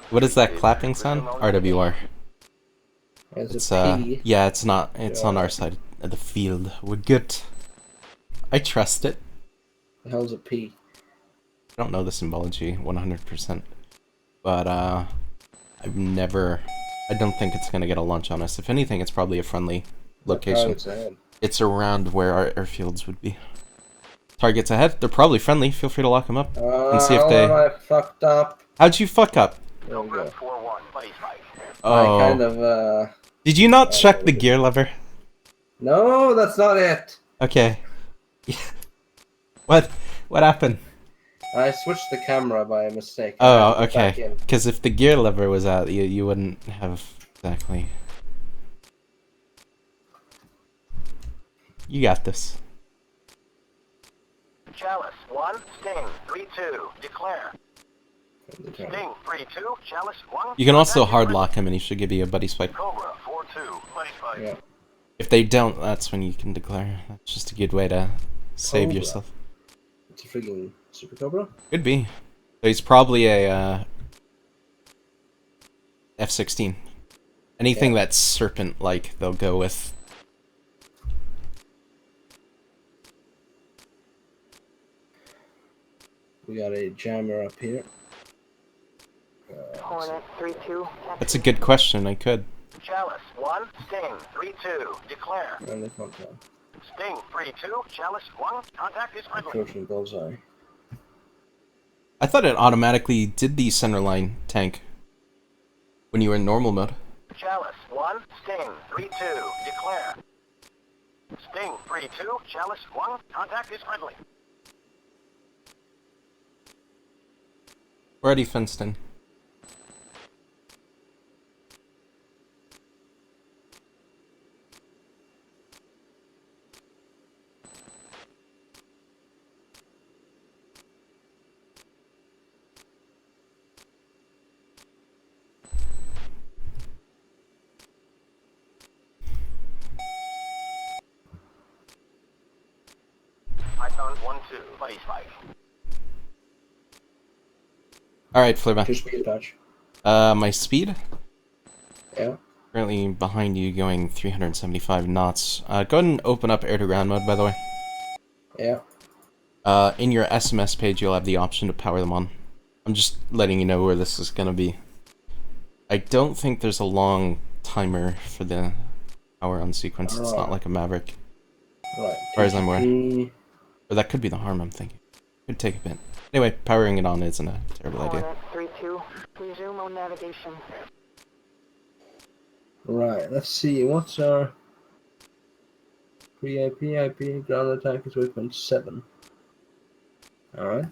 What is that clapping sound? RWR. There's It's a P. yeah, it's not. It's on our side of the field. We're good. I trust it. The hell's a P? I don't know the symbology 100%, but I've never. I don't think it's gonna get a launch on us. If anything, it's probably a friendly location. Targets ahead. It's around where our airfields would be. Targets ahead. They're probably friendly. Feel free to lock them up and see if they. I fucked up. How'd you fuck up? There we go. 4-1. Buddies fight. Oh. I kind of Did you not check the gear lever? No, that's not it. Okay. What? What happened? I switched the camera by mistake. Oh, I had to go back okay. in. Because if the gear lever was out, you wouldn't have exactly. You got this. Chalice 1. Sting 3-2. Declare. Sting 3-2. Chalice 1. You can also Contact hard Ingress. lock him, and he should give you a buddy swipe. Cobra 4-2. Buddies fight. Yeah. If they don't, that's when you can declare. That's just a good way to save Cobra. yourself. It's a freaking Super Cobra. Could be. So he's probably a F-16. Anything that's serpent-like, they'll go with. We got a jammer up here. Hornet 3-2. That's a good question. I could. Chalice 1. Sting 3-2. Declare. And they can't tell. Sting 3-2. Chalice 1. Contact is friendly. Approaching bullseye. I thought it automatically did the centerline tank when you were in normal mode. Chalice 1. Sting 3-2. Declare. Sting 3-2. Chalice 1. Contact is friendly. Already fenced in. Python 1-2. Buddies fight. Alright, Flipper. Two speed patch. My speed? Yeah. Currently behind you going 375 knots. Go ahead and open up air to ground mode, by the way. Yeah. In your SMS page, you'll have the option to power them on. I'm just letting you know where this is gonna be. I don't think there's a long timer for the power on sequence. It's not like a Maverick. Right. As far as I'm aware. TGP. Or that could be the harm I'm thinking. Could take a bit. Anyway, powering it on isn't a terrible idea. Hornet 3-2. Resume on navigation. Right. Let's see. What's our pre-IP ground attack is 3.7. All right.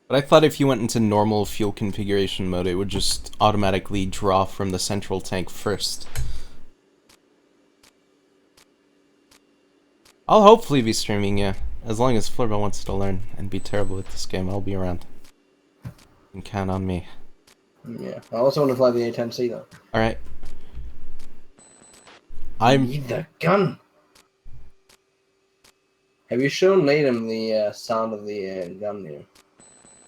But I thought if you went into normal fuel configuration mode, it would just automatically draw from the central tank first. I'll hopefully be streaming, yeah. As long as Flurba wants to learn and be terrible at this game, I'll be around. You can count on me. Yeah. I also want to fly the A-10C though. Alright. I need the gun. Have you shown Latham the sound of the gun here?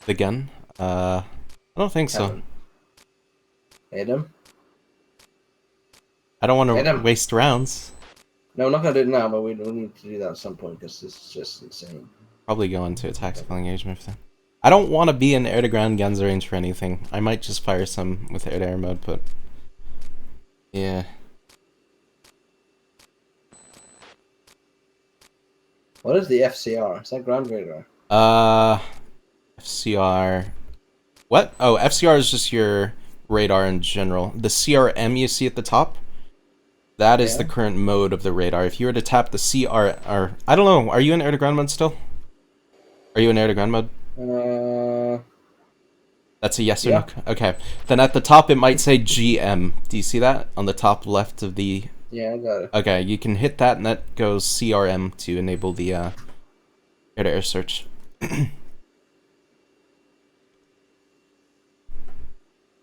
The gun? I don't think so. Cannon. Latham? I don't want to Adam. waste rounds. No, we're not gonna do it now, but we need to do that at some point because this is just insane. Probably go into a tactical engagement then. I don't want to be in air-to-ground guns range for anything. I might just fire some with air-to-air mode, but... yeah. What is the FCR? Is that ground radar? FCR... what? Oh, FCR is just your radar in general. The CRM you see at the top? That is the current mode of the radar. If you were to tap the CR... I don't know, are you in air-to-ground mode still? Are you in air-to-ground mode? That's a yes or no? Okay. Then at the top it might say GM. Do you see that? On the top left of the... yeah, I got it. Okay, you can hit that and that goes CRM to enable the air-to-air search.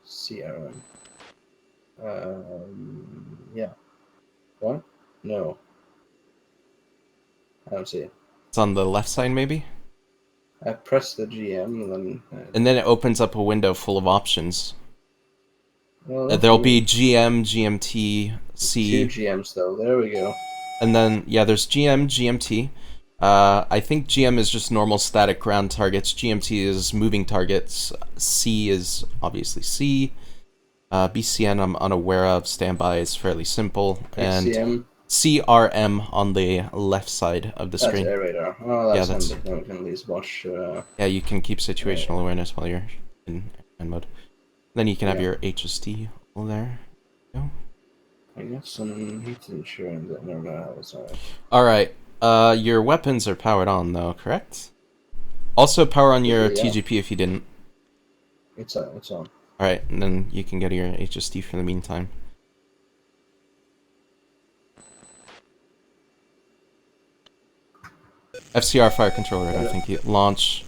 CRM. Yeah. What? No. I don't see it. It's on the left side maybe? I press the GM and then... and then it opens up a window full of options. well, There'll be GM, GMT, C. 2 GMs though, there we go. And then, yeah, there's GM, GMT. I think GM is just normal static ground targets. GMT is moving targets. C is obviously C. BCN I'm unaware of. Standby is fairly simple. BCM. And CRM on the left side of the screen. That's air radar. Oh, that's, yeah, that's handy. Then we can at least watch... yeah, you can keep situational awareness while you're in mode. Then you can have your HST there. Go. I got some heat insurance that never happens. Alright, your weapons are powered on though, correct? Also power on your TGP if you didn't. It's on. Alright, and then you can get your HST for the meantime. FCR fire controller, I think you launch.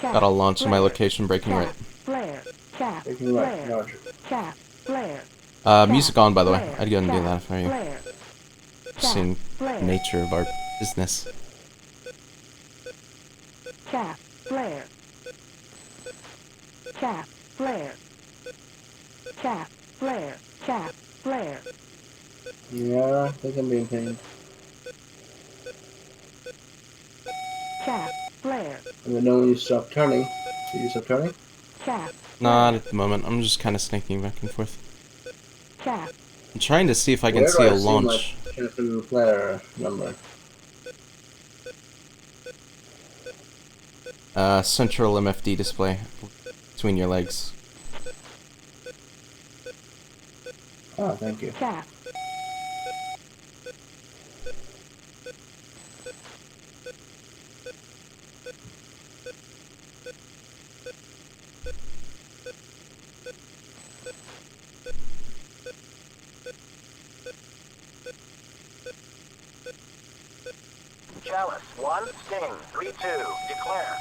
Gotta launch in my location, breaking right. Breaking right, Roger. Music on by the way. I'd go and do that if I were you. Just seeing the nature of our business. Yeah, I think I'm being paid. And we know when you stop turning. So you stop turning? Not at the moment. I'm just kind of snaking back and forth. I'm trying to see if I can Where see do a launch. My Captain Flare number? Central MFD display between your legs. Oh, thank you. Chalice 1, Sting 3-2, declare.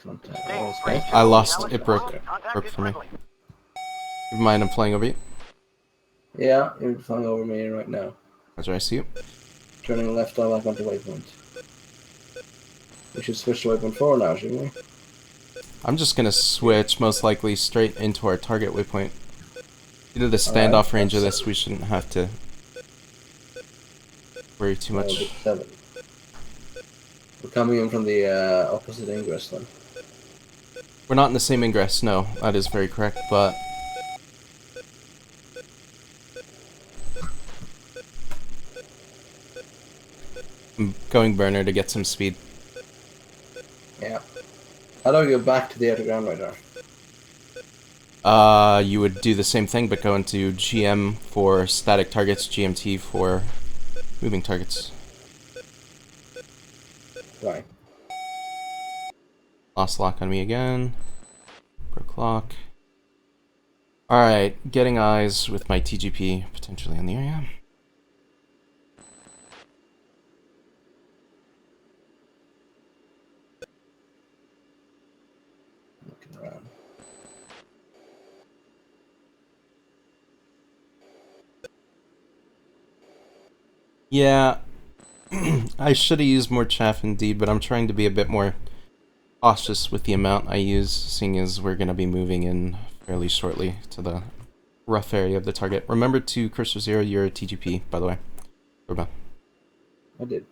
Okay. I lost. It broke for me. You mind I'm flying over you? Yeah, you're flying over me right now. That's where I see you. Turning left on like onto waypoint. We should switch to waypoint 4 now, shouldn't we? I'm just gonna switch most likely straight into our target waypoint. Due to the standoff range of this, we shouldn't have to worry too much. 7. We're coming in from the opposite ingress then. We're not in the same ingress, no. That is very correct, but... I'm going burner to get some speed. Yeah. How do I go back to the air-to-ground radar? You would do the same thing, but go into GM for static targets, GMT for moving targets. Right. Lost lock on me again. Broke lock. Alright, getting eyes with my TGP potentially in the area. Yeah, I should have used more chaff indeed, but I'm trying to be a bit more cautious with the amount I use, seeing as we're going to be moving in fairly shortly to the rough area of the target. Remember to cursor 0 your TGP, by the way. Urban. I did.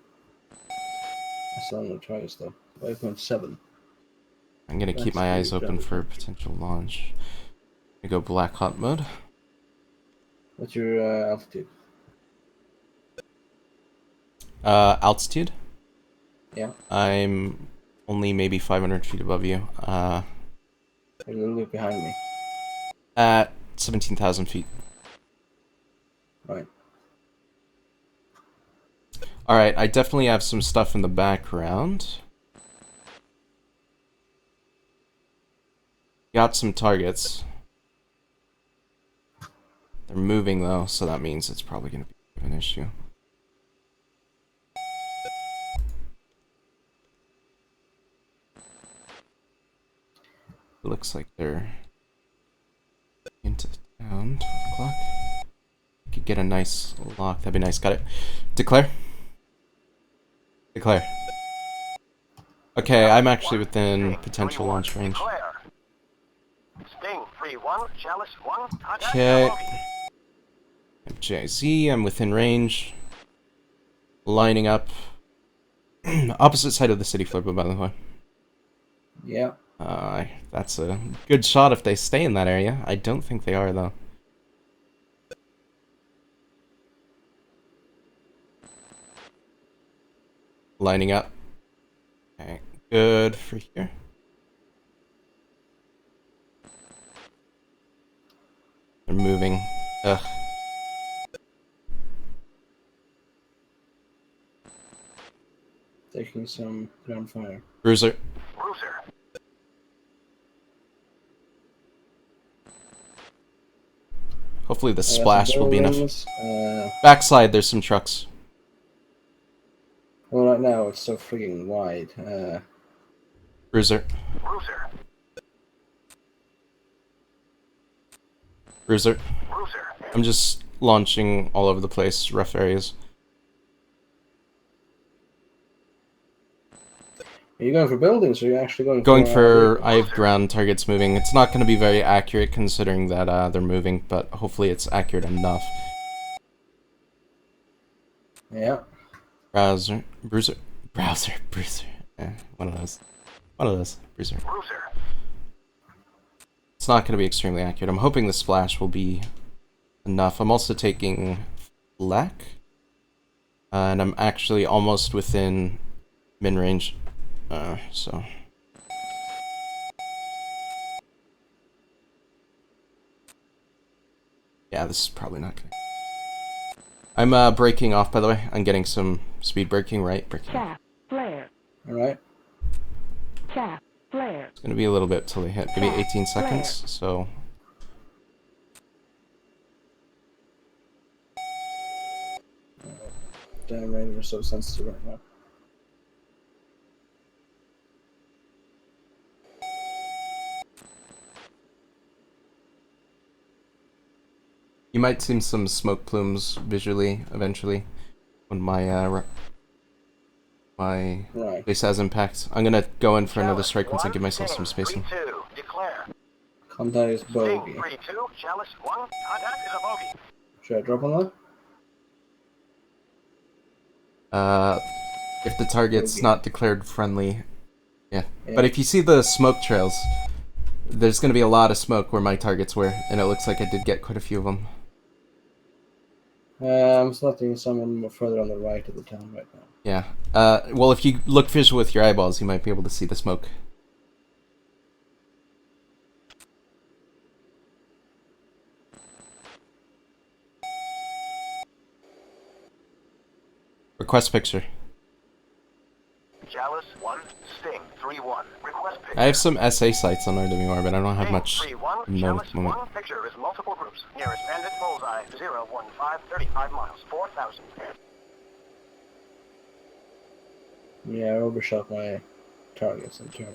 I still on the targets though. 5.7. I'm going to keep my eyes open for potential launch. I go black hot mode. What's your altitude? Altitude? Yeah. I'm only maybe 500 feet above you. You're a little bit behind me. At 17,000 feet. Right. Alright, I definitely have some stuff in the background. Got some targets. They're moving though, so that means it's probably going to be an issue. It looks like they're into town. 12 o'clock. Could get a nice lock. That'd be nice. Got it. Declare. Declare. Okay, I'm actually within potential launch range. Sting 3-1, Chalice 1, contact Okay. bogey. MJZ, I'm within range. Lining up. Opposite side of the city flipper, by the way. Yeah. That's a good shot if they stay in that area. I don't think they are, though. Lining up. Okay, good for here. They're moving. Ugh. Taking some ground fire. Bruiser. Bruiser. Hopefully the splash will be enough. enough. Backside, there's some trucks. Well, right now it's so frigging wide. Bruiser. Bruiser. Bruiser. Bruiser. I'm just launching all over the place, rough areas. Are you going for buildings, or are you actually going Going for... for, I have ground targets moving. It's not going to be very accurate considering that they're moving, but hopefully it's accurate enough. Yeah. Browser. Bruiser. Browser. Bruiser. One of those. One of those. Bruiser. Bruiser. It's not going to be extremely accurate. I'm hoping the splash will be enough. I'm also taking black. And I'm actually almost within min range. So. Yeah, this is probably not gonna... I'm braking off, by the way. I'm getting some speed braking, right? Braking. Chaff, flare. Alright. Chaff, flare. It's gonna be a little bit till they hit, maybe 18 seconds, so... Damn right, we're so sensitive right now. You might see some smoke plumes visually, eventually, when my Right. base has impact. I'm gonna go in for another strike once I give myself some spacing. 3-2, declare. Contact is Sting bogey. 3-2, Chalice 1, contact is a bogey. Should I drop on that? If the target's Bogey. not declared friendly, yeah. Yeah. But if you see the smoke trails, there's gonna be a lot of smoke where my targets were, and it looks like I did get quite a few of them. I'm selecting someone more further on the right of the town right now. Yeah. Well, if you look visual with your eyeballs, you might be able to see the smoke. Request picture. Chalice 1, Sting 3-1, request picture. I have some SA sites on RWR, but I don't have much Sting 3-1, note at Chalice the moment. 1, picture is multiple groups. Nearest bandit bullseye 015, 35 miles, 4,000. Yeah, I overshot my targets in turn.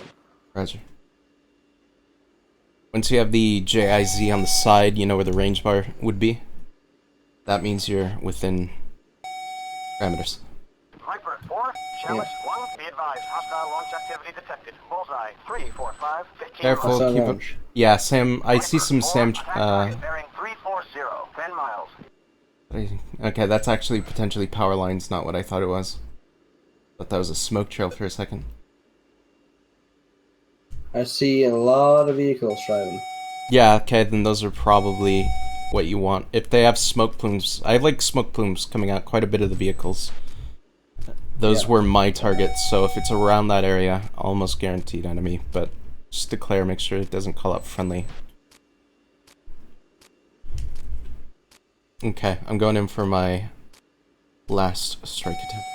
Roger. Once you have the JIZ on the side, you know where the range bar would be. That means you're within Parameters. Viper 4, Chalice 1, be advised, hostile launch activity detected. Bullseye 3, 4, 5, 15 Careful, Hostile keep it. launch. Yeah, Sam. I see some Sam. Attack target bearing 340, 10 miles. Okay, that's actually potentially power lines, not what I thought it was. Thought that was a smoke trail for a second. I see a lot of vehicles driving. Yeah, okay, then those are probably what you want. If they have smoke plumes, I have like smoke plumes coming out quite a bit of the vehicles. Those Yeah. were my targets, so if it's around that area, almost guaranteed enemy, but just declare, make sure it doesn't call up friendly. Okay, I'm going in for my last strike attempt.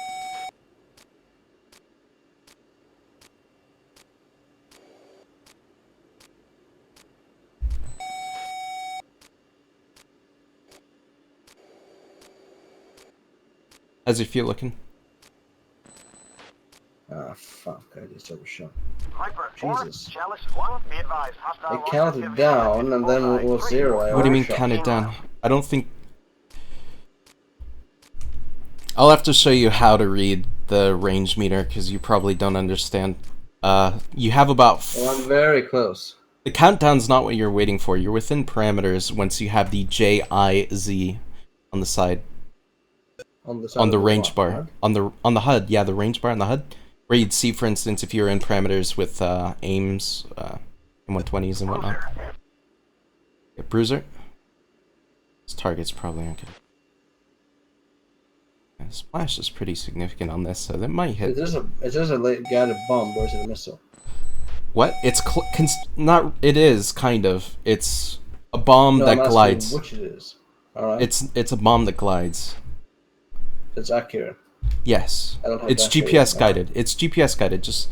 How's your feel looking? Ah, fuck, I just overshot. Viper 4, Jesus. Chalice 1, be advised, hostile I launch counted activity down, detected. and then it was Bullseye 3, 0. 4, I What do you mean 5, count it 15 down? miles. I don't think... I'll have to show you how to read the range meter, because you probably don't understand. You have about... Well, I'm very close. The countdown's not what you're waiting for. You're within parameters once you have the JIZ on the side. On the side On the of range what, bar. HUD? On the HUD, yeah, the range bar on the HUD. Where you'd see, for instance, if you're in parameters with aims, M120s and whatnot. Yeah, Bruiser. His targets probably aren't good. Yeah, splash is pretty significant on this, so that might hit. Is this a guided bomb or is it a missile? What? It's not. It is kind of. It's a bomb No, that I'm asking glides. which it is. Alright. It's a bomb that glides. It's accurate. Yes. I don't have It's that for you. GPS guided. It's GPS guided. Just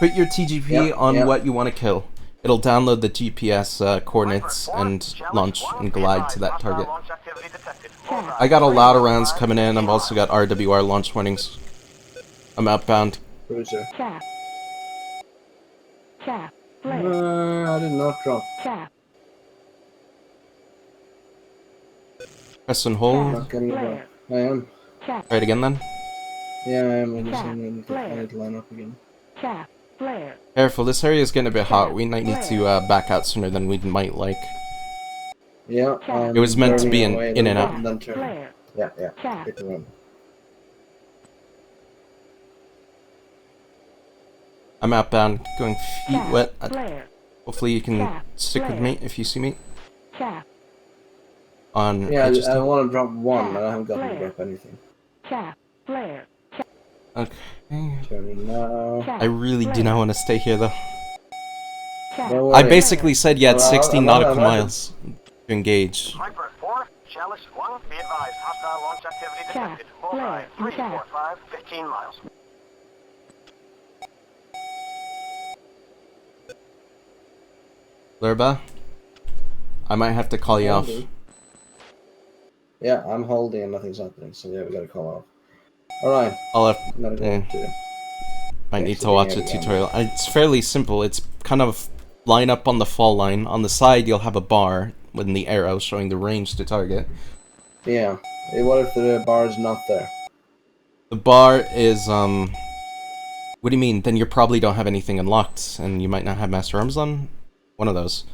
put your TGP Yep, on yep. what you want to kill. It'll download the GPS coordinates Viper 4, and Chalice launch 1, and be glide advised, to that hostile target. launch activity detected. Bullseye I got a 3, lot of 4, rounds 5, coming in. 15 I've also got miles. RWR launch warnings. I'm outbound. Bruiser. Tap. Tap. Flare. I did not drop. Tap. Press and I'm hold. not getting a drop. Flare. I am. Tap. Try it again then. Yeah, I am. I just Tap. I need to line up again. Tap. Flare. Careful, this area is getting a bit hot. We might need to back out sooner than we might like. Yeah, I'm It was meant to turning be away, in and then- out. Then turn. Flare. Yeah, yeah. Tap. Hit the one. I'm outbound, going feet Tap. wet. Flare. Hopefully you can Tap. stick with Flare. me if you see me. Tap. On Yeah, edges I too. want to drop one. Tap. I haven't gotten to Flare. drop anything. Tap. Flare. Okay. Turning now. Tap. I really do not want to stay here though. Tap. Don't I worry. basically said you had Well, 60 I'm nautical not- miles to engage. Viper 4, Chalice 1, be advised, hostile launch activity Tap. detected. Bullseye Flare. 3, Tap. 4, 5, 15 miles. Lurba, I might have to call you off. Holding. Yeah, I'm holding and nothing's happening, so yeah, we gotta call off. Alright, I'll have, I'm gonna go to... might need to Exiting watch a area. tutorial. It's fairly simple. It's kind of line up on the fall line. On the side, you'll have a bar with the arrow showing the range to target. Yeah. What if the bar is not there? The bar is, what do you mean? Then you probably don't have anything unlocked, and you might not have Master Arms on? One of those.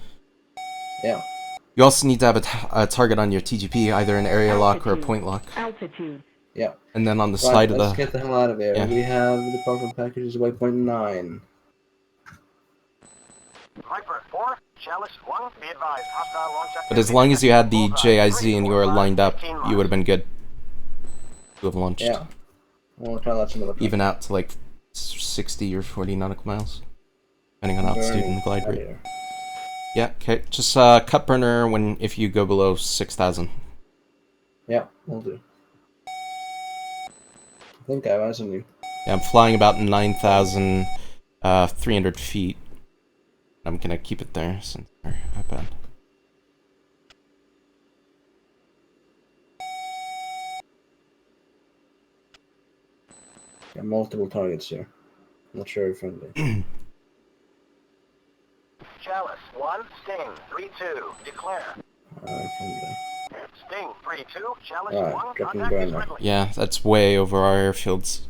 Yeah. You also need to have a target on your TGP, either an area lock or a point lock. Altitude. Yeah. And then on the Right, side of let's the... get the hell out of here. Yeah. We have the department packages waypoint 9. Viper 4, Chalice 1, be advised, hostile launch activity But as long as you had the Bullseye, JIZ 3, and you 4, were 5, lined up, 15 you miles. would have been good to have launched. Yeah. I want to try that some other time. Even out to like 60 or 40 nautical miles, depending on altitude and glide rate. Earlier. Yeah, okay. Just cut burner if you go below 6,000. Yeah, we'll do. I think I was on you. Yeah, I'm flying about 9,300 feet. I'm gonna keep it there since we're outbound. Got multiple targets here. Not sure if friendly. Chalice 1, Sting 3-2, declare. Friendly. Sting 3-2, challenge Alright, 1, dropping contact is burner. friendly. Yeah, that's way over our airfields.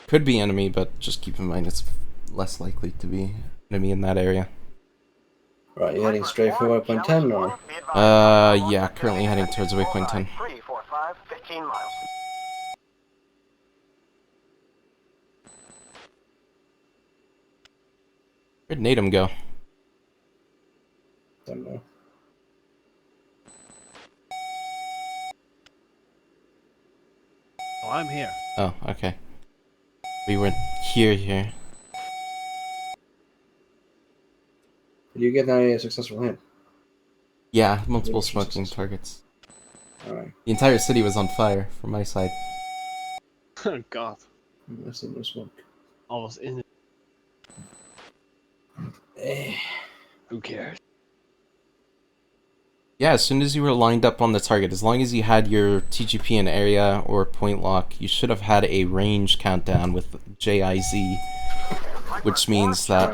Could be enemy, but just keep in mind it's less likely to be enemy in that area. Right, you heading straight for Viper waypoint 4, 10 challenge or? 1, be advised, Yeah, currently heading towards waypoint 10. 345, 15 miles. Where'd Natum go? Don't know. Oh, I'm here. Oh, okay. We were here. Did you get a successful hit? Yeah, multiple Which is smoking successful. targets. Alright. The entire city was on fire from my side. Oh God, I see no smoke. almost in it. Eh. Who cares? Yeah, as soon as you were lined up on the target, as long as you had your TGP in area or point lock, you should have had a range countdown with JIZ, which means that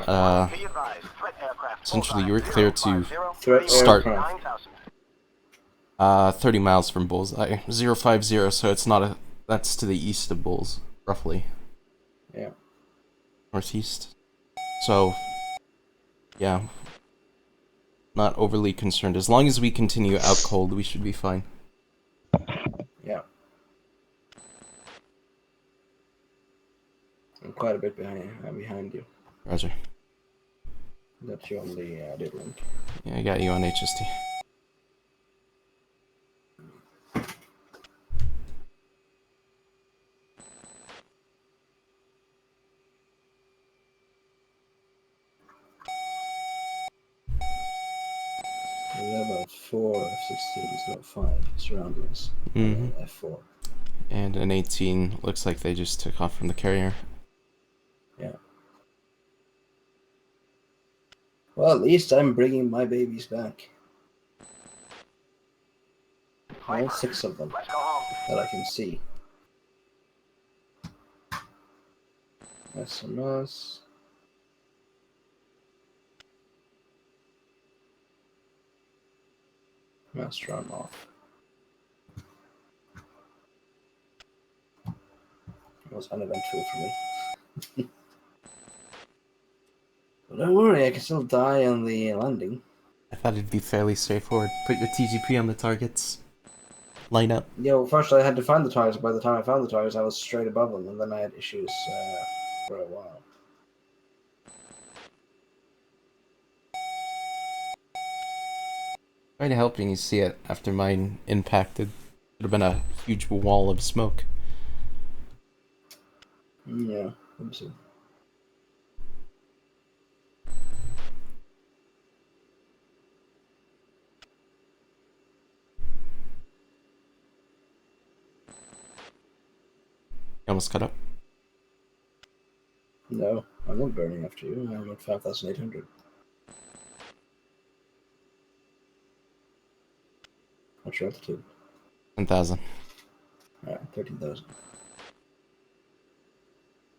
Be advised, threat aircraft essentially bullseye, you were clear to 050, Threat start. aircraft. 9000. 30 miles from Bullseye. 050, so it's not a... That's to the east of Bulls, roughly. Yeah. Northeast. So, yeah. Not overly concerned. As long as we continue out cold, we should be fine. Yeah. I'm quite a bit behind you. Roger. That's you on the did link. Yeah, I got you on HST. We have about 4 F-16s, not 5, surrounding us. Mhm. F4. And an 18 looks like they just took off from the carrier. Yeah. Well, at least I'm bringing my babies back. All 6 of them Let's go home. that I can see. SMS. Master on off. It was uneventful for me. But don't worry, I can still die on the landing. I thought it'd be fairly straightforward. Put your TGP on the targets. Line up. Yeah, well, first I had to find the tires. By the time I found the tires, I was straight above them, and then I had issues for a while. Tried helping you see it after mine impacted. Would have been a huge wall of smoke. Yeah, let me see. You almost cut up. No, I'm not burning after you. I'm at 5,800. What's your altitude? 10,000. Alright, 13,000.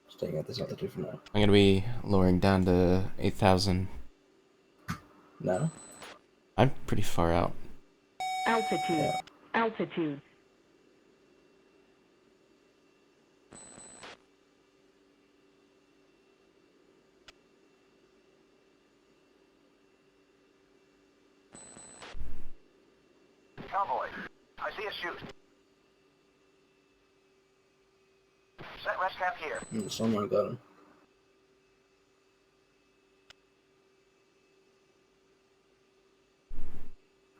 Staying at this altitude for now. I'm gonna be lowering down to 8,000. Now? I'm pretty far out. Altitude. Yeah. Altitude. Cowboy, I see a shoot. Set rest cap here. Someone got him.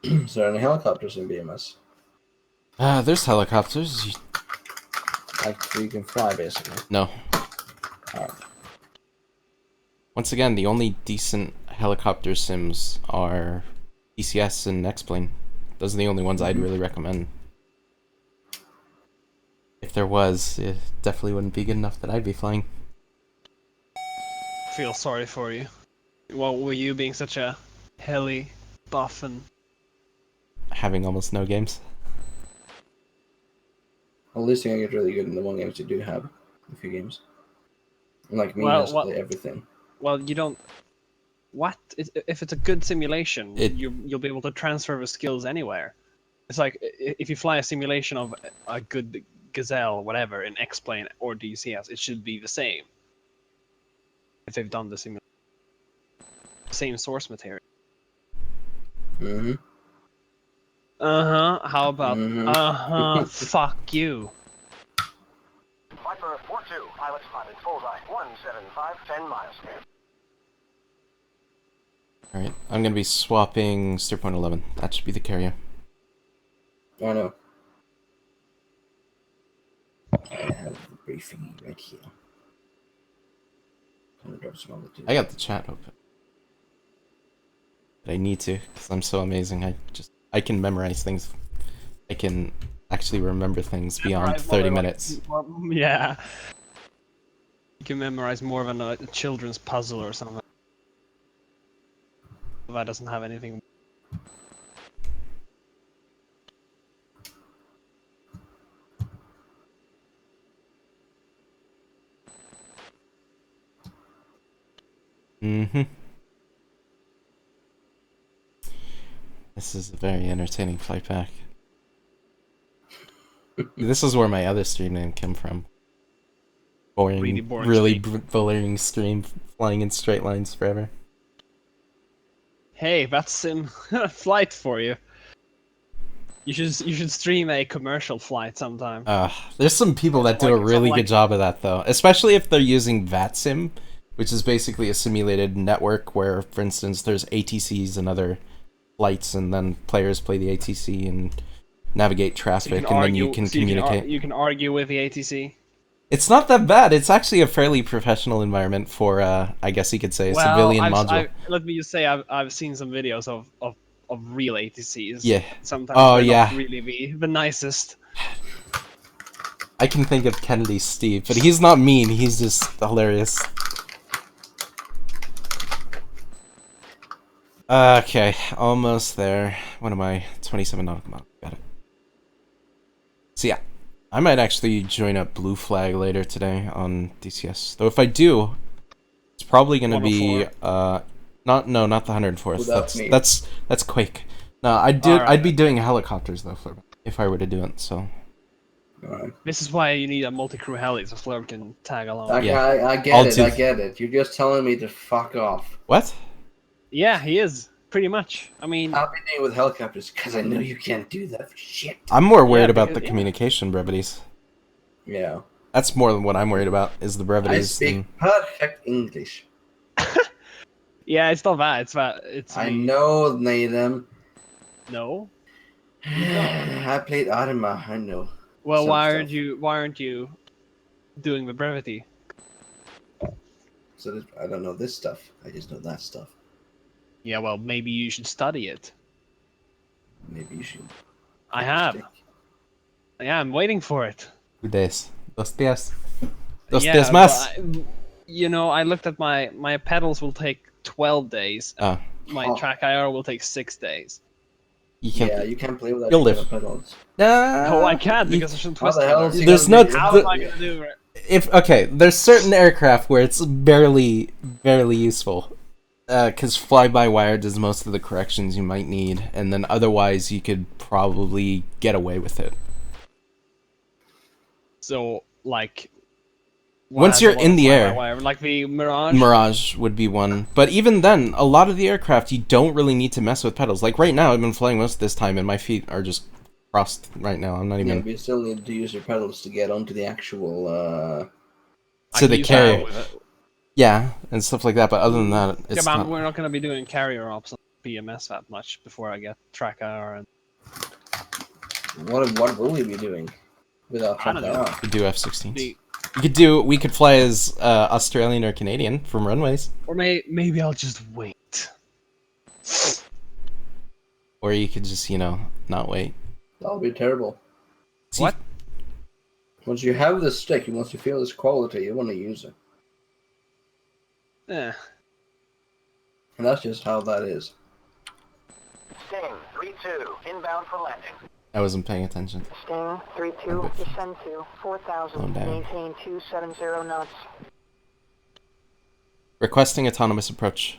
Is there any helicopters in BMS? There's helicopters. Like, so you can fly, basically. No. Alright. Once again, the only decent helicopter sims are ECS and X-Plane. Those are the only ones I'd really recommend. If there was, it definitely wouldn't be good enough that I'd be flying. Feel sorry for you. Well, were you being such a heli buff and Having almost no games. At least I get really good in the one games you do have. A few games. Like me, Well, has to well- play everything. well, you don't. What? If it's a good simulation, It- you'll be able to transfer the skills anywhere. It's like if you fly a simulation of a good Gazelle, whatever, in X-plane or DCS, it should be the same. If they've done the simulation, same source material. Mm-hmm. How about fuck you. Viper 4-2, pilot spotted, bullseye, 175, 10 miles. Alright, I'm gonna be swapping steer point 11. That should be the carrier. I know. I have the briefing right here. I got the chat open. But I need to, because I'm so amazing. I can memorize things. I can actually remember things beyond 30 minutes. Yeah. You can memorize more than a children's puzzle or something. That doesn't have anything. Mm-hmm. This is a very entertaining flight back. This is where my other stream name came from. Boring, really boring stream, flying in straight lines forever. Hey, that's sim flight for you. You should stream a commercial flight sometime. There's some people that do a really good job of that though, especially if they're using VATSIM, which is basically a simulated network where, for instance, there's ATCs and other flights, and then players play the ATC and navigate traffic, and then you can communicate. You can argue with the ATC. It's not that bad. It's actually a fairly professional environment for, I guess you could say, a civilian module. Let me just say, I've seen some videos of real ATCs. Yeah. Sometimes they're not really the nicest. I can think of Kennedy Steve, but he's not mean. He's just hilarious. Okay, almost there. What am I? 27 nautical miles. Got it. So yeah, I might actually join up Blue Flag later today on DCS. Though if I do, it's probably gonna be not the 104th. That's Quake. No, I'd be doing helicopters though if I were to do it. So. This is why you need a multi-crew heli so Flurb can tag along. I get it. You're just telling me to fuck off. What? Yeah, he is. Pretty much. I mean... I'll be doing with helicopters, because I know you can't do that for shit. I'm more worried about the communication brevities. Yeah. That's more than what I'm worried about, is the brevities. I speak perfect English. Yeah, it's not that. It's I know, Nathan. No? I played Arima, I know. Well, why aren't you doing the brevity? So I don't know this stuff. I just know that stuff. Yeah, well, maybe you should study it. Maybe you should. I have. Yeah, I'm waiting for it. 2 days. 2 días. 2 días más. You know, I looked at my pedals will take 12 days. My track IR will take 6 days. You can't play with that pedals. No, I can't because I shouldn't twist it. There's no. How am I gonna do it? There's certain aircraft where it's barely useful. Because fly-by-wire does most of the corrections you might need, and then otherwise you could probably get away with it. So, like... Once you're in the air... Like the Mirage? Mirage would be one. But even then, a lot of the aircraft, you don't really need to mess with pedals. Like right now, I've been flying most of this time, and my feet are just crossed right now. I'm not even... Yeah, but you still need to use your pedals to get onto the actual... to the carrier. Yeah, and stuff like that, but other than that, it's not... We're not going to be doing carrier ops on BMS that much before I get track IR and... What will we be doing without track IR? We could do F-16s. We could fly as Australian or Canadian from runways. Or maybe I'll just wait. Or you could just, not wait. That'll be terrible. What? Once you have this stick, once you feel this quality, you want to use it. Yeah. And that's just how that is. Sting 3-2, inbound for landing. I wasn't paying attention. Sting 3-2, descend to 4,000, maintain 270 knots. Requesting autonomous approach.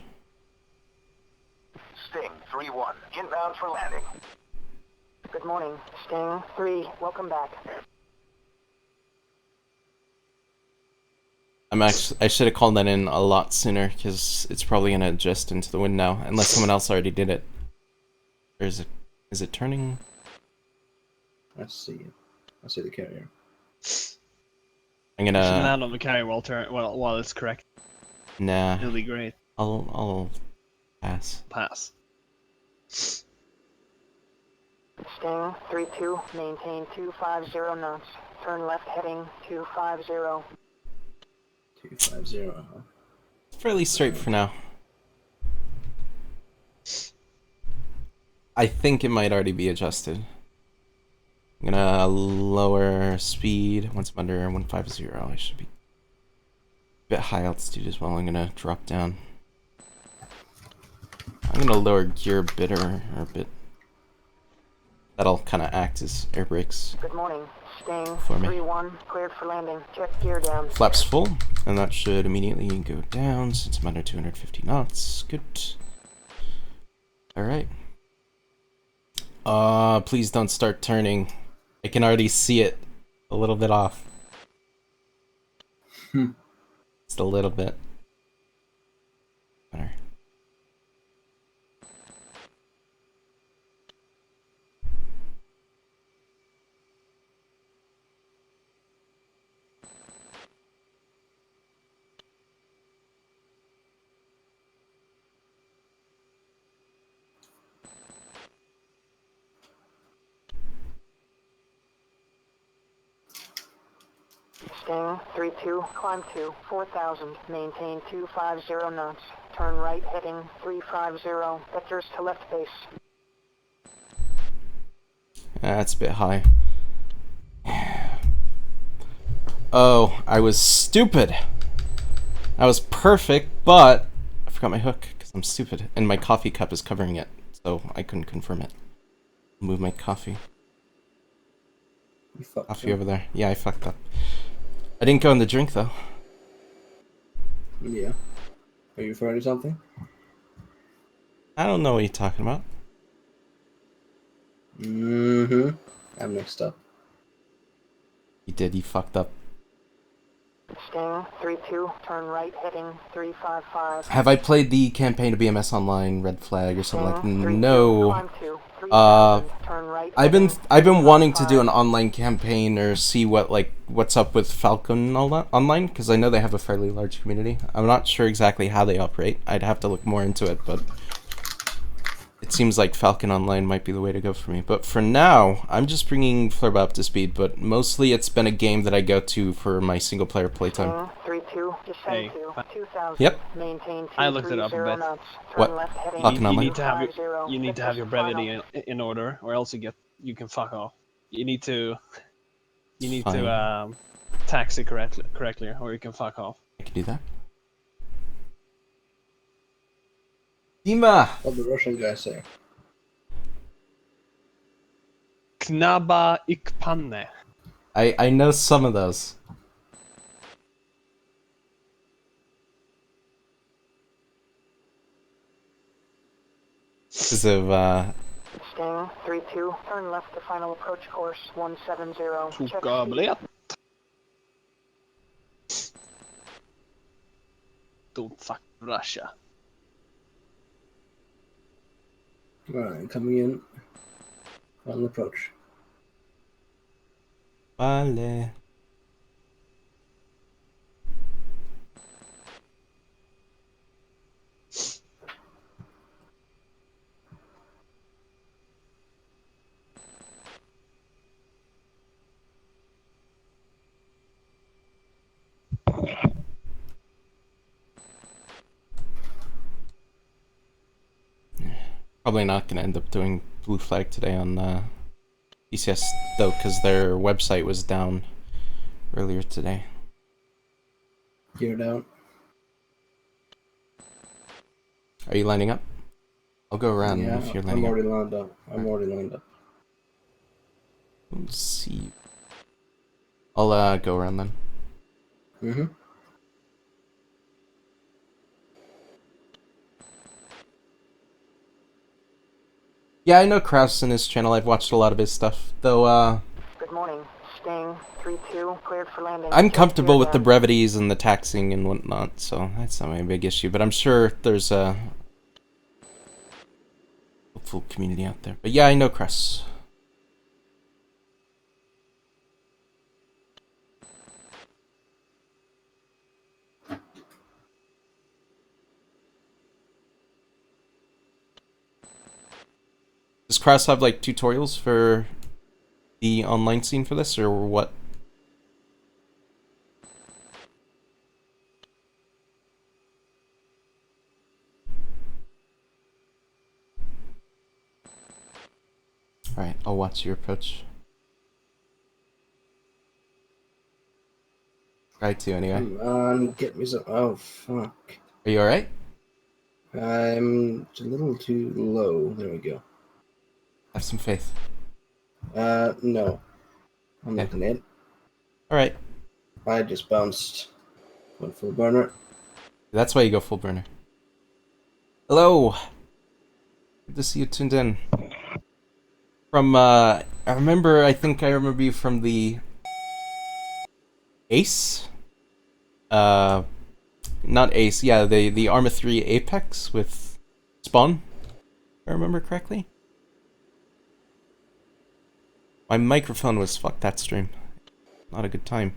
Sting 3-1, inbound for landing. Good morning. Sting 3, welcome back. I should have called that in a lot sooner, because it's probably gonna adjust into the wind now, unless someone else already did it. Or is it turning? I see it. I see the carrier. I'm You should gonna... land on the carrier while it's correct. Nah. It'll be great. I'll pass. Pass. Sting 3-2, maintain 250 knots. Turn left heading 250. 250, huh? Fairly straight for now. I think it might already be adjusted. I'm gonna lower speed once I'm under 150. I should be a bit high altitude as well. I'm gonna drop down. I'm gonna lower gear a bit. That'll kind of act as air brakes. Good morning. Sting For me. 3-1, cleared for landing. Check gear down. Flaps full, and that should immediately go down since I'm under 250 knots. Good. Alright. Please don't start turning. I can already see it a little bit off. Just a little bit. Better. Sting 3-2, climb to 4,000, maintain 250 knots. Turn right heading 350, vectors to left base. That's a bit high. Oh, I was stupid. I was perfect, but I forgot my hook because I'm stupid, and my coffee cup is covering it, so I couldn't confirm it. Move my coffee. You fucked Coffee up. over there. Yeah, I fucked up. I didn't go in the drink though. Yeah. Are you referring to something? I don't know what you're talking about. Mm-hmm. I'm mixed up. You did. You fucked up. Sting 3-2, turn right heading 355. Have I played the campaign of BMS Online, Red Flag, or something like that? Sting 3-2, No. climb to 3,000, turn right I've been heading wanting to do 355. an online campaign or see what's up with Falcon and all that online, because I know they have a fairly large community. I'm not sure exactly how they operate. I'd have to look more into it, but it seems like Falcon Online might be the way to go for me. But for now, I'm just bringing Flurba up to speed, but mostly it's been a game that I go to for my single-player playtime. Sting 3-2, descend Hey, to 2,000. Yep. Maintain 230 I looked it up a bit. knots. Turn What? left heading Falcon You Online? need to have your 250. you need to have your Vectors brevity final. in order, or else you can fuck off. You need to Fine. taxi correctly, or you can fuck off. I can do that. Dima! What did the Russian guy say? Knaba ik panne. I know some of those. Because of, Sting 3-2, turn left to final approach course 170. Check Tjocka speed. biljett. Don't fuck Russia. Alright, coming in. On approach. Vale. Probably not gonna end up doing Blue Flag today on ECS though, because their website was down earlier today. Gear down. Are you lining up? I'll go around Yeah, if you're I'm lining up. already lined up. I'm already lined up. Let's see. I'll go around then. Mm-hmm. Yeah, I know Kraus and his channel. I've watched a lot of his stuff. Though, Good morning. Sting 3-2, cleared for landing. I'm Just comfortable with the down. brevities and the taxing and whatnot, so that's not my big issue. But I'm sure there's a hopeful community out there. But yeah, I know Kraus. Does Kraus have like tutorials for the online scene for this, or what? Alright, I'll watch your approach. Try to, anyway. Come on, get me some. Oh, fuck. Are you alright? I'm a little too low. There we go. Have some faith. No. I'm Okay. looking at it. Alright. I just bounced. Went full burner. That's why you go full burner. Hello! Good to see you tuned in. From, I think I remember you from the Ace? Not Ace, yeah, the Arma 3 Apex with Spawn, if I remember correctly. My microphone was fuck that stream. Not a good time.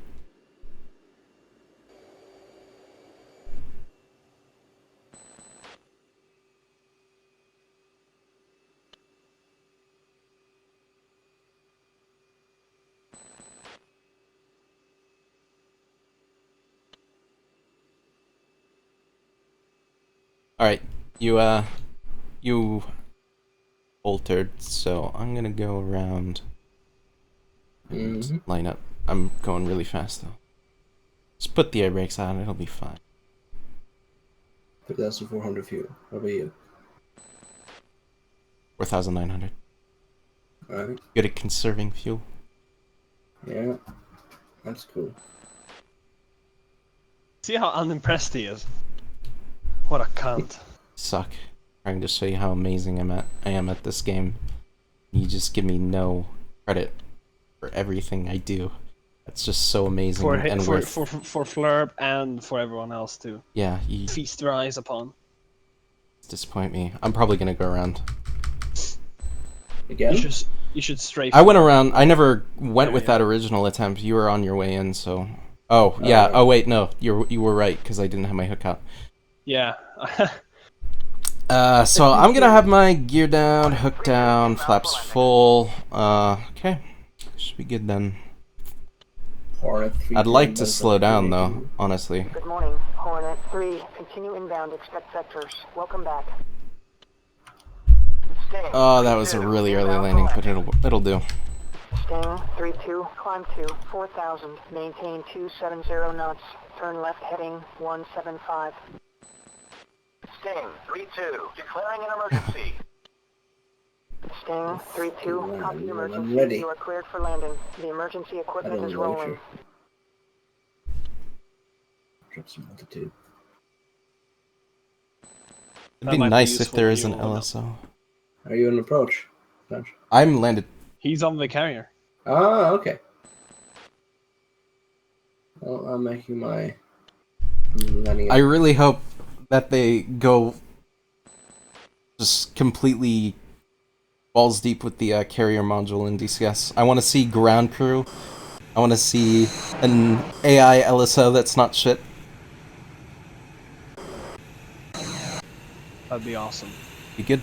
Alright, you altered, so I'm gonna go around and line up. I'm going really fast though. Just put the air brakes on, it'll be fine. 3,400 fuel. How about you? 4,900. Alright. Good at conserving fuel. Yeah. That's cool. See how unimpressed he is? What a cunt. Suck. Trying to show you how amazing I am at this game. You just give me no credit for everything I do. That's just so amazing For and worth. for Flurb and for everyone else too. Yeah, you Feast their eyes upon. disappoint me. I'm probably gonna go around. Again? You should strafe. I went around. I never went Yeah, with yeah. that original attempt. You were on your way in, so. Oh yeah. Oh wait, no. You were right because I didn't have my hook out. Yeah. So I'm gonna have my gear down, hook down, flaps full. Okay, should be good then. Hornet 3. I'd like to slow down though, honestly. Good morning. Hornet 3, continue inbound, expect vectors. Welcome back. Sting. Oh, that was a really early landing, but it'll do. Sting 3-2, climb to 4,000, maintain 270 knots, turn left heading 175. Sting 3-2, declaring an emergency. Sting 3-2, copy I'm emergency. ready. You are cleared for landing. The emergency equipment don't is know rolling. Drop some altitude. It'd That be might be nice if useful there for is you an all. LSO. Are you in approach? Flash? I'm landed. He's on the carrier. Ah, okay. Well, I'm making my. I'm landing I up. really hope that they go just completely balls deep with the carrier module in DCS. I want to see ground crew. I want to see an AI LSO that's not shit. That'd be awesome. Be good.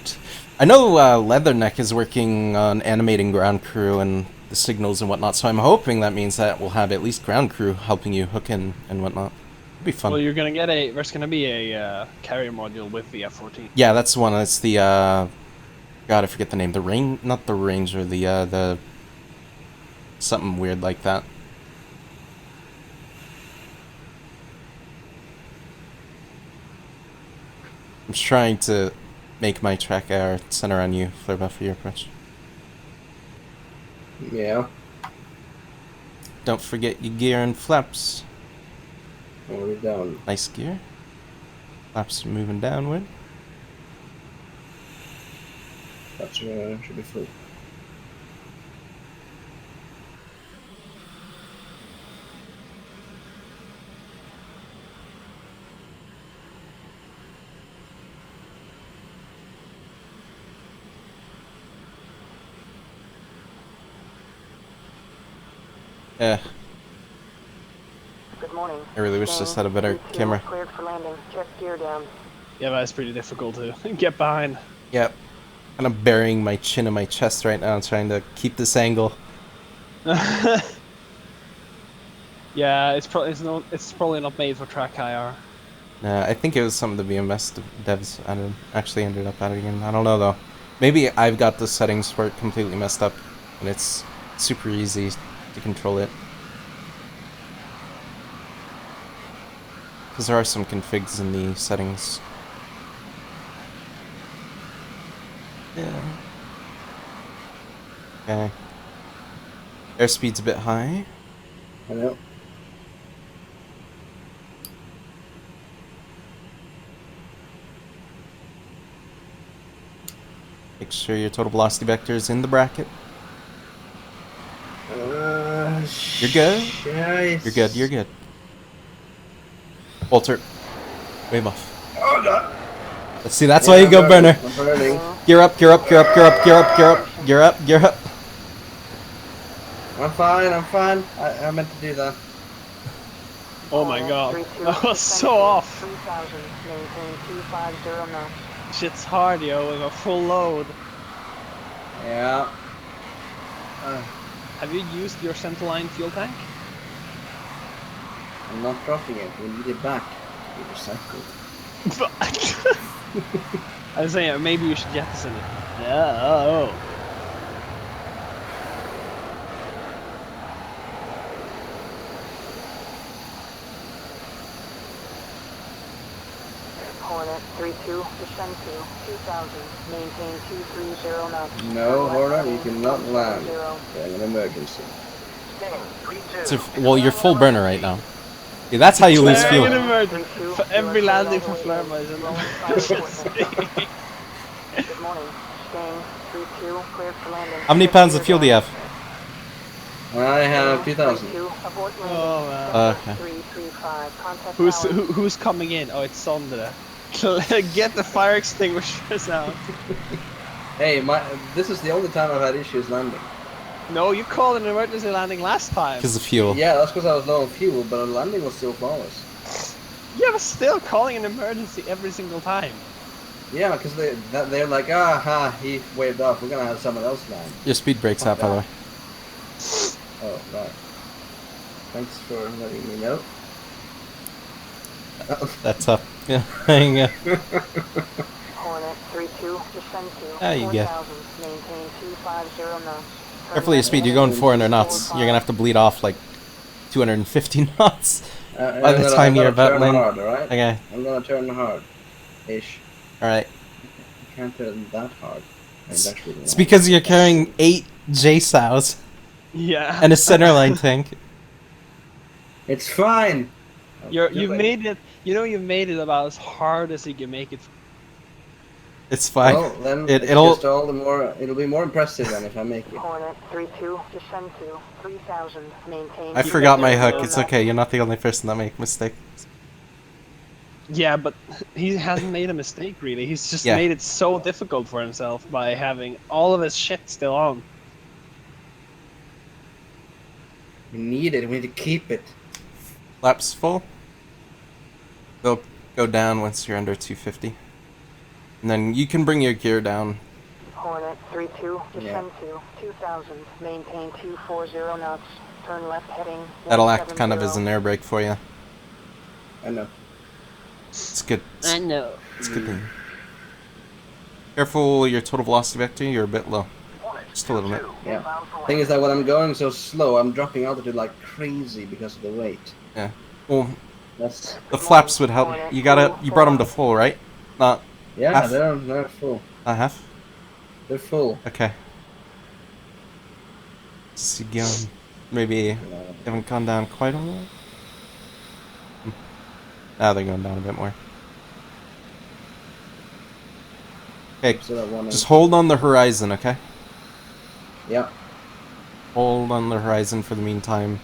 I know Leatherneck is working on animating ground crew and the signals and whatnot, so I'm hoping that means that we'll have at least ground crew helping you hook in and whatnot. It'd be fun. Well, you're gonna get there's gonna be a carrier module with the F-14. Yeah, that's the one. It's the God, I forget the name. The not the Ranger. The something weird like that. I'm trying to make my track hour center on you, flare buff for your approach. Yeah. Don't forget your gear and flaps. Already down. Nice gear. Flaps moving downward. That should be full. Yeah, Good morning. I really wish this had a better camera. Cleared for landing. Check gear down. Yeah, that's pretty difficult to get behind. Yep. Kind of burying my chin in my chest right now, trying to keep this angle. Yeah, it's probably not made for track IR. I think it was some of the BMS devs actually ended up adding in. I don't know though. Maybe I've got the settings for it completely messed up, and it's super easy to control it. Because there are some configs in the settings. Yeah. Okay. Airspeed's a bit high. I know. Make sure your total velocity vector is in the bracket. You're good. You're good. You're good. Walter, wave off. Oh god. Let's see. That's why you go, burner. I'm burning. Gear up. Gear up. Gear up. Gear up. Gear up. Gear up. Gear up. Gear up. I'm fine. I'm fine. I meant to do that. Oh my god, that was so off. 3000. Maintain 250 knots. Shit's hard, yo, with a full load. Yeah. Have you used your centerline fuel tank? I'm not dropping it. We need it back. We recycled. I was saying maybe you should jettison it. Yeah. Oh. Hornet 32, descend to 2000. Maintain 230 knots. No, Hornet, you cannot land. There's an emergency. Well, you're full burner right now. Yeah, that's how you lose Flaring fuel. an emergency. For every landing for flare is an emergency. Good morning. Staying 32, cleared for landing. How many pounds of fuel do you have? I have 2,000. Oh man. Okay. 335. Contact Who's coming in? Oh, it's Sondre. Get the fire extinguishers out. Hey, this is the only time I've had issues landing. No, you called an emergency landing last time. Because of fuel. Yeah, that's because I was low on fuel, but the landing was still flawless. Yeah, but still calling an emergency every single time. Yeah, because they're like, aha, he waved off. We're gonna have someone else land. Your speed breaks out, by the way. Oh, right. Thanks for letting me know. That's up. Yeah, hang on. Hornet 32, descend to Ah, you get. 4000. Maintain 250 knots. Careful your speed, you're going 400 knots. You're gonna have to bleed off like 250 knots by the time you're about landing. Hard, alright? Okay, I'm gonna turn hard. Ish. alright. I can't turn that hard. It's because you're carrying 8 J-Sows Yeah. and a centerline tank. It's fine! You've made it. You know, you've made it about as hard as you can make it. It's fine. Well, then It'll just all the more. It'll be more impressive than if I make it. Hornet 32, descend to 3000. Maintain. I forgot my hook. It's okay. You're not the only person that make mistakes. Yeah, but he hasn't made a mistake really. He's just Yeah. made it so difficult for himself by having all of his shit still on. We need it. We need to keep it. Flaps full. They'll go down once you're under 250. And then you can bring your gear down. Hornet 32, descend to 2000. Maintain 240 knots. Turn left heading. That'll act kind of as 170. an air brake for you. I know. It's good. I know. It's good thing. Careful your total velocity vector. You're a bit low. Just a little bit. Yeah. Thing is that when I'm going so slow, I'm dropping altitude like crazy because of the weight. Yeah. Well, That's. the flaps would help. You brought them to full, right? Not Yeah, half? they're full. a half? They're full. Okay. See, maybe haven't gone down quite a lot. Now they're going down a bit more. Okay, So that one just hold on the horizon, okay? Yep. Hold on the horizon for the meantime.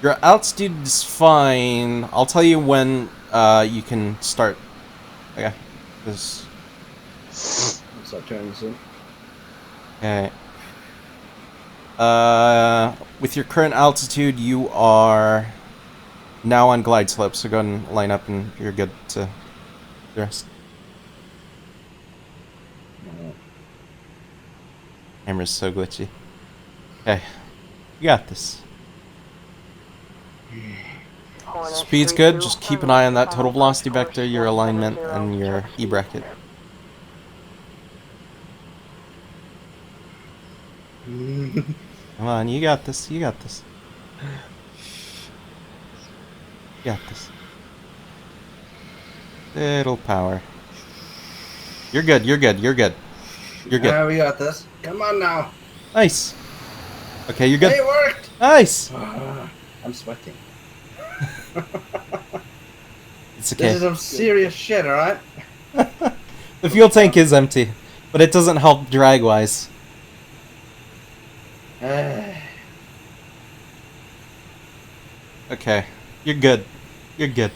Your altitude is fine. I'll tell you when you can start. Okay. This. Start turning soon. Okay. With your current altitude, you are now on glide slope, so go and line up and you're good to the rest. Camera's so glitchy. Okay. You got this. Speed's good, just keep an eye on that total velocity vector, your alignment, and your E-bracket. Come on, you got this, you got this. You got this. Little power. You're good, you're good, you're good. You're good. Yeah, we got this. Come on now. Nice. Okay, you're good. Hey, it worked! Nice! I'm sweating. It's This okay. is some serious shit, alright? The fuel tank is empty, but it doesn't help drag-wise. Okay, you're good. You're good.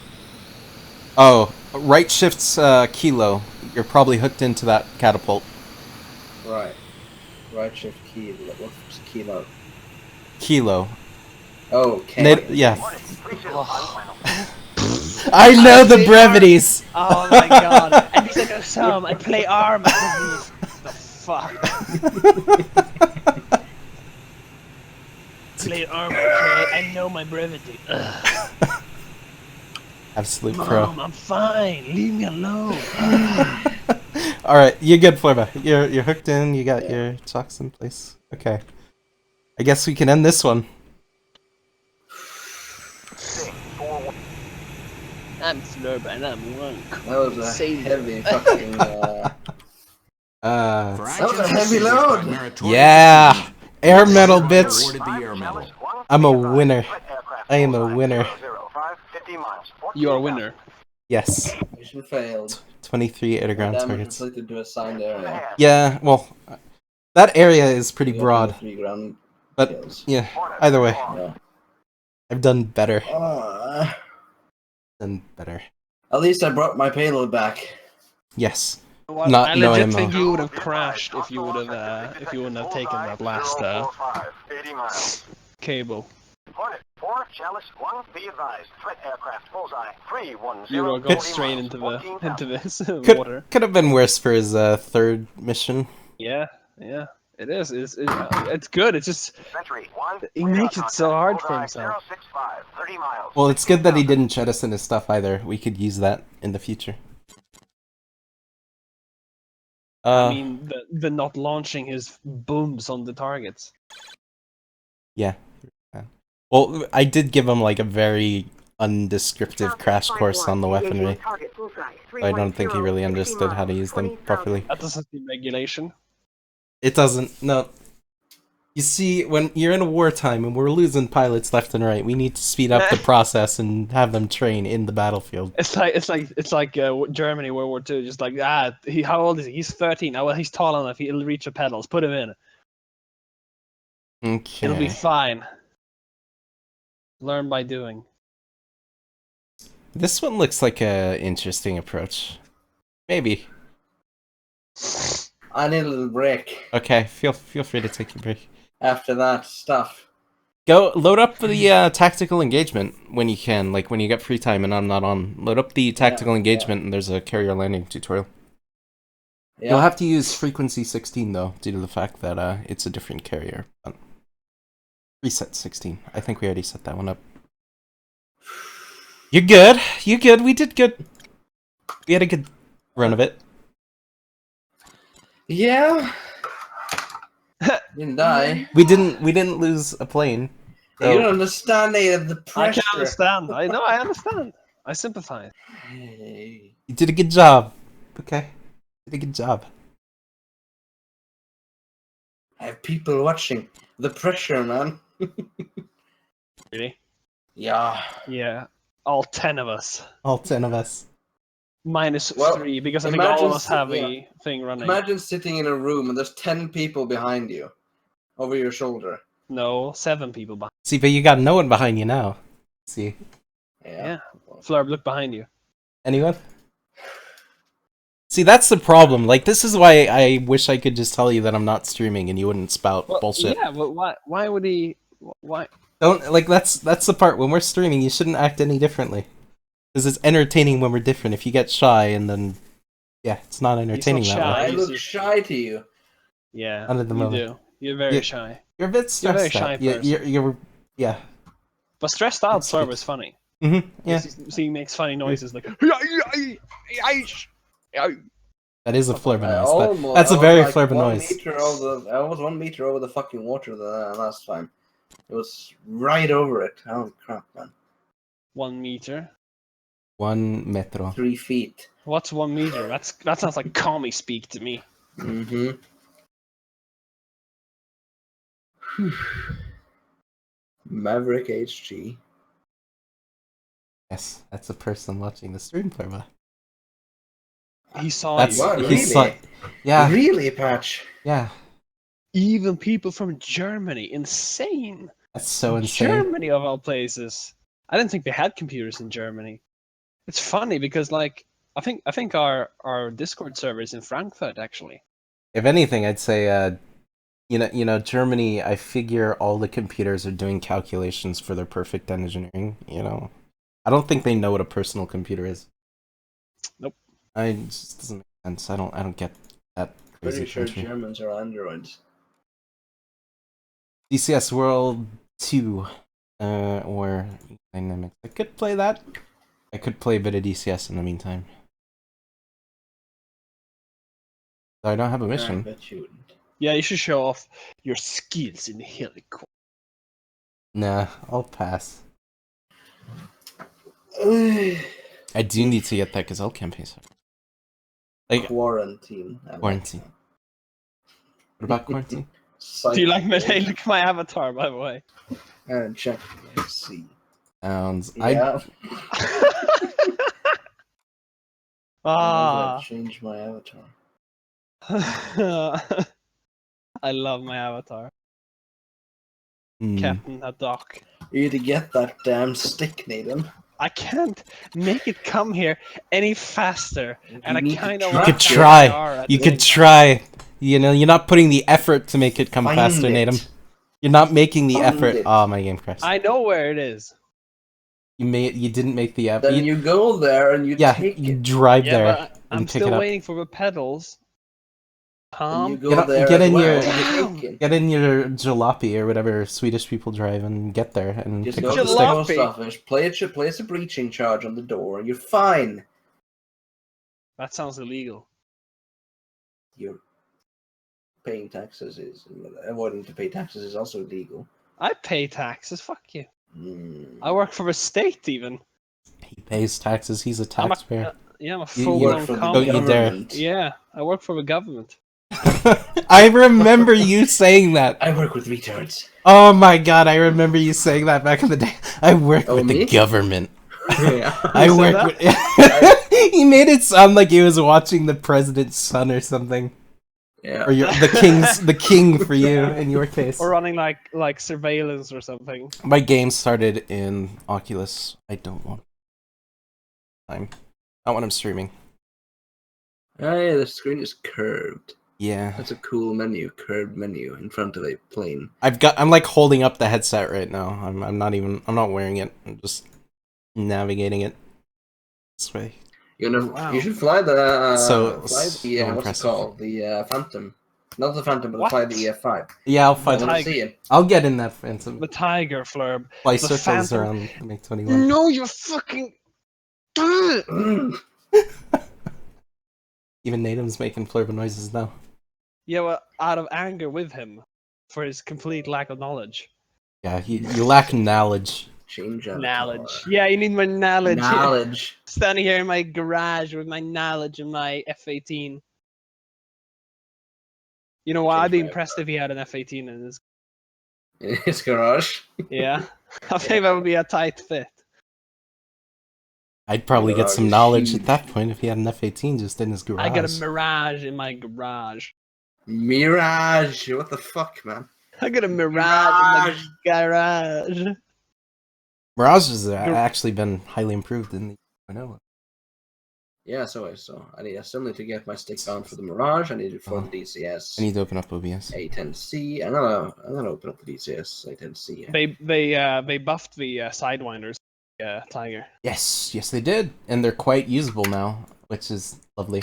Oh, right shift's kilo. You're probably hooked into that catapult. Right. Right shift key. What's kilo? Kilo. Oh, K. Yeah. I know the brevities! Oh my god. And he's like, oh, Sam, I play arm. The fuck? Play arm, okay? I know my brevity. Absolute pro. Mom, I'm fine. Leave me alone. Alright, you're good, Florba. You're hooked in, you got your socks in place. Okay. I guess we can end this one. I'm Flurba and I'm one. That was a heavy fucking. That was a heavy load. Yeah! Air medal, bitch! I'm a winner. I am a winner. You are a winner. Yes. Mission failed. 23 air ground Damage targets. inflicted to assigned area. Yeah, well, that area is pretty You got broad. 3 ground But, kills. yeah, either way. Yeah. I've done better. At Better. least I brought my payload back. Yes. Well, Not I no legit ammo. think you would have crashed if you would have if you wouldn't have taken that last cable. Hornet 4, Chalice 1, be advised. Threat aircraft bullseye 310. You will go straight into this water. Could have been worse for his third mission. Yeah, yeah. It is. It's good. It's just Sentry 1. he makes it so hard for himself. 065, 30 miles. Well, it's good that he didn't jettison his stuff either. We could use that in the future. I mean, the not launching his booms on the targets. Yeah. Well, I did give him like a very undescriptive crash course on the weaponry. I don't think he really understood how to use them properly. That doesn't seem regulation. It doesn't. No. You see, when you're in a wartime and we're losing pilots left and right, we need to speed up the process and have them train in the battlefield. It's like Germany World War II. Just like how old is he? He's 13. Oh well, he's tall enough. He'll reach the pedals. Put him in. Okay. It'll be fine. Learn by doing. This one looks like a interesting approach. Maybe. I need a little break Okay, feel free to take your break. after that stuff. Go load up the tactical engagement when you can, like when you get free time and I'm not on. Load up the tactical engagement and there's a carrier landing tutorial. Yeah. You'll have to use frequency 16 though, due to the fact that it's a different carrier. Reset 16. I think we already set that one up. You're good. You good. We did good. We had a good run of it. Yeah. Didn't die. We didn't lose a plane. You don't understand the pressure. I can understand. I know. I understand. I sympathize. Hey. You did a good job. Okay. You did a good job. I have people watching. The pressure, man. Really? Yeah. Yeah. All 10 of us. All 10 of us. -3 because I think all of us have a thing running. Imagine sitting in a room and there's 10 people behind you, over your shoulder. No, 7 people behind. See, but you got no one behind you now. See, Yeah. Flurb, look behind you. anyone? See, that's the problem. Like, this is why I wish I could just tell you that I'm not streaming and you wouldn't spout bullshit. Yeah, but why would he? Why? Don't like that's the part. When we're streaming, you shouldn't act any differently. Because it's entertaining when we're different. If you get shy and then, yeah, it's not entertaining that shy. way. I look shy to you. Yeah, Not at the you moment. do. You're very shy. You're a bit You're a very stressed shy out. person. You're yeah. But stressed out That's Flurb good. is funny. Mm-hmm. Yeah. He makes funny noises like. That is a flurb I noise, but almost- that's I a was very like flurb 1 noise. meter over I was 1 meter over the fucking water the last time. It was right over it. Holy crap, man. 1 meter. 1 metro. 3 feet. What's 1 meter? That sounds like commie speak to me. Mm-hmm. Maverick HG. Yes, that's a person watching the stream, Flurba. He saw That's you. What, he really? saw. Yeah, Really, Patch? yeah. Even people from Germany. Insane. That's so insane. Germany of all places. I didn't think they had computers in Germany. It's funny because like I think our Discord server is in Frankfurt actually. If anything, I'd say, you know, Germany. I figure all the computers are doing calculations for their perfect engineering. You know, I don't think they know what a personal computer is. Nope. It just doesn't make sense. I don't get that crazy Pretty sure country. Germans are androids. DCS World 2, or Dynamics. I could play that. I could play a bit of DCS in the meantime. So I don't have a I mission. bet you wouldn't. Yeah, you should show off your skills in helicopter. Nah, I'll pass. I do need to get that Gazelle campaign. Like, Quarantine. I like quarantine. What about quarantine? Do you like Psycho. me? Look at my avatar, by the way. Check. Let's see. Sounds. Yeah. Ah. Change my avatar. I love my avatar. Hmm. Captain Haddock. You need to get that damn stick, Nathan. I can't make it come here any faster, and I need to kind of try. You could try. You could try. You know, you're not putting the effort to make it come Find faster, it. Natum. You're not making the Find effort. it. Oh, my game crashed. I know where it is. You didn't make the effort. Then you go there and you Yeah, take you it. drive Yeah, there but I'm and pick still it up. waiting for the pedals. And you Tom, go Get up- there get as in well your- and take it. Get in your jalopy or whatever Swedish people drive and get there and Just pick go up to the the stick. Jalopy. post office, place a breaching charge on the door, and you're fine. that sounds illegal. You're paying taxes is avoiding to pay taxes is also illegal. I pay taxes. Fuck you. Mm. I work for the state even. He pays taxes. He's a I'm a, taxpayer. yeah, I'm a You full Work blown for the Don't you commie. dare. government. Yeah, I work for the government. I remember you saying that. I work with retards. Oh my god, I remember you saying that back in the day. I work Oh, with me? the government. Yeah. I said work that? with. He made it sound like he was watching the president's son or something, Yeah. or the king for you in your case. Or running like surveillance or something. My game started in Oculus. I don't want time. Not when I'm streaming. Oh, yeah, the screen is curved. Yeah, That's a cool menu, curved menu in front of a plane. I'm like holding up the headset right now. I'm not wearing it. I'm just navigating it this way. Wow. You should fly the So what's it impressive. called? The Phantom. Not the Phantom, but What? fly the EF5. Yeah, I'll I find The want it. to see it. I'll get in that Phantom. The tiger flurb. Fly the circles Phantom. around Make 21. No, you fucking. Do it! Mm. Even Natum's making flurba noises now. Yeah, well, out of anger with him for his complete lack of knowledge. Yeah, you lack knowledge. Change avatar. Knowledge. Yeah, you need my knowledge. Knowledge. Standing here in my garage with my knowledge and my F-18. You know what? I'd be Change my impressed if he had an F-18 in his. In his garage. Yeah, I think that would be a tight fit. I'd probably get Mirage some is knowledge huge. at that point if he had an F-18 just in his garage. I got a Mirage in my garage. Mirage! What the fuck, man? I got a Mirage in my garage. Mirage has actually been highly improved in the 2.0. Yeah, so I saw. I still need to get my stick bound for the Mirage. I need it for the DCS. I need to open up OBS. A-10C. I'm gonna open up the DCS A-10C. They buffed the sidewinders, Tiger. Yes, yes they did, and they're quite usable now, which is lovely.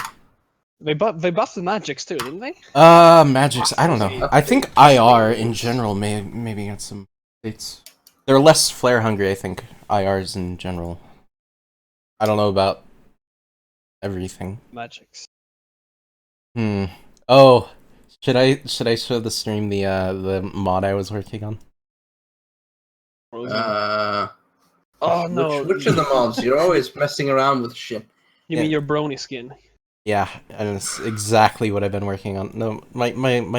They buffed the magics too, didn't they? Magics. I don't know. I think IR in general maybe got some updates. They're less flare hungry. I think IRs in general. I don't know about everything. Magics. Oh, should I show the stream the mod I was working on? Oh no! Which of the mods? You're always messing around with shit. You mean your brony skin? Yeah, and it's exactly what I've been working on. No, my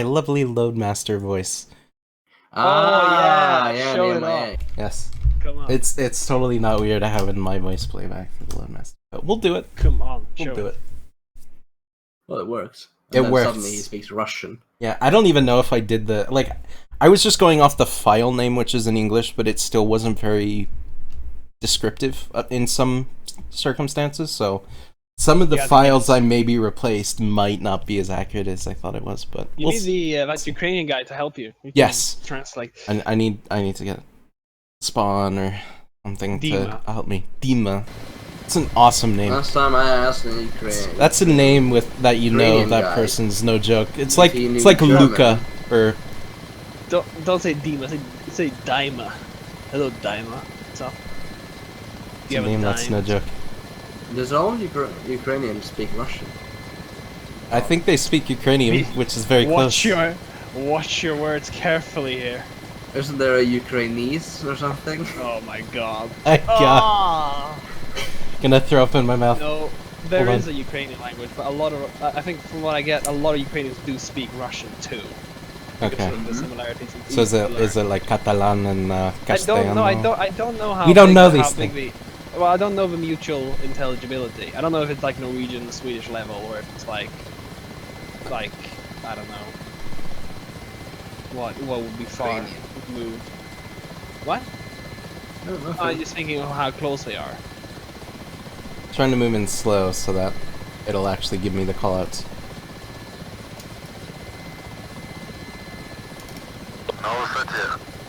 lovely Loadmaster voice. Yeah, show yeah, it off. Yes. Come on. It's totally not weird having my voice playback for the Loadmaster. But we'll do it. Come on, We'll do it. Well, it works. It works. Suddenly he speaks Russian. Yeah, I don't even know if I did I was just going off the file name, which is in English, but it still wasn't very descriptive in some circumstances, so some of the files I maybe replaced might not be as accurate as I thought it was, but you need that Ukrainian guy to help you. Yes. Translate. I need to get Spawn or something Dima. to help me. Dima. It's an awesome name. Last time I asked in Ukraine. That's a name that you know Ukrainian that guy. person's no joke. It's like He knew Luca German. or Don't say Dima. Say Daima. Hello, Daima. What's up? it's a name that's no joke. Does all Ukrainians speak Russian? I think they speak Ukrainian, which is very close. Watch your words carefully here. Isn't there a Ukrainese or something? Oh my god. My God. Gonna throw up in my mouth. No, there Hold is a Ukrainian language, but a lot of I think from what I get, a lot of Ukrainians do speak Russian too. Okay. The similarities. So is it like Catalan and Castellano? I don't know how. We don't know how these big things. Well, I don't know the mutual intelligibility. I don't know if it's like Norwegian, Swedish level, or if it's like I don't know. What would be far Ukrainian. moved? What? No, nothing. I'm just thinking of how close they are. Trying to move in slow so that it'll actually give me the callouts.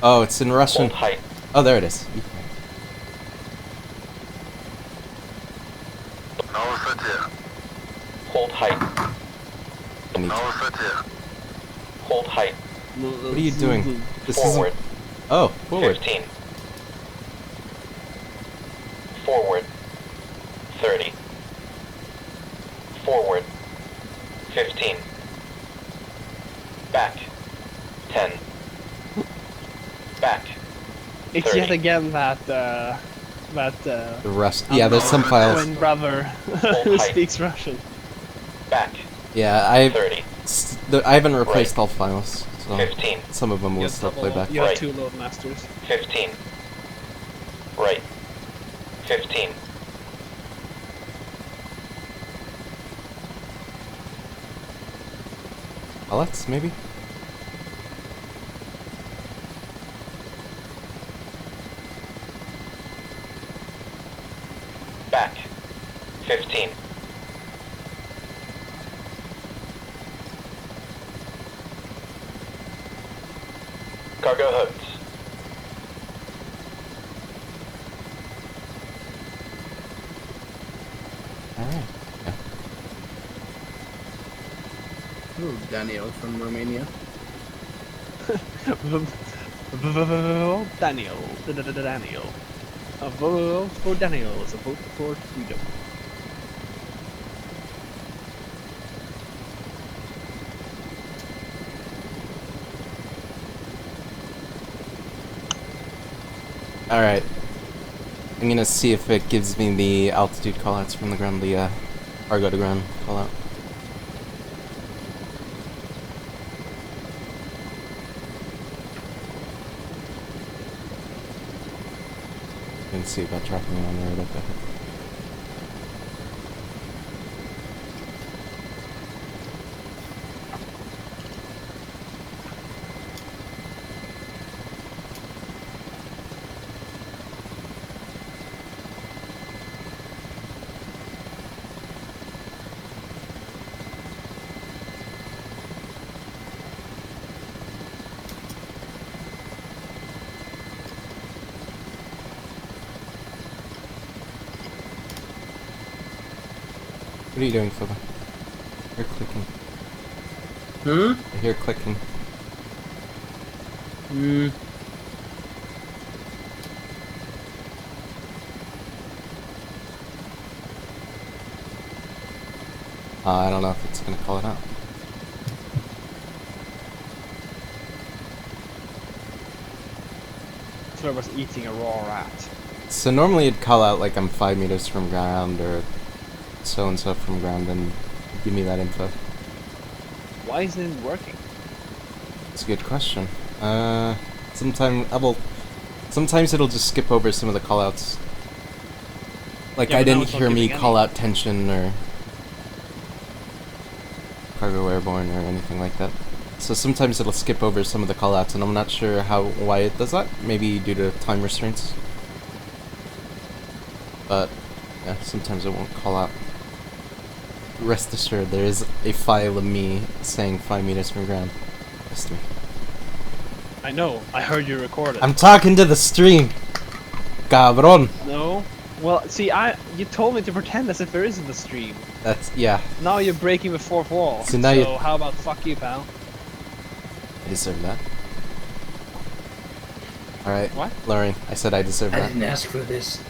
Oh, it's in Russian. Oh, there it is. Hold height. Hold height. What are you doing? This Forward. isn't... Oh, forward. 15. Forward. 30. Forward. 15. Back. 10. Back. It's 30. yet again that The rest. Yeah, there's some twin files. brother who speaks Russian. Back. Yeah, 30. I haven't replaced all files, so 15. some of them will still play back. You have Right. 2 load masters. 15. Right. 15. Callouts, maybe? Back. 15. Cargo hooked. Alright. Ooh, Daniel from Romania. Daniel. Daniel. A vote for Daniel is a vote for freedom. Alright. I'm gonna see if it gives me the altitude callouts from the ground, the cargo to ground callout. And see about dropping it on the road up ahead. are you doing, Philip? You're clicking. I hear clicking. I don't know if it's gonna call it out. Fleur was eating a raw rat. So normally it'd call out like I'm 5 meters from ground or so and so from ground and give me that info. Why isn't it working? It's a good question. Sometimes it'll just skip over some of the callouts. Like Yeah, I but now didn't it's not hear me giving call any. out tension or cargo airborne or anything like that. So sometimes it'll skip over some of the callouts, and I'm not sure why it does that. Maybe due to time restraints. But yeah, sometimes it won't call out. Rest assured, there is a file of me saying 5 meters from ground. Trust me. I know. I heard you record it. I'm talking to the stream, cabron. No. Well, see, you told me to pretend as if there isn't a stream. Yeah. Now you're breaking the fourth wall. So now you- how about fuck you, pal? I deserve that. Alright. What? Lauren, I said I deserve I that. didn't ask for this.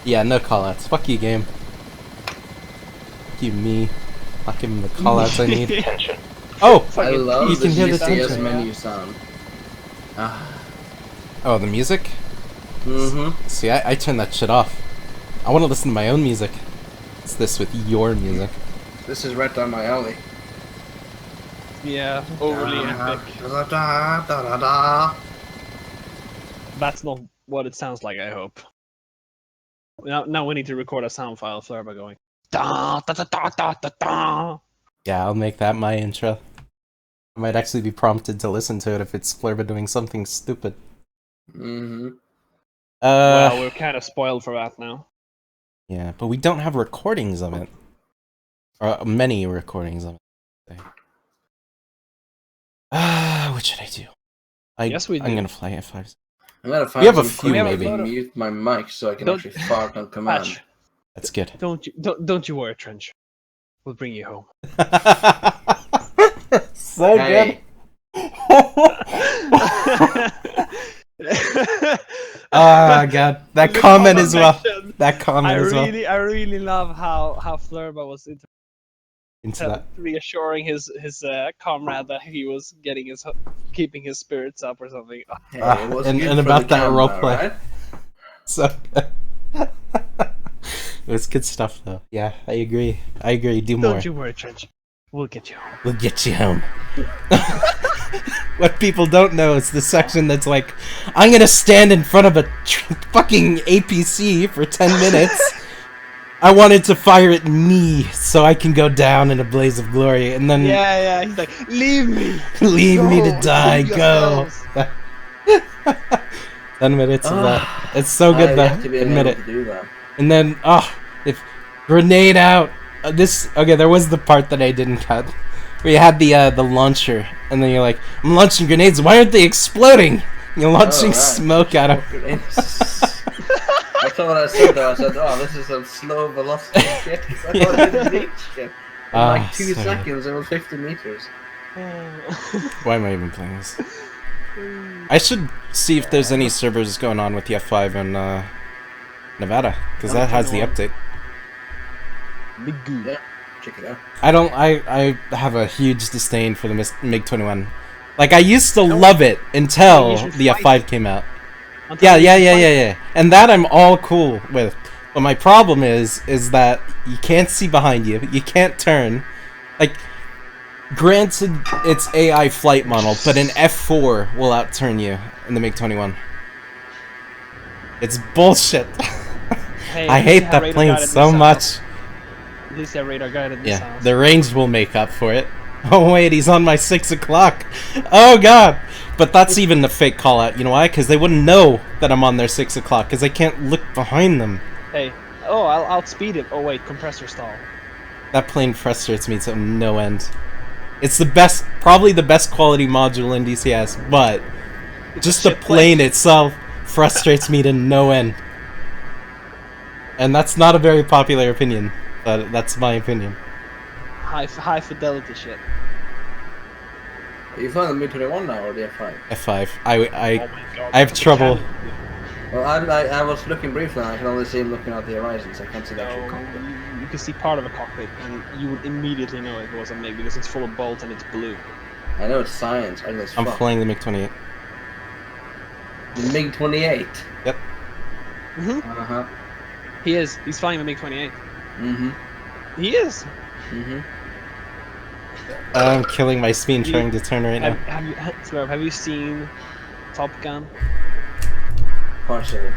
Yeah, no callouts. Fuck you, game. Fuck you, me. Not giving the callouts I need. Attention. Oh! I love you the can hear the GPS tension. menu sound. Oh, the music? Mm-hmm. See, I turned that shit off. I want to listen to my own music. It's this with your music. This is right down my alley. Yeah, overly epic. Da-da-da-da-da. That's not what it sounds like, I hope. Now we need to record a sound file, Fleur, by going da da da da da da da. Yeah, I'll make that my intro. I might actually be prompted to listen to it if it's Flurba doing something stupid. Mm-hmm. Well, we're kind of spoiled for that now. Yeah, but we don't have recordings of it. Or many recordings of it. What should I do? Yes, we do. I'm gonna fly F5. I'm gonna We have a some few, quick maybe. way to mute my mic so I can Don't- actually fart on command. Patch, That's good. don't you worry, Trench. We'll bring you home. So Hey, Ah, God. That The comment as well. connection. That comment as well. I really love how Flurba was Into that. reassuring his comrade that he was keeping his spirits up or something. hey, Ah, it was and- good and for about the that camera, roleplay. right? So it was good stuff, though. Yeah, I agree. Do more. Don't you worry, Trench. We'll get you home. We'll get you home. What people don't know is the section that's like, I'm gonna stand in front of a fucking APC for 10 minutes. I wanted to fire at me so I can go down in a blaze of glory, and then Yeah, he's like, leave me. leave me to Go, die. leave Go. yourselves." 10 minutes of that. It's so good, I've though. yet to be Admit able it. to do that. And then, if grenade out. Okay, there was the part that I didn't cut, where you had the launcher, and then you're like, I'm launching grenades. Why aren't they exploding? You're launching right. smoke at them. That's what I said though. I said, oh, this is a slow velocity shit. I thought I didn't reach it. In like 2 so seconds, it was 50 meters. Why am I even playing this? I should see if there's any servers going on with the F5 in Nevada, because that has the update. Big goo. Yeah, check it out. I have a huge disdain for the MiG-21. Like, I used to love it until You should the fight F5 came out. Until you fight. Yeah. And that I'm all cool with. But my problem is that you can't see behind you, you can't turn. Like, granted, it's AI flight model, but an F4 will outturn you in the MiG-21. It's bullshit. Hey, I at hate least have that radar plane guided so missiles. much. At least they have radar guided Yeah, missiles. the range will make up for it. Oh wait, he's on my 6 o'clock. Oh god. But that's even the fake call out. You know why? Because they wouldn't know that I'm on their 6 o'clock, because I can't look behind them. Hey, I'll outspeed it. Oh wait, compressor stall. That plane frustrates me to no end. It's the best, probably the best quality module in DCS, but It's just a the shit plane itself frustrates me to no end. And that's not a very popular opinion. but that's my opinion. High fidelity shit. Are you flying the MiG-21 now or the F5? F5. Oh my god. I have trouble. Well, I was looking briefly and I can only see him looking out the horizon, so I can't see the actual cockpit. You can see part of a cockpit, and you would immediately know it was a MiG because it's full of bolts and it's blue. I know it's science. I know it's I'm fuck. flying the MiG-28. The MiG-28. Yep. Uh-huh. He is. He's flying the MiG-28. Mm-hmm. He is. Mm-hmm. I'm killing my spin trying to turn right now. Have you seen Top Gun? Partially.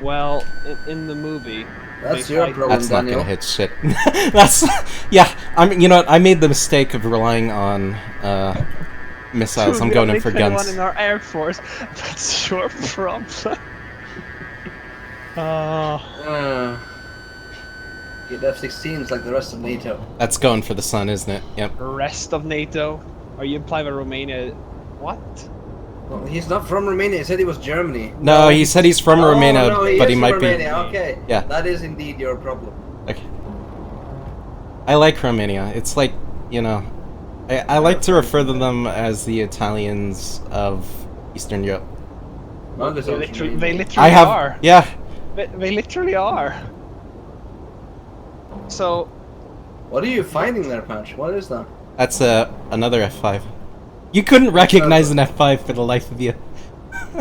Well, in the movie. That's they your fight- problem, That's not Daniel. gonna hit shit. That's yeah. You know what? I made the mistake of relying on missiles. I'm Dude, going we in for have guns. one in our Air Force. That's your problem. Yeah, the F-16 is like the rest of NATO. That's going for the sun, isn't it? Yep. Rest of NATO? Are you implying that Romania? What? Well, he's not from Romania. He said he was Germany. No, he said he's from Romania, Oh, no, he but is he from might Romania. Okay. Yeah. That is indeed your problem. be. Okay. I like Romania. It's like, you know, I like to refer to them as the Italians of Eastern Europe. Mongo's They also literally, Romanian. they literally I have, are. yeah. They literally are. So, What are you finding there, Patch? What is that? That's another F5. You couldn't recognize an F5 for the life of you.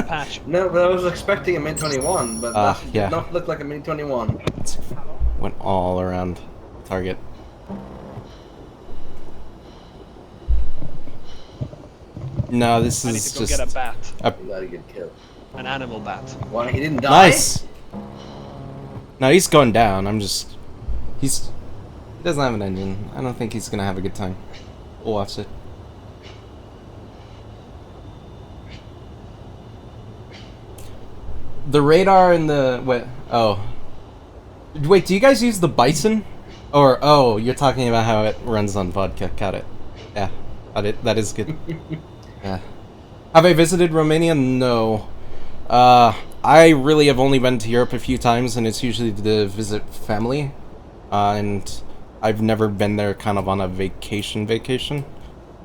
Patch, No, but I was expecting a MiG-21, but that yeah. did not look like a MiG-21. It went all around target. No, this I need is to go just get a bat. You gotta get killed. An animal bat. Why, he didn't die? nice. No, he's going down. He doesn't have an engine. I don't think he's gonna have a good time. We'll watch it. The radar and the wait, do you guys use the Bison? Or you're talking about how it runs on vodka. Got it. Yeah, got it. That is good. Yeah. Have I visited Romania? No. I really have only been to Europe a few times, and it's usually to visit family. And I've never been there kind of on a vacation.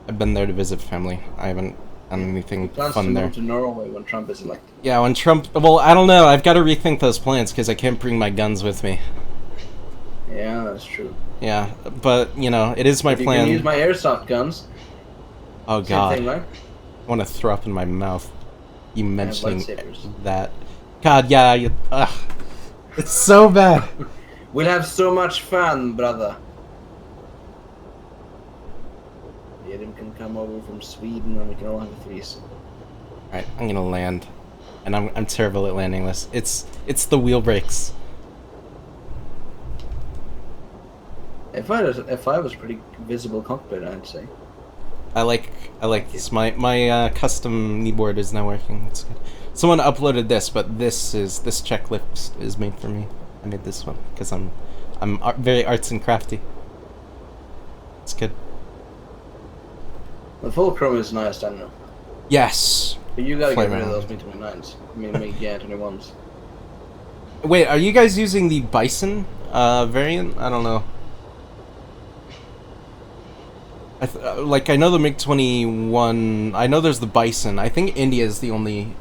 I've been there to visit family. I haven't done anything Plans fun to there. move to Norway when Trump is elected. Yeah, when Trump... Well, I don't know. I've got to rethink those plans because I can't bring my guns with me. Yeah, that's true. Yeah, but, you know, it is my You plan. can use my airsoft guns. Oh, Same God. thing, right? I want to throw up in my mouth. You mentioning lightsabers. that. God, yeah, ugh. It's so bad. We'll have so much fun, brother. Adam can come over from Sweden and we can all have a threesome. Alright, I'm gonna land. And I'm terrible at landing this. It's the wheel brakes. F5 was pretty visible cockpit, I'd say. I like this. My custom kneeboard is now working. It's good. Someone uploaded this, but this checklist is made for me. I made this one because I'm very arts and crafty. It's good. The full chrome is nice, I know. Yes. But you gotta Flame get rid of round. those MiG-29s. I mean, MiG-21s. Wait, are you guys using the Bison variant? I don't know. I know the MiG-21. I know there's the Bison. I think India is the only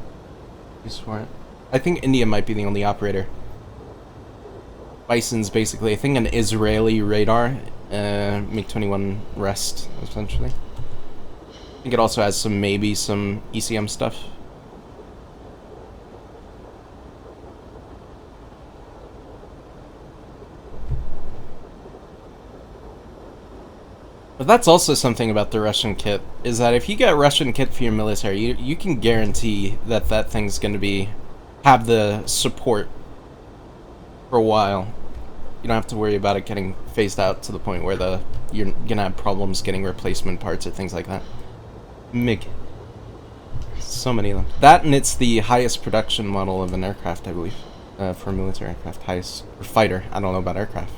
use for it. I think India might be the only operator. Bison's basically, I think, an Israeli radar. MiG-21 rest, essentially. I think it also has maybe some ECM stuff. But that's also something about the Russian kit, is that if you get Russian kit for your military, you can guarantee that that thing's going to have the support for a while. You don't have to worry about it getting phased out to the point where you're going to have problems getting replacement parts or things like that. MiG. So many of them. That, and it's the highest production model of an aircraft, I believe, for a military aircraft. Highest, or fighter. I don't know about aircraft.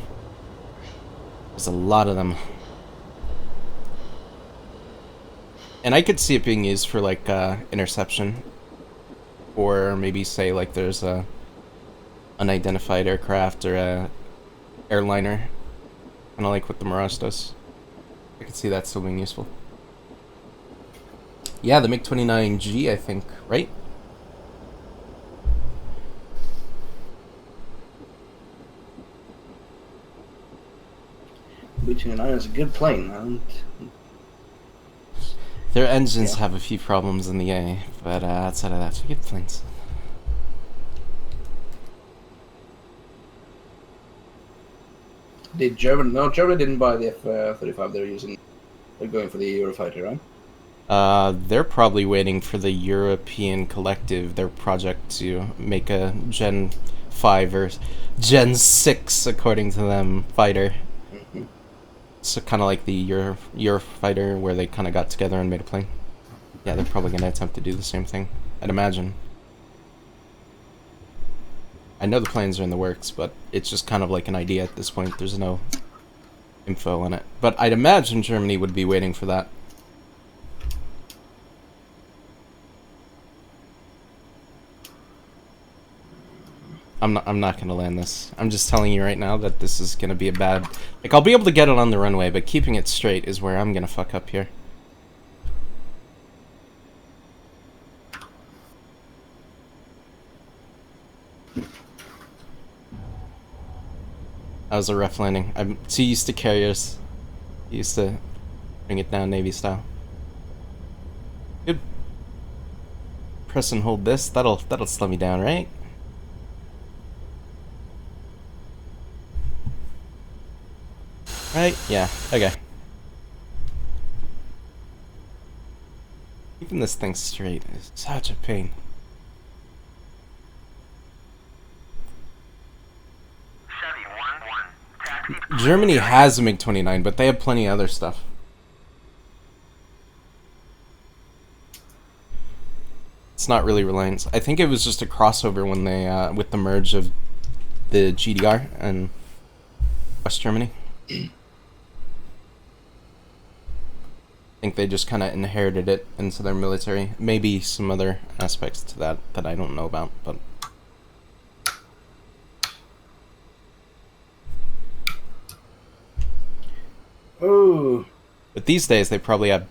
There's a lot of them. And I could see it being used for, like, interception. Or maybe say, like, there's a unidentified aircraft or a airliner. Kind of like what the Mirage does. I can see that still being useful. Yeah, the MiG-29G, I think, right? B-29 is a good plane. Their engines Yeah. have a few problems in the A, but outside of that, they're good planes. Did Germany? No, Germany didn't buy the F-35. They're going for the Eurofighter, right? They're probably waiting for the European Collective, their project to make a Gen 5 or Gen 6, according to them, fighter. Mm-hmm. So kind of like the Eurofighter, where they kind of got together and made a plane. Yeah, they're probably going to attempt to do the same thing, I'd imagine. I know the plans are in the works, but it's just kind of like an idea at this point. There's no info on it. But I'd imagine Germany would be waiting for that. I'm not gonna land this. I'm just telling you right now that this is gonna be a bad... Like, I'll be able to get it on the runway, but keeping it straight is where I'm gonna fuck up here. That was a rough landing. I'm too used to carriers. Used to bring it down Navy style. Good. Press and hold this. That'll slow me down, right? Right? Yeah. Okay. Keeping this thing straight is such a pain. Germany has a MiG-29, but they have plenty of other stuff. It's not really Reliance. I think it was just a crossover when they, with the merge of the GDR and West Germany. I think they just kind of inherited it into their military. Maybe some other aspects to that that I don't know about, but... Oh. But these days, they probably have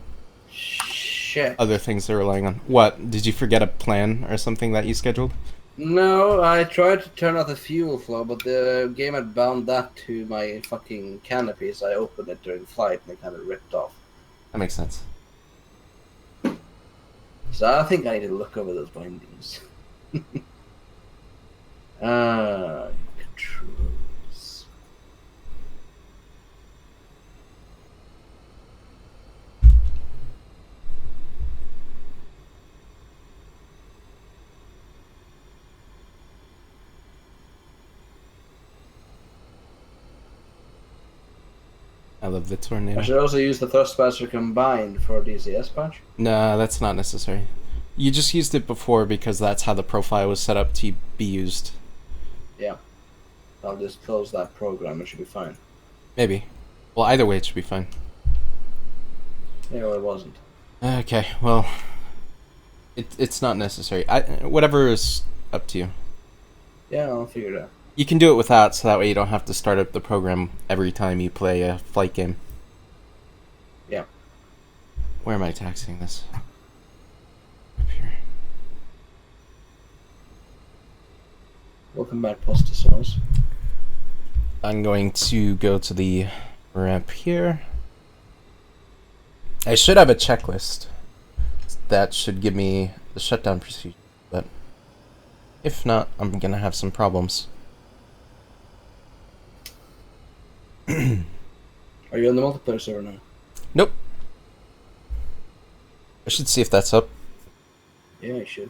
Shit. other things they're relying on. What? Did you forget a plan or something that you scheduled? No, I tried to turn off the fuel flow, but the game had bound that to my fucking canopy, so I opened it during flight and it kind of ripped off. That makes sense. So I think I need to look over those bindings. Controls. I love the I tornado. should also use the thrustmaster combined for DCS patch. No, that's not necessary. You just used it before because that's how the profile was set up to be used. Yeah. I'll just close that program, it should be fine. Maybe. Well, either way, it should be fine. Yeah, well, it wasn't. Okay, well... It's not necessary. Whatever is up to you. Yeah, I'll figure it out. You can do it without, so that way you don't have to start up the program every time you play a flight game. Yeah. Where am I taxiing this? Up here. Welcome back, Post Sauce. I'm going to go to the ramp here. I should have a checklist. That should give me the shutdown procedure, but if not, I'm gonna have some problems. Are you on the multiplayer server now? Nope. I should see if that's up. Yeah, you should.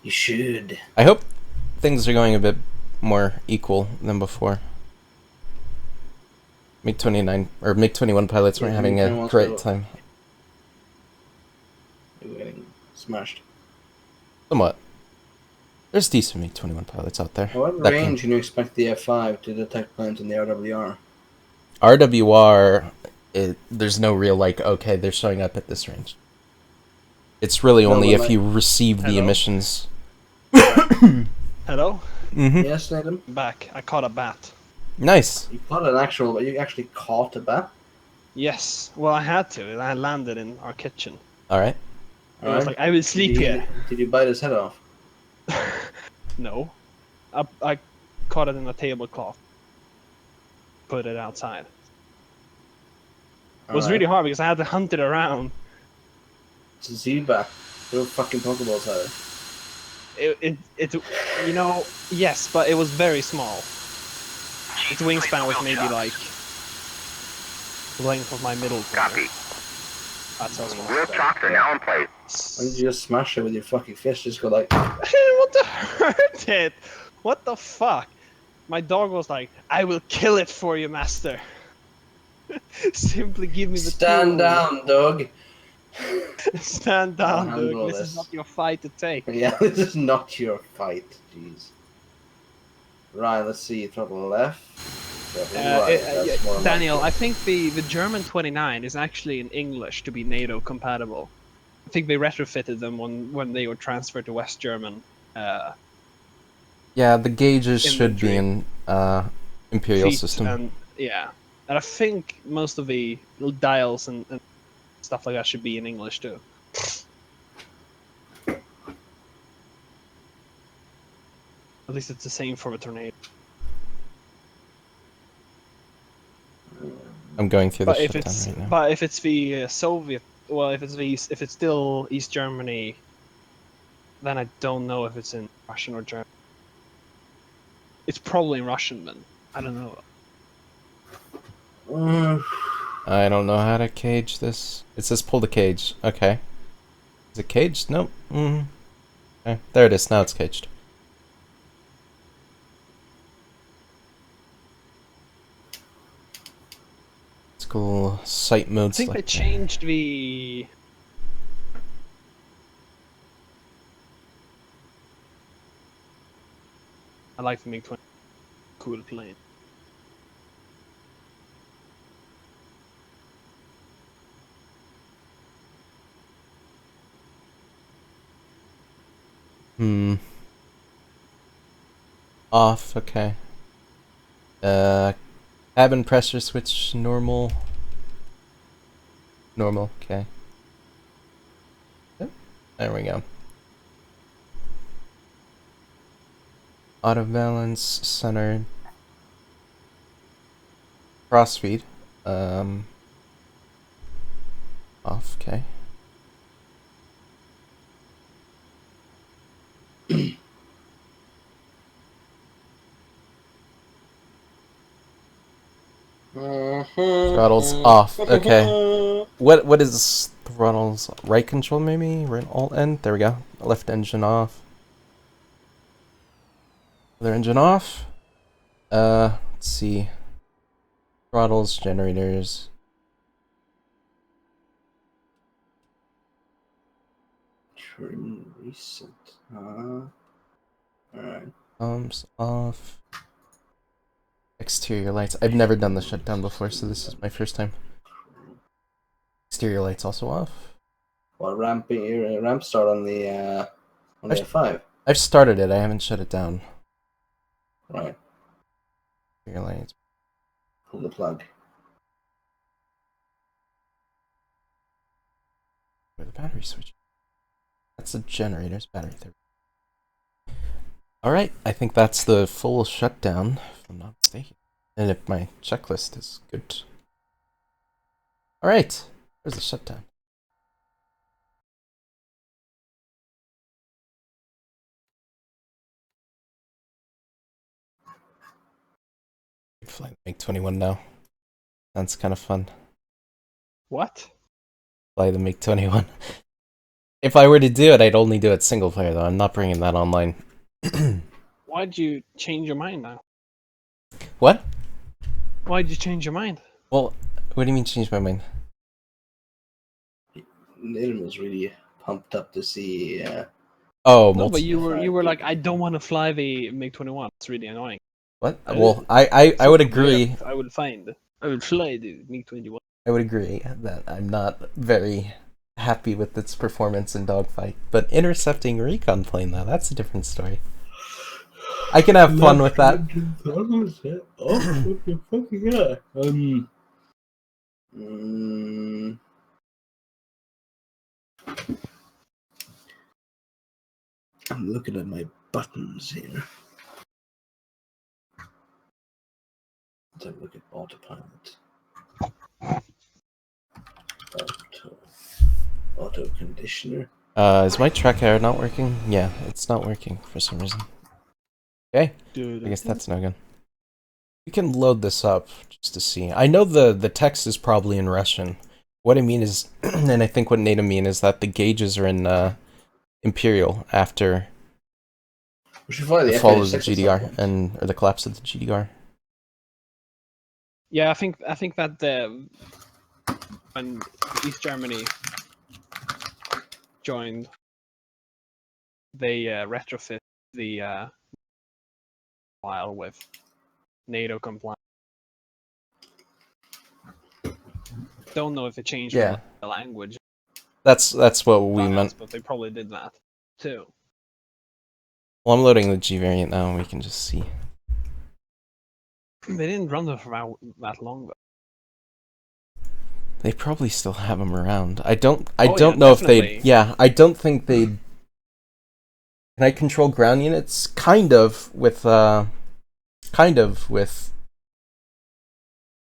You should. I hope things are going a bit more equal than before. MiG-29 or MiG-21 pilots weren't having a great time. You're getting smashed. Somewhat. There's decent MiG-21 pilots out there. What that range can you expect the F5 to detect planes in the RWR? RWR, there's no real, like, okay, they're showing up at this range. It's really No, only but if like- you receive the Hello? emissions. Hello? Mm-hmm. Yes, Nathan? I'm back. I caught a bat. Nice. You actually caught a bat? Yes. Well, I had to. I landed in our kitchen. Alright. It was like, I will sleep here. Did you bite his head off? No. I caught it in a tablecloth. Put it outside. It was really hard because I had to hunt it around. It's a Z-bat. What fucking Pokeballs are It you know, yes, but it was very small. Its wingspan was maybe like the length of my middle finger. Copy. That's how small. Real chocks are now in place. Why don't you just smash it with your fucking fist? Just go like... I didn't want to hurt it! What the fuck? My dog was like, I will kill it for you, master. Simply give me the Stand tool. down, dog. Stand down, I'll handle dude. This is this. not your fight to take. Yeah, this is not your fight. Jeez. Right, let's see. Throttle left. Throttle right. That's more Daniel, I think the German 29 is actually in English to be NATO compatible. I think they retrofitted them when they were transferred to West German. Yeah, the gauges should be Inventory. in Imperial feet system. And, yeah. And I think most of the little dials and stuff like that should be in English too. At least it's the same for a tornado. I'm going through the But if shutdown it's right now. but if it's the Soviet, well, if it's still East Germany, then I don't know if it's in Russian or German. It's probably in Russian then. I don't know. I don't know how to cage this. It says pull the cage. Okay. Is it caged? Nope. Okay. There it is. Now it's caged. It's cool. Sight mode. I think they select. changed the. I like the MiG-20. Cool plane. Off. Okay. Cabin pressure switch normal. Normal. Okay. Yep. There we go. Auto balance, centered. Crossfeed. Off, okay. Throttles off, okay. What is throttles? Right control maybe? Right alt end? There we go. Left engine off. Other engine off. Let's see. Throttles, generators. Trim reset. Alright. Pumps off. Exterior lights. I've never done the shutdown before, so this is my first time. Exterior lights also off. Well, ramp start on the F5. I've started it, I haven't shut it down. Right. Exterior lights. Pull the plug. Where the battery switch? That's the generator's battery. Alright, I think that's the full shutdown, if I'm not mistaken. And if my checklist is good. Alright, there's the shutdown. Fly the MiG-21 now. Sounds kind of fun. What? Fly the MiG-21. If I were to do it, I'd only do it single player though. I'm not bringing that online. Why'd you change your mind now? What? Why'd you change your mind? Well, what do you mean change my mind? Nilan was really pumped up to see. Oh, No, but you were like, I don't want to fly the MiG-21. It's really annoying. What? Well, I would agree. I would fly the MiG-21. I would agree that I'm not very happy with its performance in dogfight, but intercepting recon plane though, that's a different story. I can have fun with that. I'm looking at my buttons here. Let's have a look at autopilot. Auto conditioner. Is my track error not working? Yeah, it's not working for some reason. Okay, Dude, I guess that's no good. We can load this up just to see. I know the text is probably in Russian. What I mean is, and I think what Nate mean is that the gauges are in Imperial after We should fly the the fall of the F-86 at some GDR point. or the collapse of the GDR. yeah, I think that when East Germany joined, they retrofit the file with NATO compliant. Don't know if it changed Yeah. the language, That's what we meant. but they probably did that too. Well, I'm loading the G variant now, and we can just see. They didn't run them for that long, though. They probably still have them around. I don't yeah, know if they. definitely. Yeah, I don't think they. Can I control ground units? Kind of with.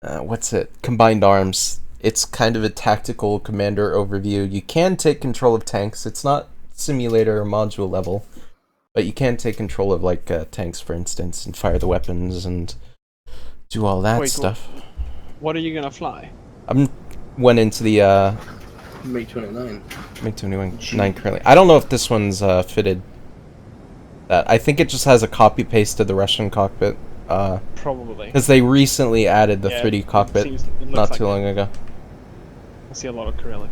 What's it? Combined arms. It's kind of a tactical commander overview. You can take control of tanks. It's not simulator or module level, but you can take control of like tanks, for instance, and fire the weapons and do all that Wait, stuff. What are you gonna fly? Went into the MiG-29. MiG-29 currently. I don't know if this one's fitted. That I think it just has a copy paste of the Russian cockpit. Probably. Because they recently added the 3D cockpit it looks not like too long ago. I see a lot of Cyrillic.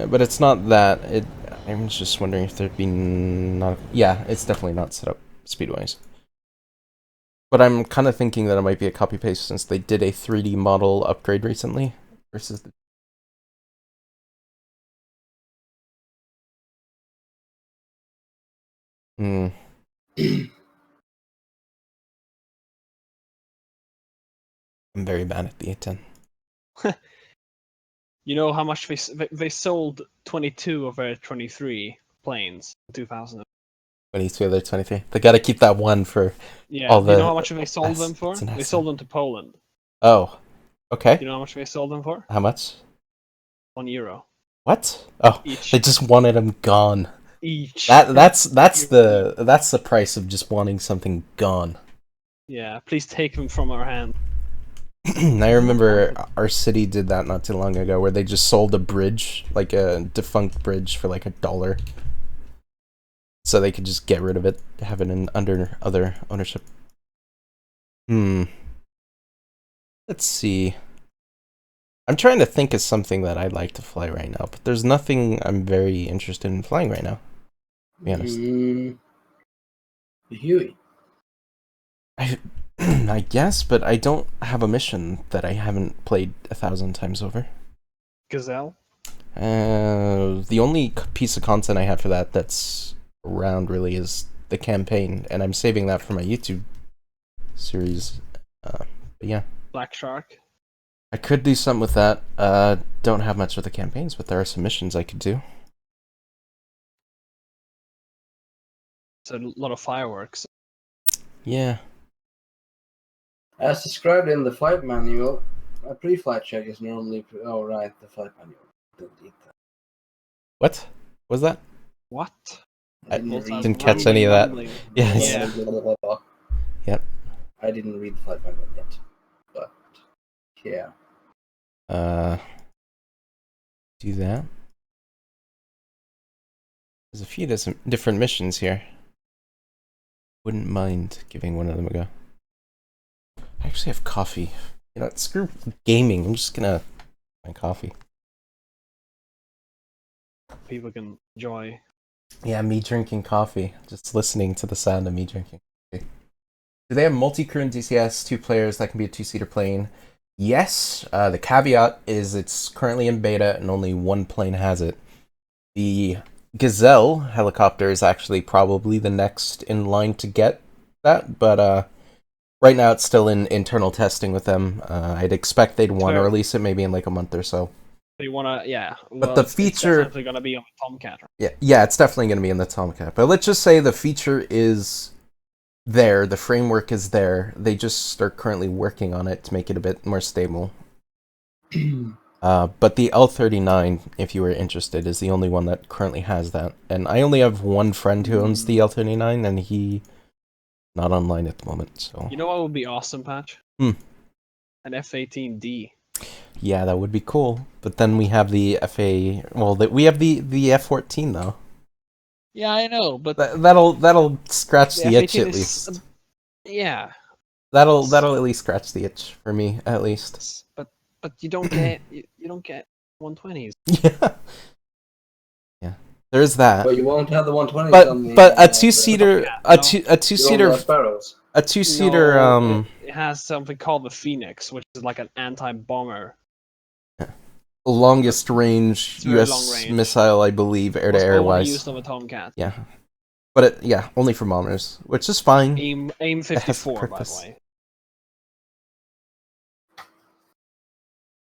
But it's not that. I'm just wondering if there'd be not. Yeah, it's definitely not set up speedwise. But I'm kind of thinking that it might be a copy paste since they did a 3D model upgrade recently versus the. Hmm. I'm very bad at the A-10. You know how much they sold 22 of their 23 planes in 2000. 22 other 23. They gotta keep that one for all the. You know how much they sold them for? it's an They asset. sold them to Poland. Oh. Okay. You know how much they sold them for? How much? €1. What? Oh, Each. they just wanted them gone. Each. That's the price of just wanting something gone. Yeah, please take them from our hand. I remember our city did that not too long ago, where they just sold a bridge, like a defunct bridge, for like $1, so they could just get rid of it, have it under other ownership. Let's see. I'm trying to think of something that I'd like to fly right now, but there's nothing I'm very interested in flying right now. To be honest. The Huey. I guess, but I don't have a mission that I haven't played 1,000 times over. Gazelle? The only piece of content I have for that that's around really is the campaign, and I'm saving that for my YouTube series. But yeah. Black Shark? I could do something with that. Don't have much with the campaigns, but there are some missions I could do. It's a lot of fireworks. Yeah. As described in the flight manual, a pre-flight check is normally... Oh, right, the flight manual. Don't eat that. What? Was that? What? I didn't didn't catch any of that. Yes. Yeah. Yep. I didn't read the flight manual yet. But, yeah. Do that. There's a few different missions here. Wouldn't mind giving one of them a go. I actually have coffee. You know, screw gaming. I'm just gonna find coffee. People can enjoy. Yeah, me drinking coffee. Just listening to the sound of me drinking coffee. Do they have multi-crew in DCS, 2 players that can be a 2-seater plane? Yes. The caveat is it's currently in beta and only 1 plane has it. The Gazelle helicopter is actually probably the next in line to get that, but right now it's still in internal testing with them. I'd expect they'd want to Sure. release it maybe in like a month or so. So you wanna, yeah. But Well, the it's feature- definitely gonna be on the Tomcat. Right? Yeah, it's definitely going to be in the Tomcat. But let's just say the feature is there, the framework is there. They just are currently working on it to make it a bit more stable. But the L39, if you were interested, is the only one that currently has that. And I only have one friend who owns the L39, and he not online at the moment. So You know what would be awesome, Patch? Hmm. An F-18D. yeah, that would be cool. But then we have the FA. Well, we have the F14 though. Yeah, I know, but That'll scratch the itch F-18 at is- least. Yeah, That'll at least scratch the itch for me at least. but you don't get you don't get 120s. Yeah. Yeah. There's that. But you won't have the 120s But on the... but a two-seater no. two-seater Sparrows. Sparrows. A two-seater No, it has something called the Phoenix, which is like an anti-bomber. longest range It's very US long range. missile, I believe, air to air Only wise. used on a Tomcat. Yeah. But only for bombers, which is fine. AIM 54, by the purpose. way.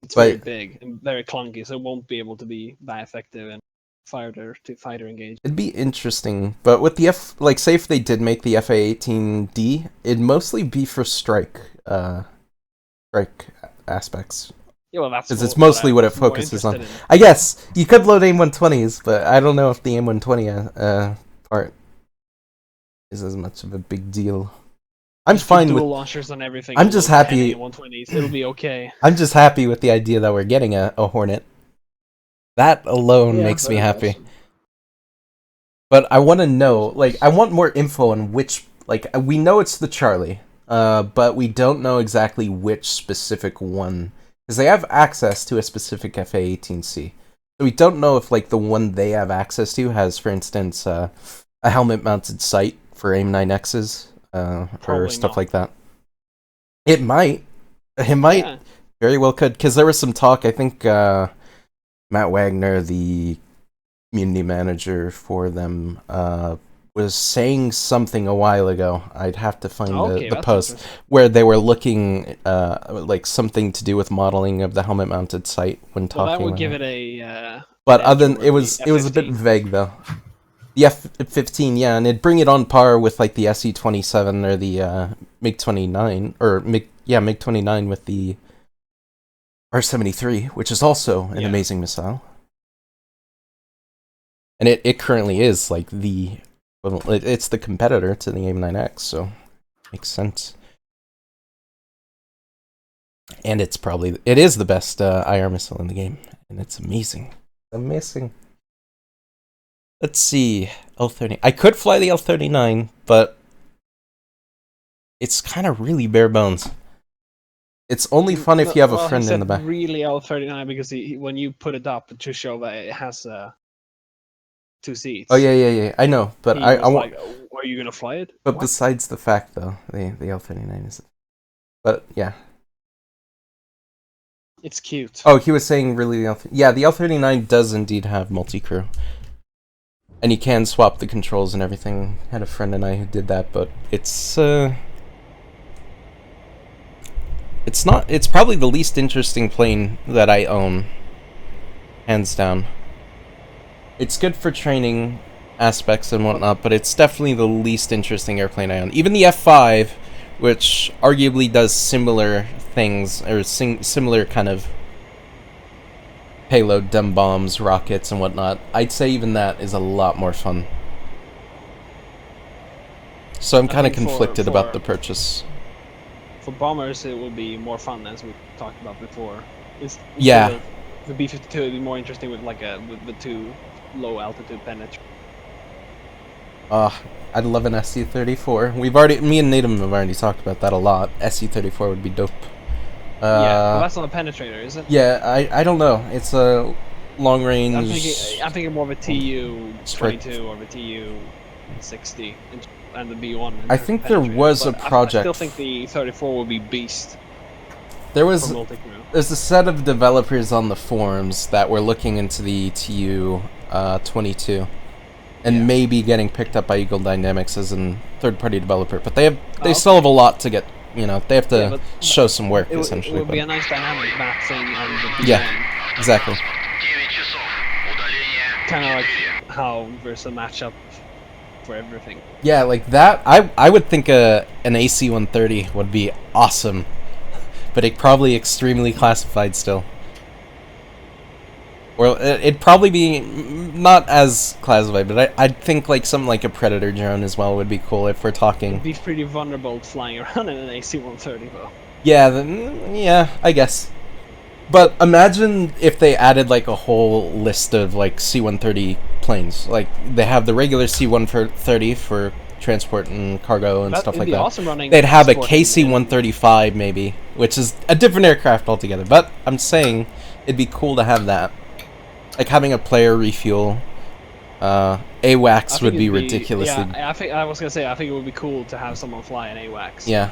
It's But- very big and very clunky, so it won't be able to be that effective in fighter engage. It'd be interesting, but with the say if they did make the FA-18D, it'd mostly be for strike aspects. Yeah, well, that's Because it's mostly what it I'm more focuses on. interested in. I guess you could load AIM-120s, but I don't know if the AIM-120 part is as much of a big deal. I'm Just put fine dual with. launchers on everything. I'm and just load 10 happy- A120s. It'll be okay. I'm just happy with the idea that we're getting a Hornet. That alone makes me very happy. awesome. But I want to know, I want more info on which, we know it's the Charlie, but we don't know exactly which specific one, because they have access to a specific FA-18C. So we don't know if, the one they have access to has, for instance, a helmet-mounted sight for AIM-9Xs, or Probably stuff not. like that. It might. It might. Yeah. Very well could, because there was some talk, I think, Matt Wagner, the community manager for them, was saying something a while ago. I'd have to find Okay, the that's post interesting. where they were looking something to do with modeling of the helmet mounted sight when Well, talking. that would give it a. But edge other than over it was the a bit F-15. vague though. The F-15, yeah, and it'd bring it on par with the SE-27 or the MiG-29 or MiG-29 with the R-73, which is also an amazing missile. And it currently is it's the competitor to the AIM-9X, so makes sense. And it is the best IR missile in the game, and it's amazing. Amazing. Let's see, L-30. I could fly the L-39, but it's kind of really bare bones. It's only fun if you have a friend in the back. Really L-39 because when you put it up to show that it has 2 seats. Oh yeah. I know, but He I was want. like, "Oh, are you gonna fly it?" But What? besides the fact, though, the L-39 is. But yeah. It's cute. Oh, he was saying really the the L-39 does indeed have multi-crew. And you can swap the controls and everything. Had a friend and I who did that, but it's probably the least interesting plane that I own. Hands down. It's good for training aspects and whatnot, but it's definitely the least interesting airplane I own. Even the F5, which arguably does similar things, or similar kind of payload, dumb bombs, rockets, and whatnot, I'd say even that is a lot more fun. So I'm kind of think conflicted about the for- purchase. For bombers, it will be more fun, as we talked about before. Yeah. The B-52 would be more interesting with with the 2 low altitude penetrate. I'd love an SC-34. Me and Natum have already talked about that a lot. SC-34 would be dope. Yeah, well, that's not a penetrator, is it? Yeah, I don't know. It's a long range. I'm thinking more of a Strike. TU-22 or a TU-60 and the B-1. I think there was a But I project. still think the 34 will be beast There for was multi-crew. there's a set of developers on the forums that were looking into the TU 22. and maybe getting picked up by Eagle Dynamics as a third-party developer. But they still okay. have a lot to get. You know, they have to but show some work it essentially. would be a But nice dynamic map thing on the BM. yeah, exactly. Kind of like how there's a matchup for everything. Yeah, like that. I would think an AC-130 would be awesome, but it probably extremely classified still. Or it'd probably be not as classified, but I'd think like something like a Predator drone as well would be cool if we're talking. It'd be pretty vulnerable flying around in an AC-130 though. Yeah, yeah, I guess. But imagine if they added like a whole list of like C-130 planes. Like they have the regular C-130 for transport and cargo and stuff like that. Awesome running. They'd have a KC-135 maybe, which is a different aircraft altogether. But I'm saying it'd be cool to have that. Like having a player refuel. AWACS would be ridiculously. Yeah, I was gonna say I think it would be cool to have someone fly an AWACS. Yeah,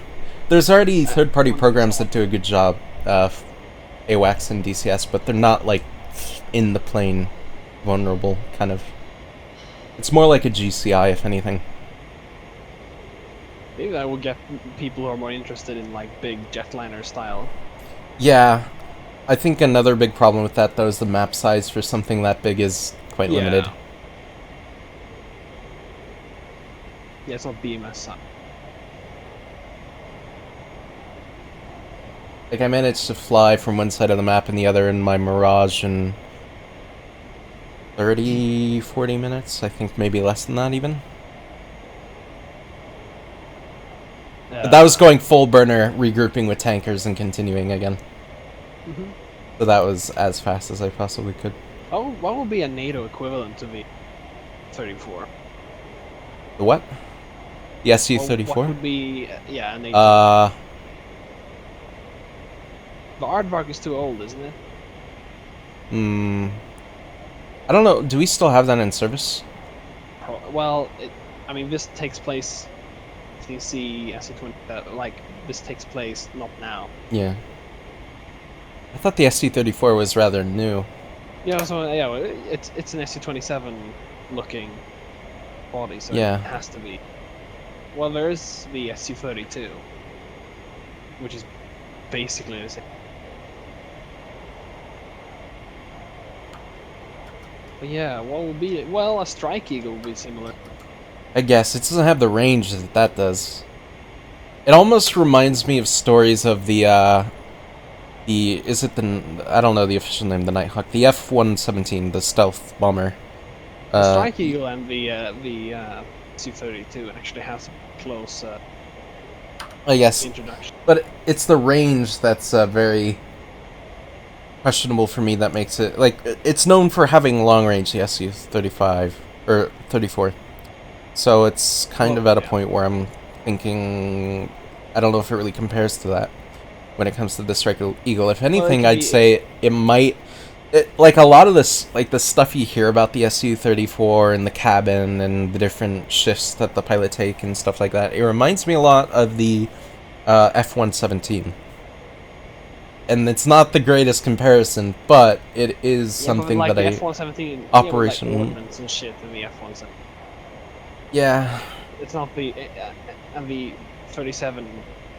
there's already third-party programs that do a good job, AWACS and DCS, but they're not like in the plane, vulnerable kind of. It's more like a GCI, if anything. Maybe that will get people who are more interested in like big jetliner style. Yeah, I think another big problem with that though is the map size for something that big is quite limited. Yeah, it's not BMS size. Like I managed to fly from one side of the map and the other in my Mirage in 30, 40 minutes. I think maybe less than that even. But that was going full burner, regrouping with tankers and continuing again. So that was as fast as I possibly could. What would be a NATO equivalent to the 34? The what? The SU-34? What would be a NATO? The Aardvark is too old, isn't it? I don't know. Do we still have that in service? Well, I mean, this takes place. You see, SU-20. Like this takes place not now. Yeah. I thought the SU-34 was rather new. Yeah, so yeah, it's an SU-27 looking body, so yeah. It has to be. Well, there is the SU-32, which is basically the same. But yeah, what would be? Well, a Strike Eagle would be similar. I guess it doesn't have the range that that does. It almost reminds me of stories of the is it the, I don't know the official name, the Nighthawk, the F-117, the stealth bomber. The Strike Eagle and the SU-32 actually have some close. I guess. Introduction. But it's the range that's very questionable for me. That makes it like it's known for having long range. The SU-35 or 34. So it's kind of at a point where I'm thinking, I don't know if it really compares to that when it comes to the Strike Eagle. If anything, I'd say it might. Like a lot of this, like the stuff you hear about the SU-34 and the cabin and the different shifts that the pilot take and stuff like that, it reminds me a lot of the F-117. And it's not the greatest comparison, but it is something but like that the I F-117 operation. Ordnance and shit in the F-117. Yeah. It's not the and the 37.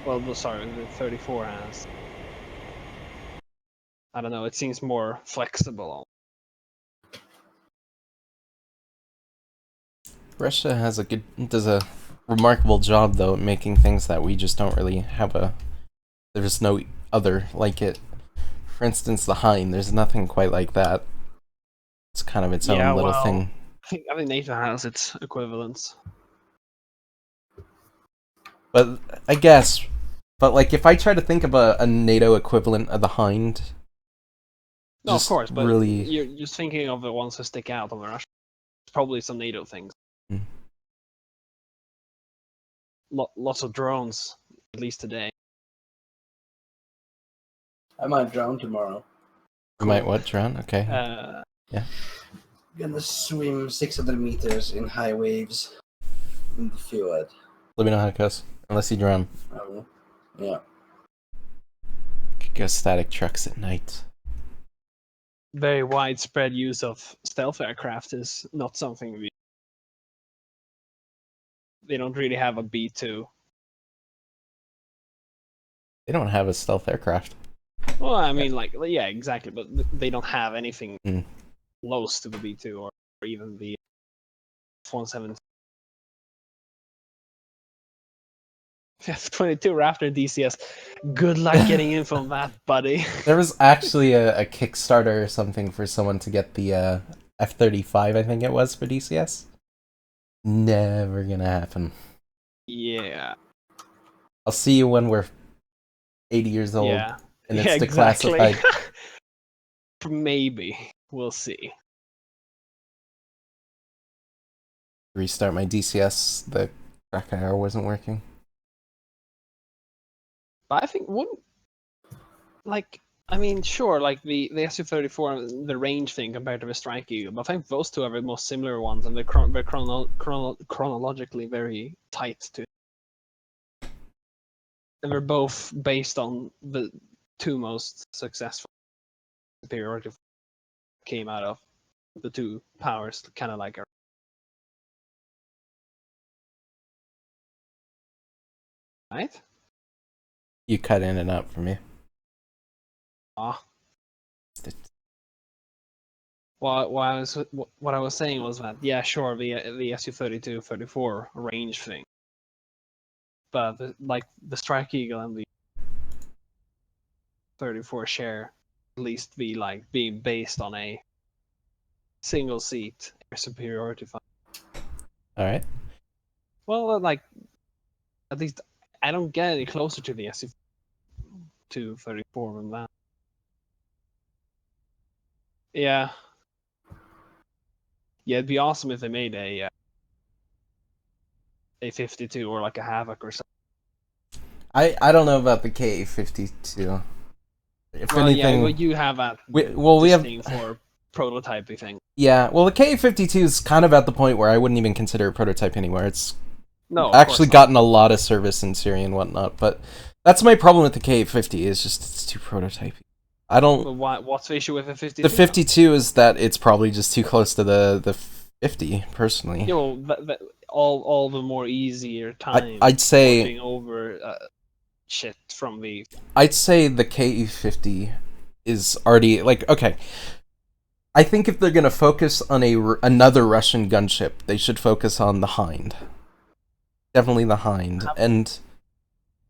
Well, no, sorry, the 34 has. I don't know. It seems more flexible. Russia does a remarkable job though at making things that we just don't really have there's no other like it. For instance, the Hind, there's nothing quite like that. It's kind of its own little thing. I think NATO has its equivalents. But I guess, like if I try to think of a NATO equivalent of the Hind. No, of course, but really... you're just thinking of the ones that stick out on the Russian. Probably some NATO things. Lots of drones, at least today. I might drown tomorrow. You might what, drown? Okay. Yeah. Gonna swim 600 meters in high waves in the fjord. Let me know how it goes. Unless you drown. I will. Yeah. Could go static trucks at night. Very widespread use of stealth aircraft is not something we they don't really have a B2. They don't have a stealth aircraft. Well, I mean, like, yeah, exactly, but they don't have anything Mm. close to the B2 or even the F-17. F-22 Raptor DCS. Good luck getting in from that, buddy. There was actually a Kickstarter or something for someone to get the F-35, I think it was, for DCS. Never gonna happen. Yeah. I'll see you when we're 80 years old Yeah. and it's exactly. declassified. Maybe. We'll see. Restart my DCS, the track IR wasn't working. But I think wouldn't like I mean sure like the Su-34 and the range thing compared to the Strike Eagle, but I think those two are the most similar ones and they're chronologically very tight to. And they're both based on the two most successful superiority came out of the two powers, kind of like. Right? You cut in and out for me. Ah. What I was saying was that yeah, sure, the Su-32, 34 range thing, but the Strike Eagle and the 34 share at least be like being based on a single seat air superiority fighter. All right. Well, like at least I don't get any closer to the Su-2 34 than that. Yeah. Yeah, it'd be awesome if they made a 52 or like a Havoc or something. I don't know about the Ka-52. If Well, anything, yeah, well, you have that. we have thing for prototyping thing. Yeah, well, the Ka-52 is kind of at the point where I wouldn't even consider a prototype anymore. It's No, of actually course not. gotten a lot of service in Syria and whatnot, but that's my problem with the Ka-50 is just it's too prototypey. I don't. But what's the issue with a 52? The 52 is that it's probably just too close to the 50, personally. Yeah, well, all the more easier time. I'd say porting over shit from the. I'd say the Ka-50 is already like okay. I think if they're gonna focus on another Russian gunship, they should focus on the Hind. Definitely the Hind. And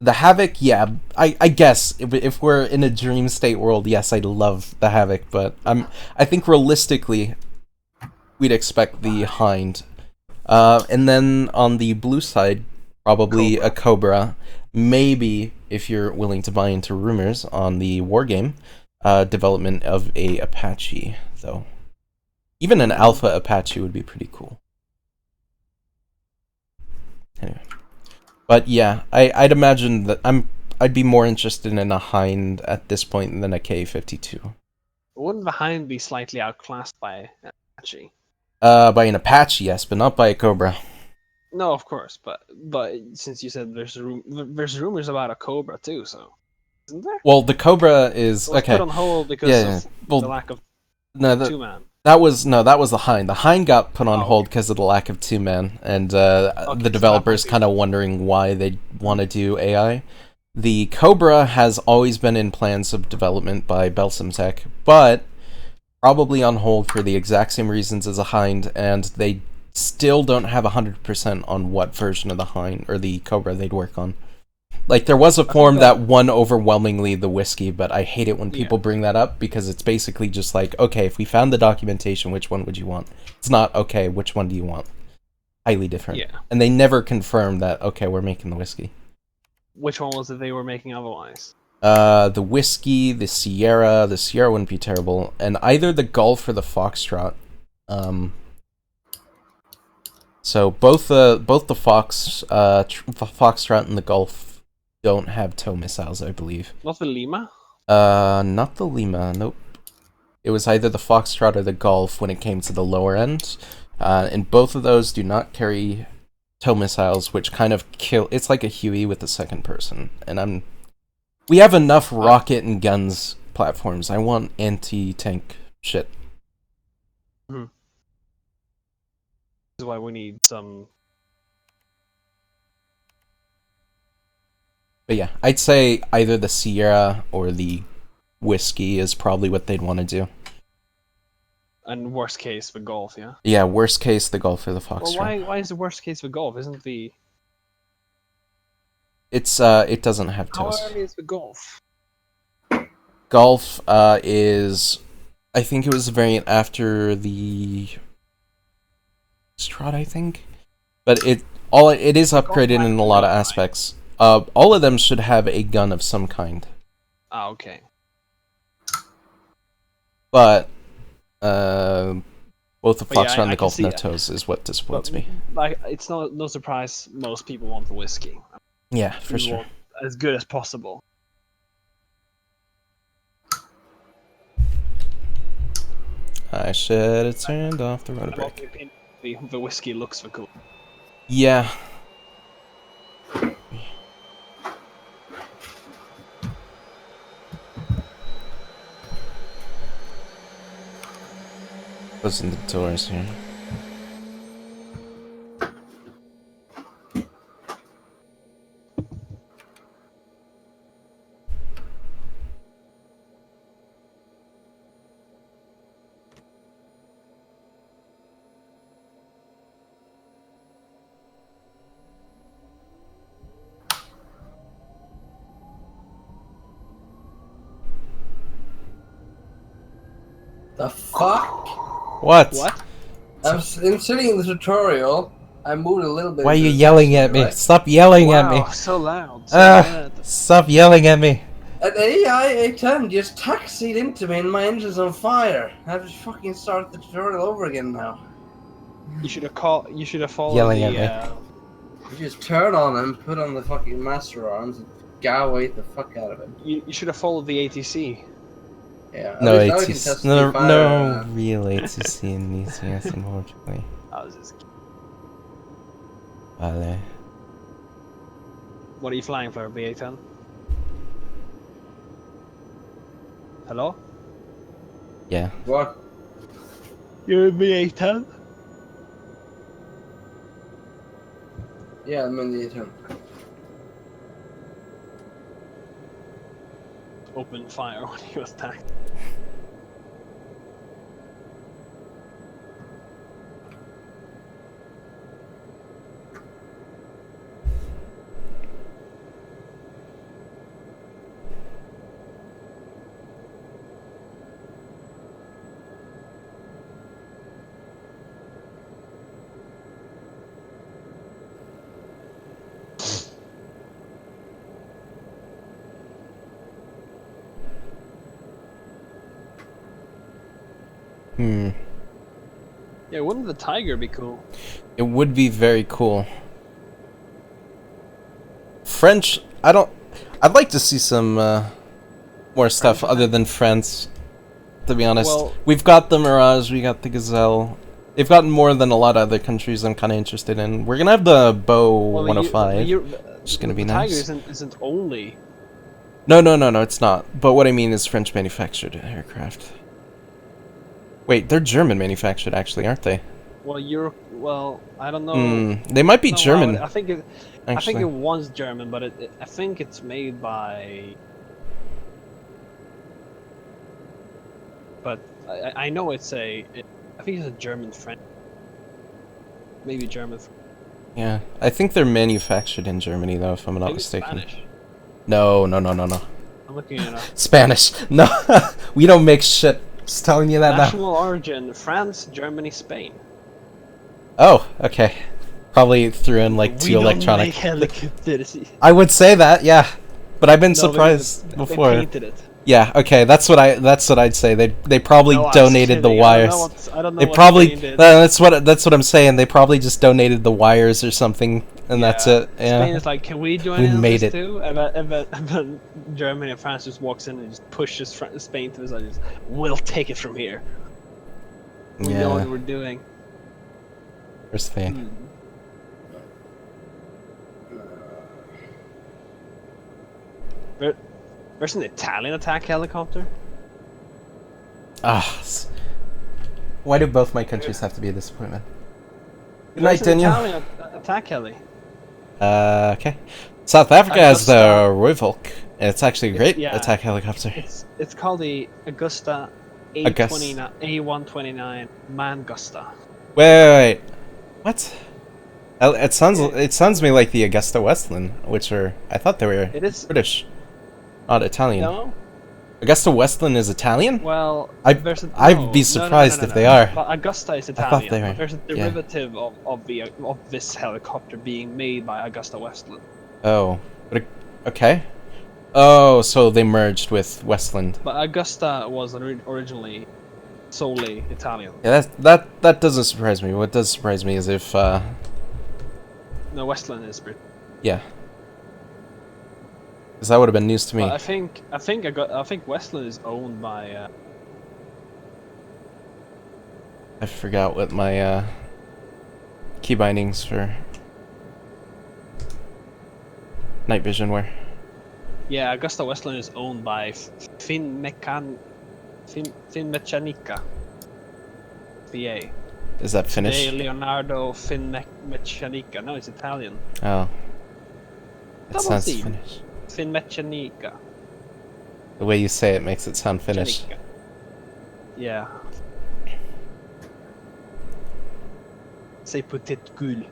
the Havoc, yeah, I guess if we're in a dream state world, yes, I'd love the Havoc, but I think realistically we'd expect the Hind. And then on the blue side, probably a Cobra. Maybe if you're willing to buy into rumors on the Wargame, development of a Apache, though. Even an Alpha Apache would be pretty cool. Anyway. But yeah, I'd imagine that I'd be more interested in a Hind at this point than a Ka-52. Wouldn't the Hind be slightly outclassed by Apache? By an Apache, yes, but not by a Cobra. No, of course, but since you said there's rumors about a Cobra too, so isn't there? Well, the Cobra is It was okay. put on hold because of Well, the lack of no, two-man. that was the Hind. The Hind got put on Oh, hold because of the lack of two-man, and so the that developers might be- kind of wondering why they want to do AI. The Cobra has always been in plans of development by Belsim Tech, but probably on hold for the exact same reasons as a Hind, and they still don't have 100% on what version of the Hind or the Cobra they'd work on. Like, there was a form that won overwhelmingly the whiskey, but I hate it when people bring that up because it's basically just like, okay, if we found the documentation, which one would you want? It's not, okay, which one do you want? Highly different. Yeah. And they never confirmed that, okay, we're making the whiskey. Which one was it they were making otherwise? The whiskey, the Sierra wouldn't be terrible, and either the Gulf or the Foxtrot. So both the Foxtrot and the Gulf don't have tow missiles, I believe. Not the Lima? Not the Lima, nope. It was either the Foxtrot or the Gulf when it came to the lower end. And both of those do not carry tow missiles, which kind of kill... It's like a Huey with the second person. And we have enough rocket and guns platforms. I want anti-tank shit. This is why we need some But yeah, I'd say either the Sierra or the whiskey is probably what they'd want to do. And worst case for golf, yeah. Yeah, worst case the Golf or the Well, Foxtrot. why is the worst case for golf? Isn't the It doesn't have how toast. early is the golf? Golf is, I think it was a variant after the Foxtrot, I think, but it is upgraded in a lot of aspects. All of them should have a gun of some kind, Ah, okay. but both the But yeah, Foxtrot and I the can Golf see no it. toes is what disappoints me. Like, it's no surprise most people want the whiskey. Yeah, for People sure. want as good as possible. I should have turned off the rotor I'm of brake. the opinion the whiskey looks for cool. Yeah. Closing the doors here. The fuck? What? What? I'm sitting in the tutorial. I moved a little bit. Why are you into the yelling at me? right? Stop yelling at me. Wow, so loud. So Ah, loud. stop yelling at me. An A-10 just taxied into me and my engine's on fire. I have to fucking start the tutorial over again now. You should have called. You should have followed Yelling the. at You just turn on him, put on the fucking master arms, and gawait the fuck out of him. You should have followed the A-18C. Yeah. No at least now we can test ATC. No, the fire, no real ATC in these, yes, unfortunately. That was just... Vale. What are you flying for, BA-10? Hello? Yeah. What? You're in BA-10? Yeah, I'm in the A-10. Open fire when he was attacked. Yeah, wouldn't the Tiger be cool? It would be very cool. French, I'd like to see some more stuff other than France, to be honest. Well- We've got the Mirage, we got the Gazelle. They've gotten more than a lot of other countries I'm kind of interested in. We're gonna have the Bow 105. It's gonna be the nice. Tiger isn't only... No, it's not. But what I mean is French manufactured aircraft. Wait, they're German manufactured actually, aren't they? Well, I don't know. They might be No, German. I think it actually. was German, but I think it's made by... But I know it's I think it's a German French. Maybe German. Yeah, I think they're manufactured in Germany though, if I'm not Maybe mistaken. Spanish. No. I'm looking it up. Spanish. No, we don't make shit. Just telling you that now. National origin: France, Germany, Spain. Oh, okay. Probably threw in like two electronic. We don't make helicopters. I would say that, yeah. But I've been No, surprised they before. painted it. Yeah, okay, that's what I'd say. They probably No, I was donated the kidding. wires. I don't know They what probably Spain did. that's what I'm saying. They probably just donated the wires or something, and that's it. Yeah. Spain is like, can we join We in on made this it. too? And then Germany and France just walks in and just pushes Spain to the side. Just, we'll take it from here. We know what we're doing. First thing. There's an Italian attack helicopter. Why do both my countries have to be a disappointment? Good There's night, an Daniel. Italian attack heli. Okay. South Africa has the Augusta. Royvolk, and it's actually a great Yeah. attack helicopter. It's called the Augusta A29 A129 Mangusta. Wait. What? It sounds to me like the Augusta Westland, which are I thought they were It is. British, not Italian. No. Augusta Westland is Italian? Well, I'd be no, surprised no, if they are. But Augusta is I thought Italian. they were, But there's a yeah. derivative of this helicopter being made by Augusta Westland. Oh, okay. Oh, so they merged with Westland. But Augusta was originally solely Italian. Yeah, that doesn't surprise me. What does surprise me is if No, Westland is British. yeah, because that would have been news to me. But I think Westland is owned by. I forgot what my key bindings for night vision were. Yeah, Augusta Westland is owned by Finmeccanica. BA. Is that Finnish? Leonardo Finmeccanica. No, it's Italian. Oh, it Double sounds C. Finnish. Finmeccanica. The way you say it makes it sound Finnish. Meccanica. Yeah. C'est peut-être cool.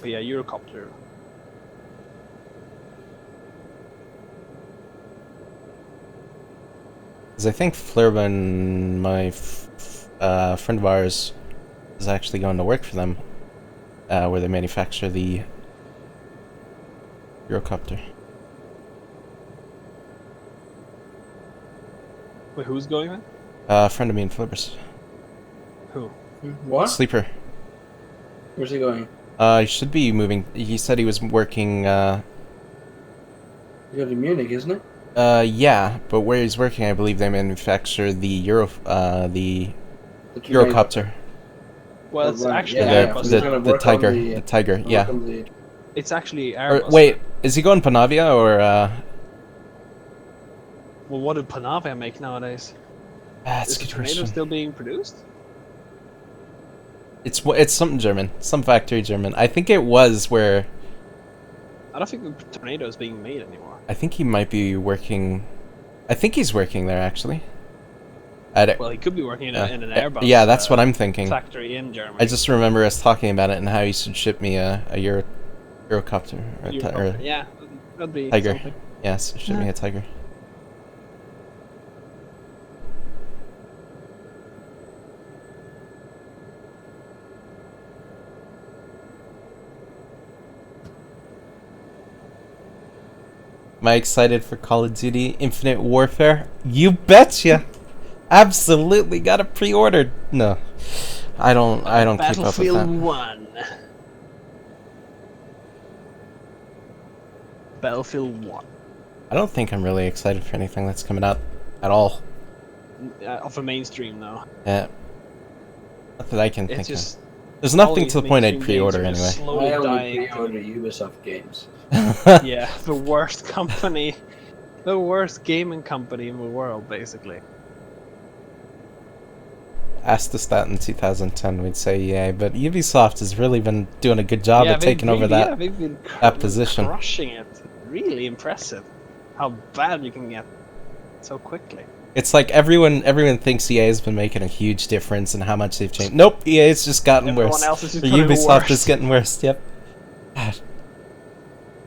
But yeah, Eurocopter. Because I think Flurban, my friend of ours, is actually going to work for them, where they manufacture the Eurocopter. Wait, who's going then? A friend of me in Flippers. Who? What? Sleeper. Where's he going? He should be moving. He said he was working, He's going to Munich, isn't it? yeah, but where he's working, I believe they manufacture the Eurocopter. Well, it's Right, actually yeah, Airbus. He's gonna The work Tiger. on the- The Tiger, work yeah. on the- It's actually Or, Airbus. wait, is he going Panavia or, Well, what do Panavia make nowadays? That's Is a the good Tornado question. still being produced? It's something German. Some factory German. I think it was where... I don't think the Tornado is being made anymore. I think he might be working... I think he's working there, actually. Well, he could be working in an Airbus. Yeah, that's what I'm thinking. Factory in Germany. I just remember us talking about it and how he should ship me a Eurocopter. Or Yeah, that'd be Tiger. something. Yes, ship me a Tiger. Am I excited for Call of Duty Infinite Warfare? You betcha! Absolutely got it pre-ordered. No, I don't keep up with Battlefield that. 1. Battlefield 1. I don't think I'm really excited for anything that's coming out at all. Of a mainstream now. Yeah, not that I can It's think just of. There's all nothing these to the point I'd mainstream games pre-order are just anyway. slowly I only dying. pre-order Ubisoft games. Yeah, the worst company, the worst gaming company in the world, basically. Asked us that in 2010, we'd say yeah, but Ubisoft has really been doing a good job Yeah, of taking over yeah, that. they've been that position. crushing it. Really impressive, how bad you can get so quickly. It's like everyone thinks EA has been making a huge difference in how much they've changed. Nope, EA's just gotten Everyone worse. else is just Or getting Ubisoft worse. is getting worse. Yep. God.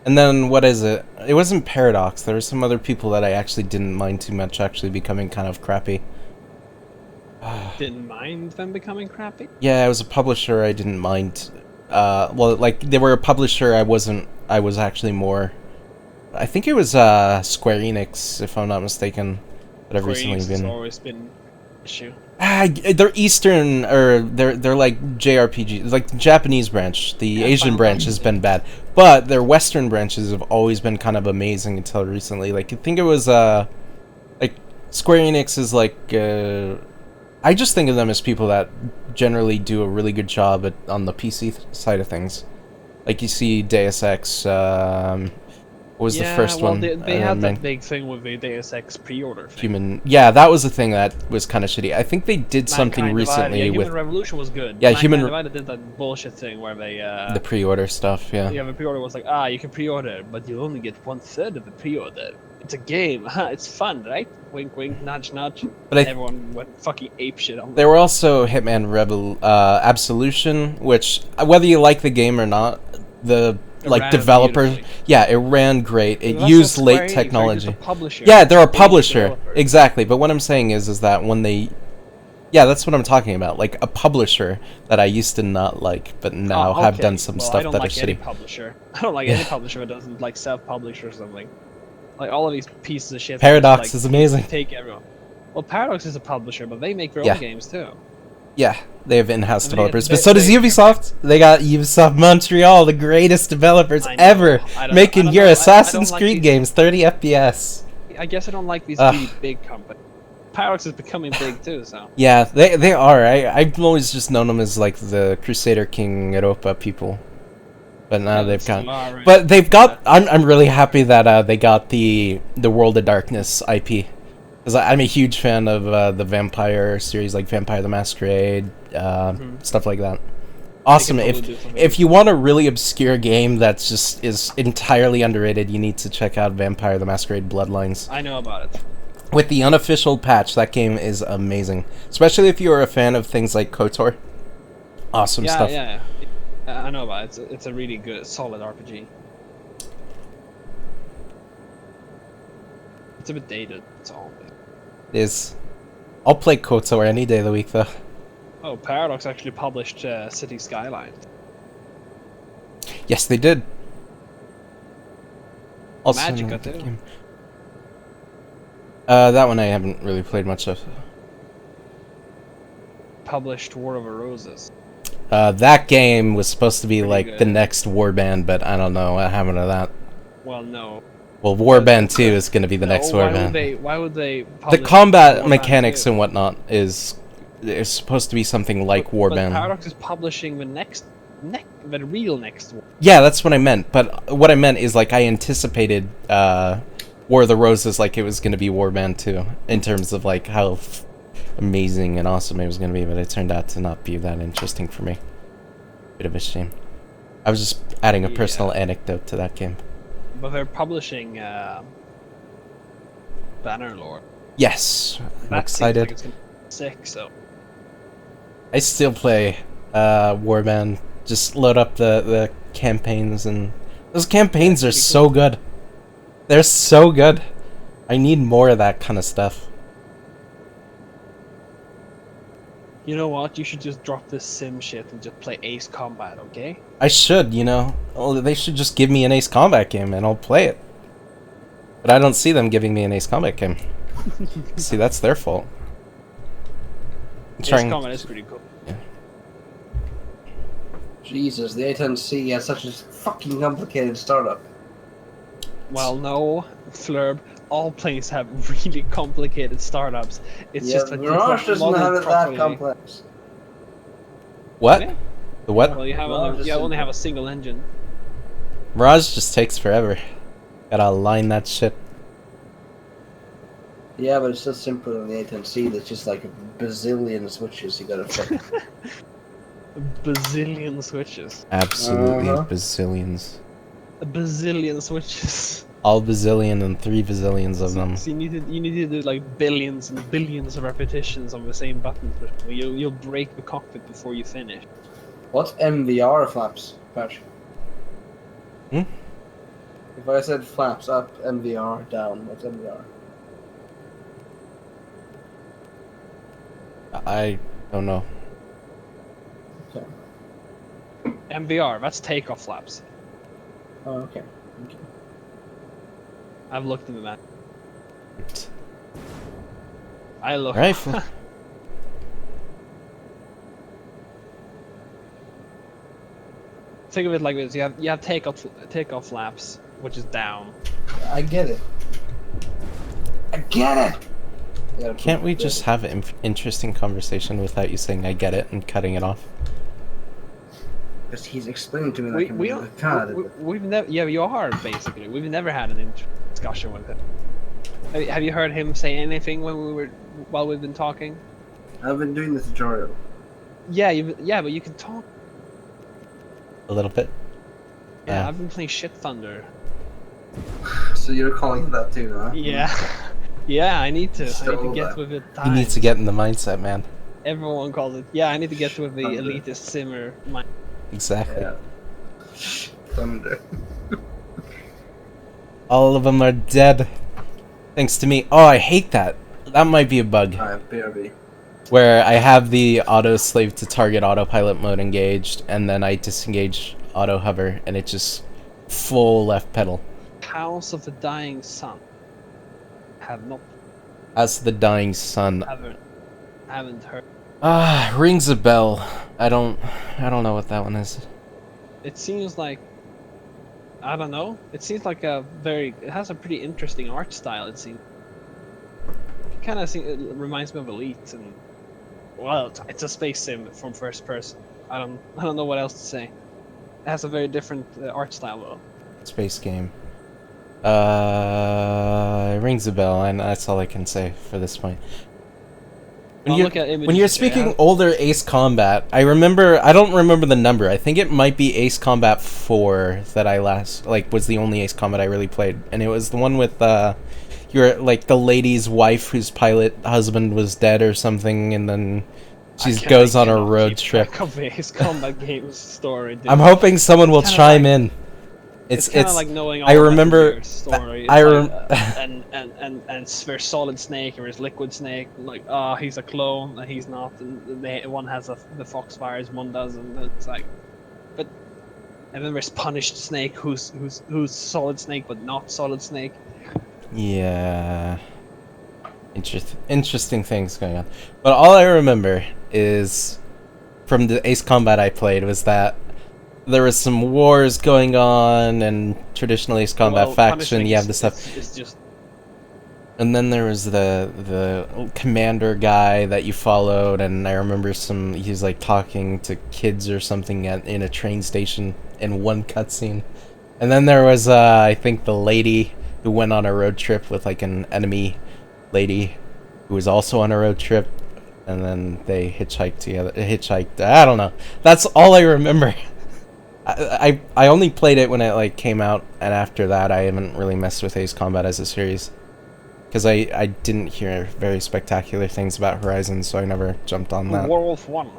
And then what is it? It wasn't Paradox. There were some other people that I actually didn't mind too much actually becoming kind of crappy. Didn't mind them becoming crappy. Yeah, it was a publisher I didn't mind. Well, like they were a publisher I was actually more. I think it was Square Enix, if I'm not mistaken. That I've Square recently Enix been. has always been an issue. They're Eastern, or they're like JRPG, like the Japanese branch. The Asian Final branch has Fantasy. been bad, but their Western branches have always been kind of amazing until recently. Like I think it was like Square Enix is like I just think of them as people that generally do a really good job on the PC side of things. Like you see Deus Ex, What was the first one? They had that big thing with the Deus Ex pre-order thing. Human. Yeah, that was the thing that was kind of shitty. I think they did something Mankind recently Divided. Yeah, with Human Revolution was good. Yeah, Mankind Human- Divided did that bullshit thing where they the pre-order stuff. Yeah. yeah, the pre-order was like, you can pre-order, but you only get 1/3 of the pre-order. It's a game, it's fun, right? Wink, wink, nudge, nudge. But everyone went fucking apeshit on There were also Hitman Absolution, which whether you like the game or not, the ran developers, beautifully. yeah, it ran great. It That's used what late Square Enix, they're technology. just a publisher. Yeah, they're a They publisher, developers. exactly. But what I'm saying is that when they, yeah, that's what I'm talking about. Like a publisher that I used to not like, but now have Okay. done some Well, stuff I don't that like are any shitty. publisher. I don't like any publisher that doesn't like self-publish or something. Like all of these pieces of shit. that Paradox just, is amazing. Take everyone. Well, Paradox is a publisher, but they make their Yeah. own games too. Yeah, they have in-house And they- developers, they- but so does they- Ubisoft. They got Ubisoft Montreal, the greatest developers I know. ever, I don't- making I don't your know. I Assassin's don't like Creed these- games 30 FPS. I guess I don't like these Ugh. really big companies. Paradox is becoming big too, so. Yeah, they are. I've always just known them as like the Crusader King Europa people, but now they've got. But they've got. I'm really happy that they got the World of Darkness IP, because I'm a huge fan of the vampire series, like Vampire the Masquerade, stuff like that. Awesome. probably do something. If you want a really obscure game that's just is entirely underrated, you need to check out Vampire the Masquerade Bloodlines. I know about it. With the unofficial patch, that game is amazing. Especially if you're a fan of things like KOTOR. Awesome Yeah, stuff. yeah. I know about it. It's a really good, solid RPG. It's a bit dated. It's all. It is. I'll play KOTOR any day of the week, though. Oh, Paradox actually published City Skylines. Yes, they did. Also, Magica another too. game. That one I haven't really played much of. Published War Over Roses. That game was supposed to be Pretty like good. the next Warband, but I don't know what happened to that. Well, no. Well, Warband 2 is going to be the next No, Warband. Why would they? The Publish combat Warband mechanics 2? and whatnot is supposed to be something like But Warband. Paradox is publishing the real next one. Yeah, that's what I meant. But what I meant is like I anticipated War of the Roses like it was going to be Warband 2 in terms of like how amazing and awesome it was going to be, but it turned out to not be that interesting for me. Bit of a shame. I was just adding a personal anecdote to that game. But they're publishing Bannerlord. Yes, I'm That seems like excited. it's gonna be sick. So I still play Warband. Just load up the campaigns, and those campaigns are so good. They're so good. I need more of that kind of stuff. you know what? You should just drop this sim shit and just play Ace Combat, okay? I should, you know. Well, they should just give me an Ace Combat game and I'll play it. But I don't see them giving me an Ace Combat game. See, that's their fault. I'm Ace trying- Combat is pretty cool. Jesus, the A-10C has such a fucking complicated startup. Well, no, Flurb. All planes have really complicated startups. It's Yeah, just that Mirage doesn't have it that complex. What? Yeah. The what? Well, you have Mirage is only simple. have a single engine. Mirage just takes forever. Gotta align that shit. Yeah, but it's just simpler than the A-10C. There's just like a bazillion switches you gotta flip. A bazillion switches. Absolutely Uh-huh. bazillions. A bazillion switches. All bazillion and 3 bazillions of them. So you need to do like billions and billions of repetitions on the same button. You'll break the cockpit before you finish. What's MVR flaps, Patch? Hmm? If I said flaps up, MVR down, what's MVR? I don't know. Okay. MVR, that's takeoff flaps. Oh, okay. I've looked into that. I look. Right. Think of it like this: you have takeoff flaps, which is down. I get it. I get it! Yeah, Can't we just have an interesting conversation without you saying I get it and cutting it off? because he's explaining to me like I'm a card. We've never. Yeah, you are basically. We've never had an discussion with him. Have you heard him say anything while we've been talking? I've been doing the tutorial. Yeah, but you can talk. A little bit. Yeah, I've been playing Shit Thunder. So you're calling that too, huh? Yeah. Yeah, I need to. I need to Stole get that. with it. You need to get in the mindset, man. Everyone calls it. Yeah, I need to get with the Thunder. elitist simmer. Mind. Exactly. Yeah. Thunder. All of them are dead. Thanks to me. Oh, I hate that. That might be a bug. Alright, BRB. Where I have the auto slave to target autopilot mode engaged, and then I disengage auto hover, and it just full left pedal. House of the Dying Sun. Have not. As the dying sun. Haven't heard. Rings a bell. I don't know what that one is. It seems like. I don't know. It seems like it has a pretty interesting art style. It seems. It reminds me of Elite, and well, it's a space sim from first person. I don't know what else to say. It has a very different art style though. Space game. It rings a bell, and that's all I can say for this point. When you're speaking older Ace Combat, I don't remember the number. I think it might be Ace Combat 4 that I was the only Ace Combat I really played. And it was the one with, you're like the lady's wife whose pilot husband was dead or something, and then she goes on a road trip. Ace Combat games story. Dude. I'm hoping someone will chime in. It's kind of like knowing all I remember story. And there's Solid Snake or there's Liquid Snake. Like, he's a clone and he's not. And one has the Foxfires, one doesn't. It's like, but and then there's Punished Snake, who's Solid Snake but not Solid Snake. Yeah, interesting things going on. But all I remember is from the Ace Combat I played was that there was some wars going on, and traditional Ace Combat faction, you have the stuff. It's just... And then there was the commander guy that you followed, and I remember he was like talking to kids or something in a train station in one cutscene. And then there was I think the lady who went on a road trip with like an enemy lady who was also on a road trip, and then they hitchhiked together. I don't know. That's all I remember. I only played it when it like came out, and after that I haven't really messed with Ace Combat as a series, because I didn't hear very spectacular things about Horizon, so I never jumped on that. Werewolf 1,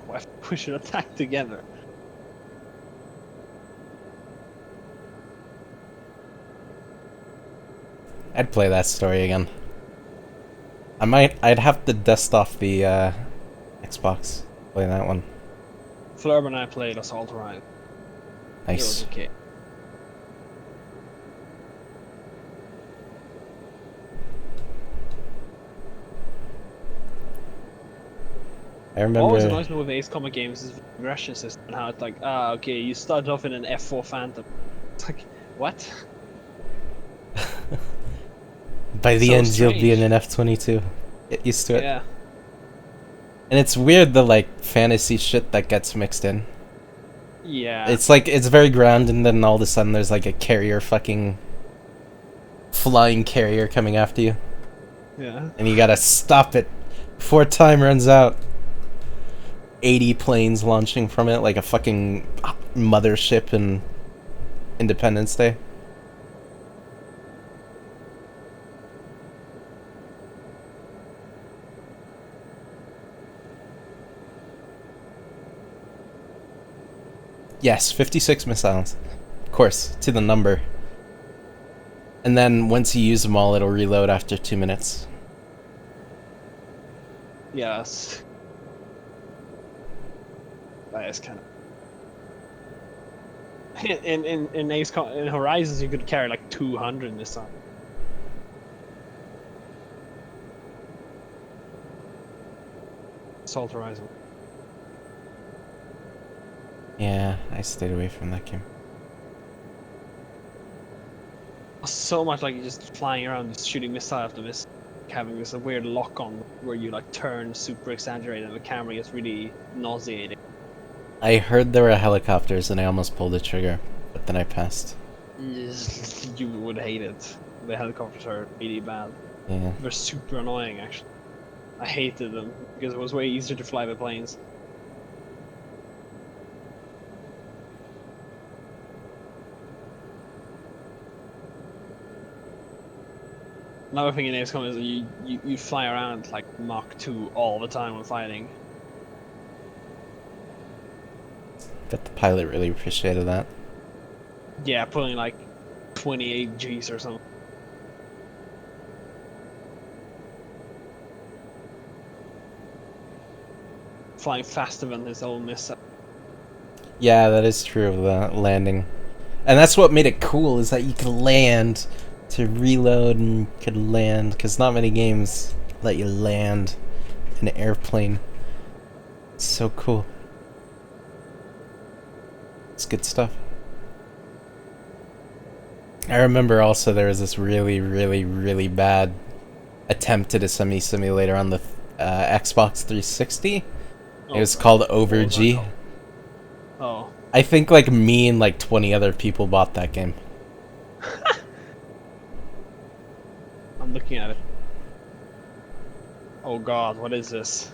we should attack together. I'd play that story again. I'd have to dust off the Xbox, play that one. Flurb and I played Assault Horizon. Nice. It was okay. I remember. What always annoys me with Ace Combat games is the progression system, and how it's like, okay, you start off in an F4 Phantom. It's like, what? By the end, strange. you'll be in an F-22. Get used to it. Yeah. And it's weird the like fantasy shit that gets mixed in. Yeah. It's like, it's very grounded, and then all of a sudden there's like a flying carrier coming after you. Yeah. And you gotta stop it before time runs out. 80 planes launching from it like a fucking mothership in Independence Day. Yes, 56 missiles. Of course, to the number. And then once you use them all, it'll reload after 2 minutes. Yes. That is kind of... In Horizons, you could carry like 200 missiles. Assault Horizon. Yeah, I stayed away from that game. So much like you're just flying around, just shooting missile after missile, having this weird lock-on where you like turn super exaggerated and the camera gets really nauseating. I heard there were helicopters and I almost pulled the trigger, but then I passed. You would hate it. The helicopters are really bad. Yeah. They're super annoying, actually. I hated them because it was way easier to fly the planes. Another thing in XCOM is that you fly around like Mach 2 all the time when fighting. Bet the pilot really appreciated that. Yeah, pulling like 28 Gs or something. Flying faster than his own missile. Yeah, that is true of the landing. And that's what made it cool, is that you could land to reload and could land, because not many games let you land an airplane. It's so cool. It's good stuff. I remember also there was this really, really, really bad attempt at a simulator on the Xbox 360. It was called Over G. Oh. I think like me and like 20 other people bought that game. I'm looking at it. Oh god, what is this?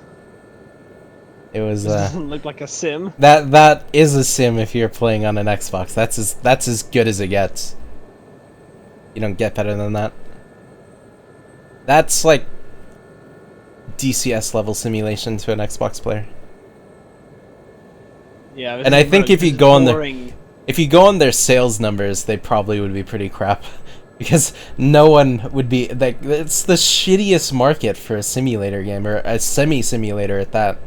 It was This doesn't look like a sim. that is a sim if you're playing on an Xbox. That's as good as it gets. You don't get better than that. That's like DCS level simulation to an Xbox player. Yeah, And I think if you go on their sales numbers, they probably would be pretty crap. Because no one would be like, it's the shittiest market for a simulator game, or a semi-simulator at that.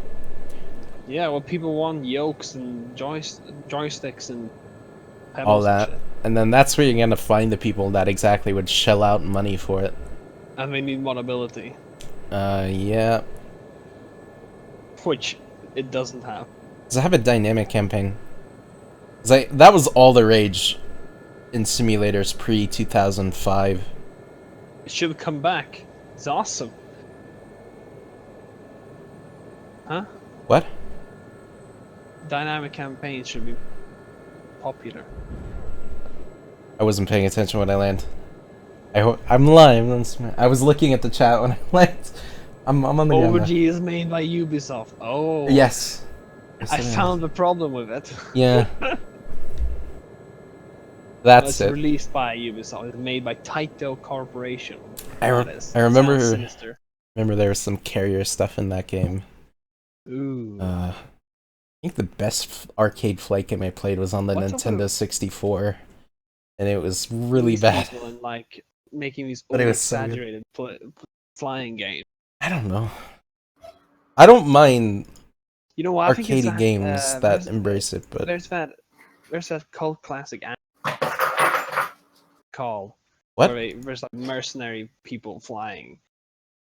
Yeah, well, people want yokes and joysticks and pedals All that. and shit. And then that's where you're gonna find the people that exactly would shell out money for it. And they need modability, Yeah. which it doesn't have. Does it have a dynamic campaign? 'Cause that was all the rage in simulators pre-2005. It should come back. It's awesome. Huh? What? Dynamic campaigns should be popular. I wasn't paying attention when I landed. I'm live. I was looking at the chat when I landed. I'm on the ground now. OG is made by Ubisoft. Oh. Yes. I found the problem with it. Yeah. That's It's it. released by Ubisoft. It's made by Taito Corporation. I Sounds remember sinister. there was some carrier stuff in that game. Ooh. I think the best arcade flight game I played was on the What's up with Nintendo 64, and it was really these bad. people and like making these But it was so good. exaggerated flying games. I don't know. I don't mind You know what? I think it's arcadey that, games that embrace it, but there's that cult classic called what? where there's like mercenary people flying.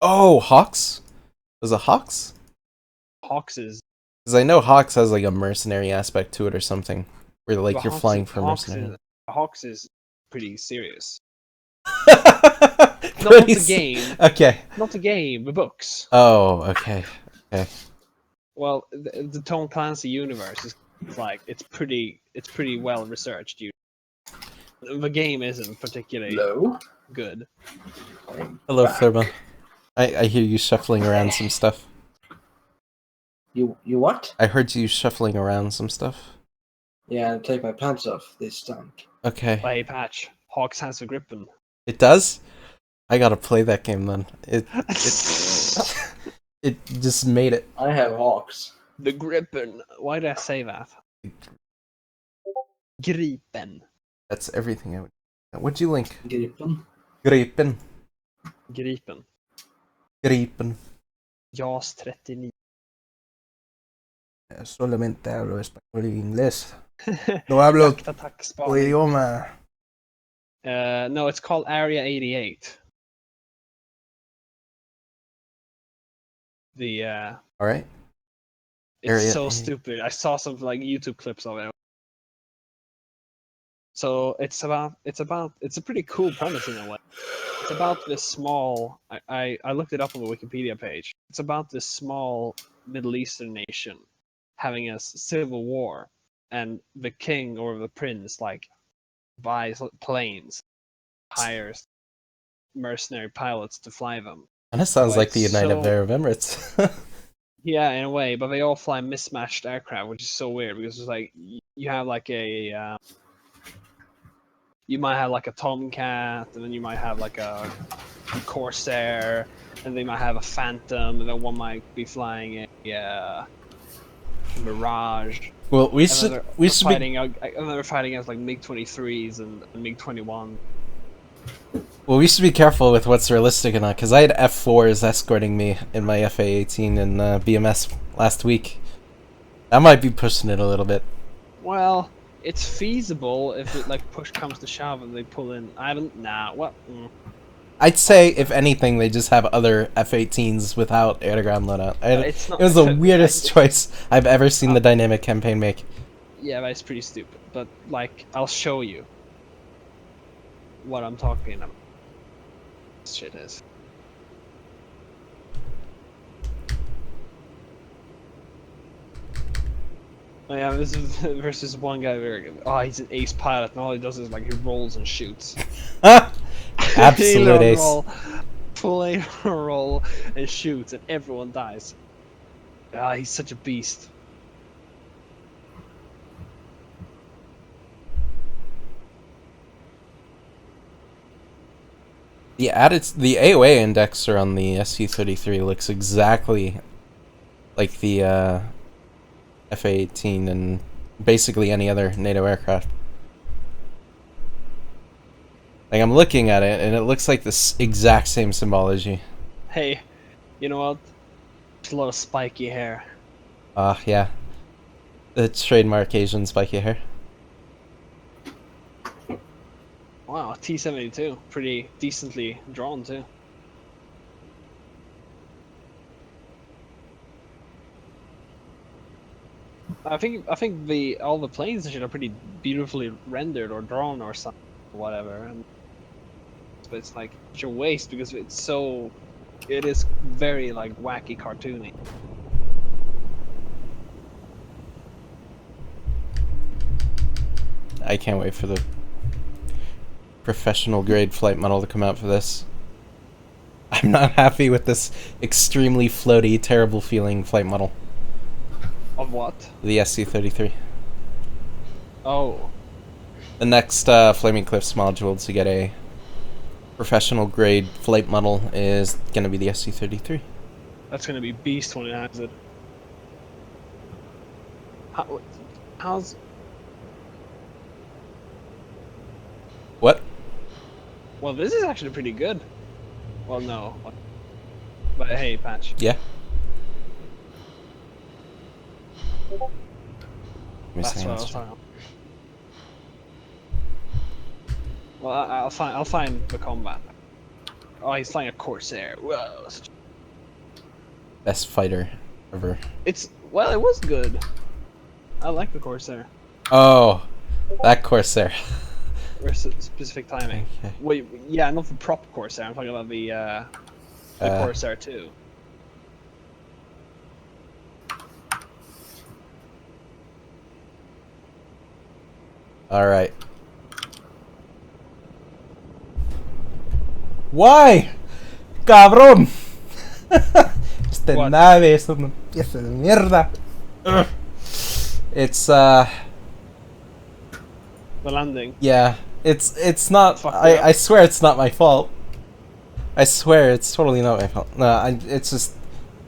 Oh, Hawks? Was it Hawks? Hawks is Because I know Hawks has like a mercenary aspect to it or something, where like but you're Hawks flying is- for Hawks mercenary. is, Hawks is pretty serious. Not Not the game. Okay. Not the game, the books. Oh, okay. Well, the Tom Clancy universe is like it's pretty well researched. The game isn't particularly Hello? good. Hello, Flurba. I hear you shuffling around some stuff. You what? I heard you shuffling around some stuff. Yeah, I'll take my pants off. They stunk. Okay. Hey, Patch. Hawks has a grippin. It does? I gotta play that game then. It just made it. I have hawks. The Gripen. Why did I say that? Gripen. That's everything I would. What'd you link? Gripen. Gripen. Gripen. Gripen. JAS 39. Solamente hablo español y inglés. No hablo tu Jaktattack-spaning. idioma. No, it's called Area 88. Alright. It's Area so 88. stupid. I saw some like YouTube clips of it. So it's a pretty cool premise in a way. It's about this small. I looked it up on the Wikipedia page. It's about this small Middle Eastern nation having a civil war, and the king or the prince like buys planes, hires mercenary pilots to fly them. And it sounds But like the it's United so- Arab Emirates. Yeah, in a way, but they all fly mismatched aircraft, which is so weird because it's like you have like you might have like a Tomcat, and then you might have like a Corsair, and they might have a Phantom, and then one might be flying a Mirage. Well, we And then should they're be fighting. And they're fighting against like MiG-23s and MiG-21. careful with what's realistic or not, because I had F4s escorting me in my FA-18 and BMS last week. That might be pushing it a little bit. Well, it's feasible if it like push comes to shove and they pull in. I'd say, if anything, they just have other F-18s without air-to-ground loadout. It's not. It was the weirdest choice I've ever seen the dynamic campaign make. Yeah, that's pretty stupid. But like, I'll show you what I'm talking about. This shit is. Oh yeah, this is versus one guy where he's an ace pilot, and all he does is like he rolls and shoots. Absolute ace. Full roll and shoots, and everyone dies. He's such a beast. The AOA indexer on the SC-33 looks exactly like the FA-18 and basically any other NATO aircraft. Like, I'm looking at it, and it looks like this exact same symbology. Hey, you know what? There's a lot of spiky hair. Yeah. The trademark Asian spiky hair. Wow, T-72, pretty decently drawn too. I think all the planes and shit are pretty beautifully rendered or drawn or something, whatever. And but it's like such a waste because it is very like wacky cartoony. I can't wait for the professional grade flight model to come out for this. I'm not happy with this extremely floaty, terrible feeling flight model. Of what? The SC-33. Oh. The next Flaming Cliffs module to get a professional grade flight model is going to be the SC-33. That's gonna be beast when it has it. How's... What? Well, this is actually pretty good. Well, no. But hey, Patch. Yeah. That's what I was talking about. Well, I'll find the combat. Oh, he's flying a Corsair. Whoa. Best fighter ever. It was good. I like the Corsair. Oh, that Corsair. Or specific timing. Okay. Wait, yeah, not the prop Corsair. I'm talking about the Corsair 2. Alright. Why? Cabrón. Esta What? nave es una pieza de mierda. Ugh. It's The landing. yeah. It's not. Fuck yeah. I swear it's not my fault. I swear it's totally not my fault. No, it's just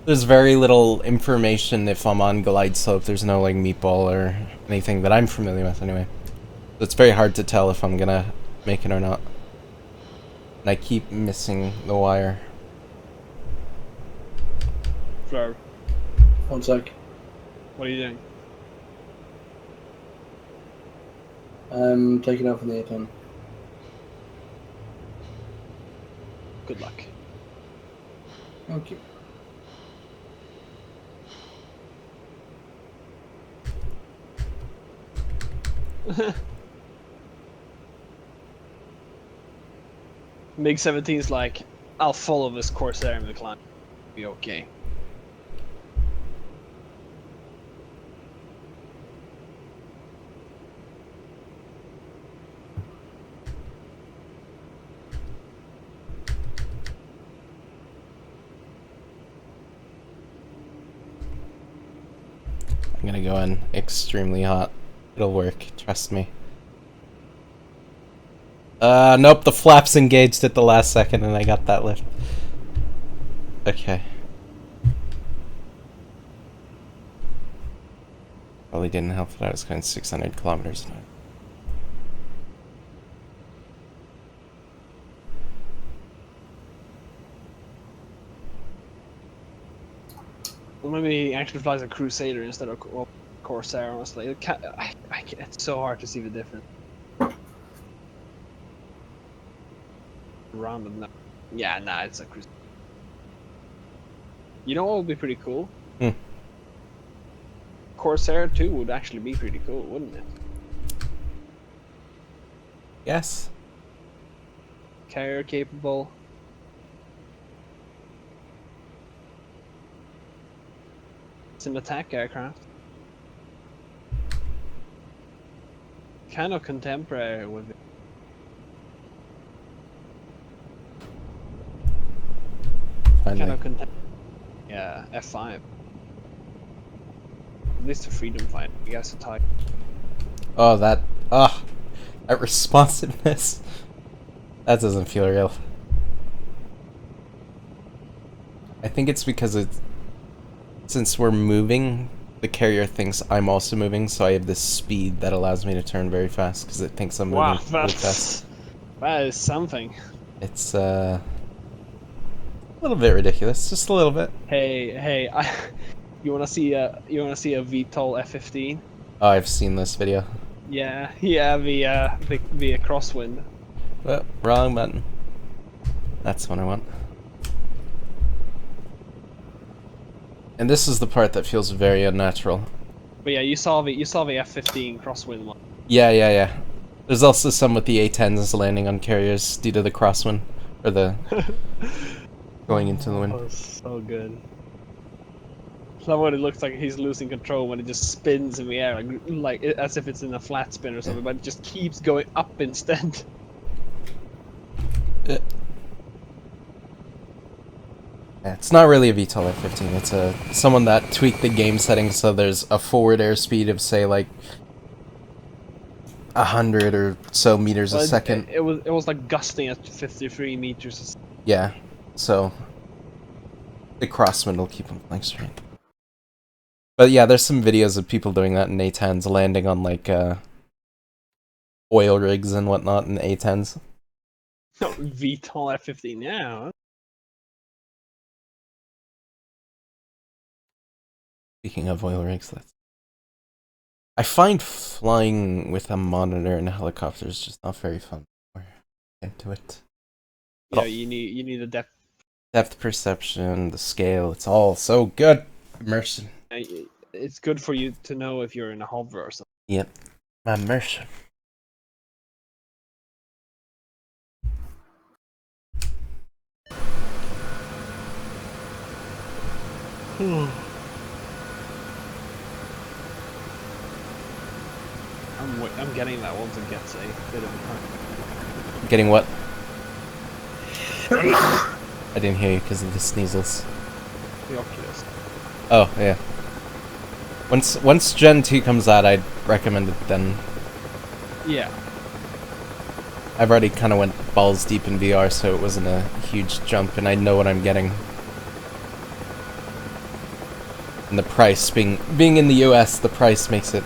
there's very little information if I'm on glide slope. There's no like meatball or anything that I'm familiar with anyway. So it's very hard to tell if I'm gonna make it or not. And I keep missing the wire. Fleur, 1 sec. what are you doing? I'm taking off on the A10. Good luck. Thank you. MiG-17's like, I'll follow this Corsair in the climb. Be okay. gonna go in extremely hot. It'll work, trust me. Nope, the flaps engaged at the last second and I got that lift. Okay. Probably didn't help that I was going 600 kilometers an hour. Well, maybe he actually flies a Crusader instead of Corsair, honestly. It's so hard to see the difference. Rounded now. Yeah, nah, it's a Crusader. You know what would be pretty cool? Corsair 2 would actually be pretty cool, wouldn't it? Yes. Carrier capable. It's an attack aircraft. Kind of contemporary with it. Kind of yeah, F5. At least a freedom fighter. You guys are tight. Oh, that responsiveness. That doesn't feel real. I think it's because since we're moving, the carrier thinks I'm also moving, so I have this speed that allows me to turn very fast because it thinks I'm moving really fast. That is something. It's a little bit ridiculous, just a little bit. Hey, you wanna see a VTOL F-15? Oh, I've seen this video. Yeah, the crosswind. Oh, wrong button. That's what I want. And this is the part that feels very unnatural. But yeah, you saw the F-15 crosswind one. Yeah. There's also some with the A-10s landing on carriers due to the crosswind, or the going into the wind. Oh, so good. Someone, it looks like he's losing control when it just spins in the air, like as if it's in a flat spin or something, but it just keeps going up instead. Yeah, it's not really a VTOL F-15, it's someone that tweaked the game settings so there's a forward airspeed of, say, like 100 or so meters a second. It was like gusting at 53 meters a second. Yeah, so the crosswind will keep them flying straight. But yeah, there's some videos of people doing that in A-10s, landing on like oil rigs and whatnot in A-10s. No, VTOL F-15, yeah. Speaking of oil rigs, I find flying with a monitor in a helicopter is just not very fun. Into it. Yeah, you need a depth perception, the scale. It's all so good. Immersion. It's good for you to know if you're in a hover or something. Yep, immersion. I'm getting that once it gets a bit of a time. Getting what? I didn't hear you because of the sneezels. The Oculus. Oh, yeah. Once Gen 2 comes out, I'd recommend it then. Yeah. I've already kind of went balls deep in VR, so it wasn't a huge jump, and I know what I'm getting. And the price, being in the US, the price makes it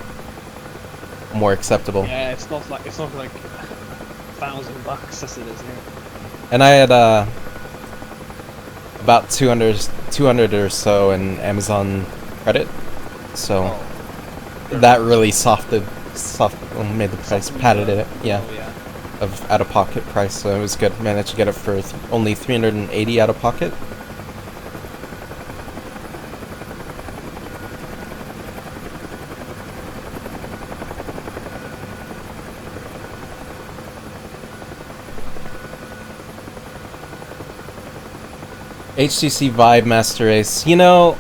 more acceptable. Yeah, it's not like $1,000 as it is here. And I had about 200 or so in Amazon credit, so that really made the price, padded it, yeah, of out-of-pocket price, so it was good. Managed to get it for only 380 out-of-pocket. HTC Vive Master Race. You know,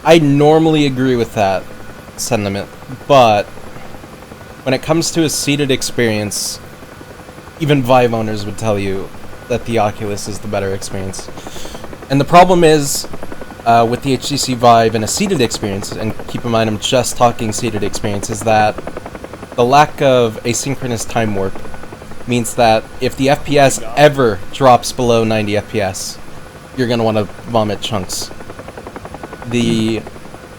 I normally agree with that sentiment, but when it comes to a seated experience, even Vive owners would tell you that the Oculus is the better experience. And the problem is, with the HTC Vive and a seated experience, and keep in mind I'm just talking seated experience, is that the lack of asynchronous time warp means that if the FPS ever drops below 90 FPS, you're going to want to vomit chunks. The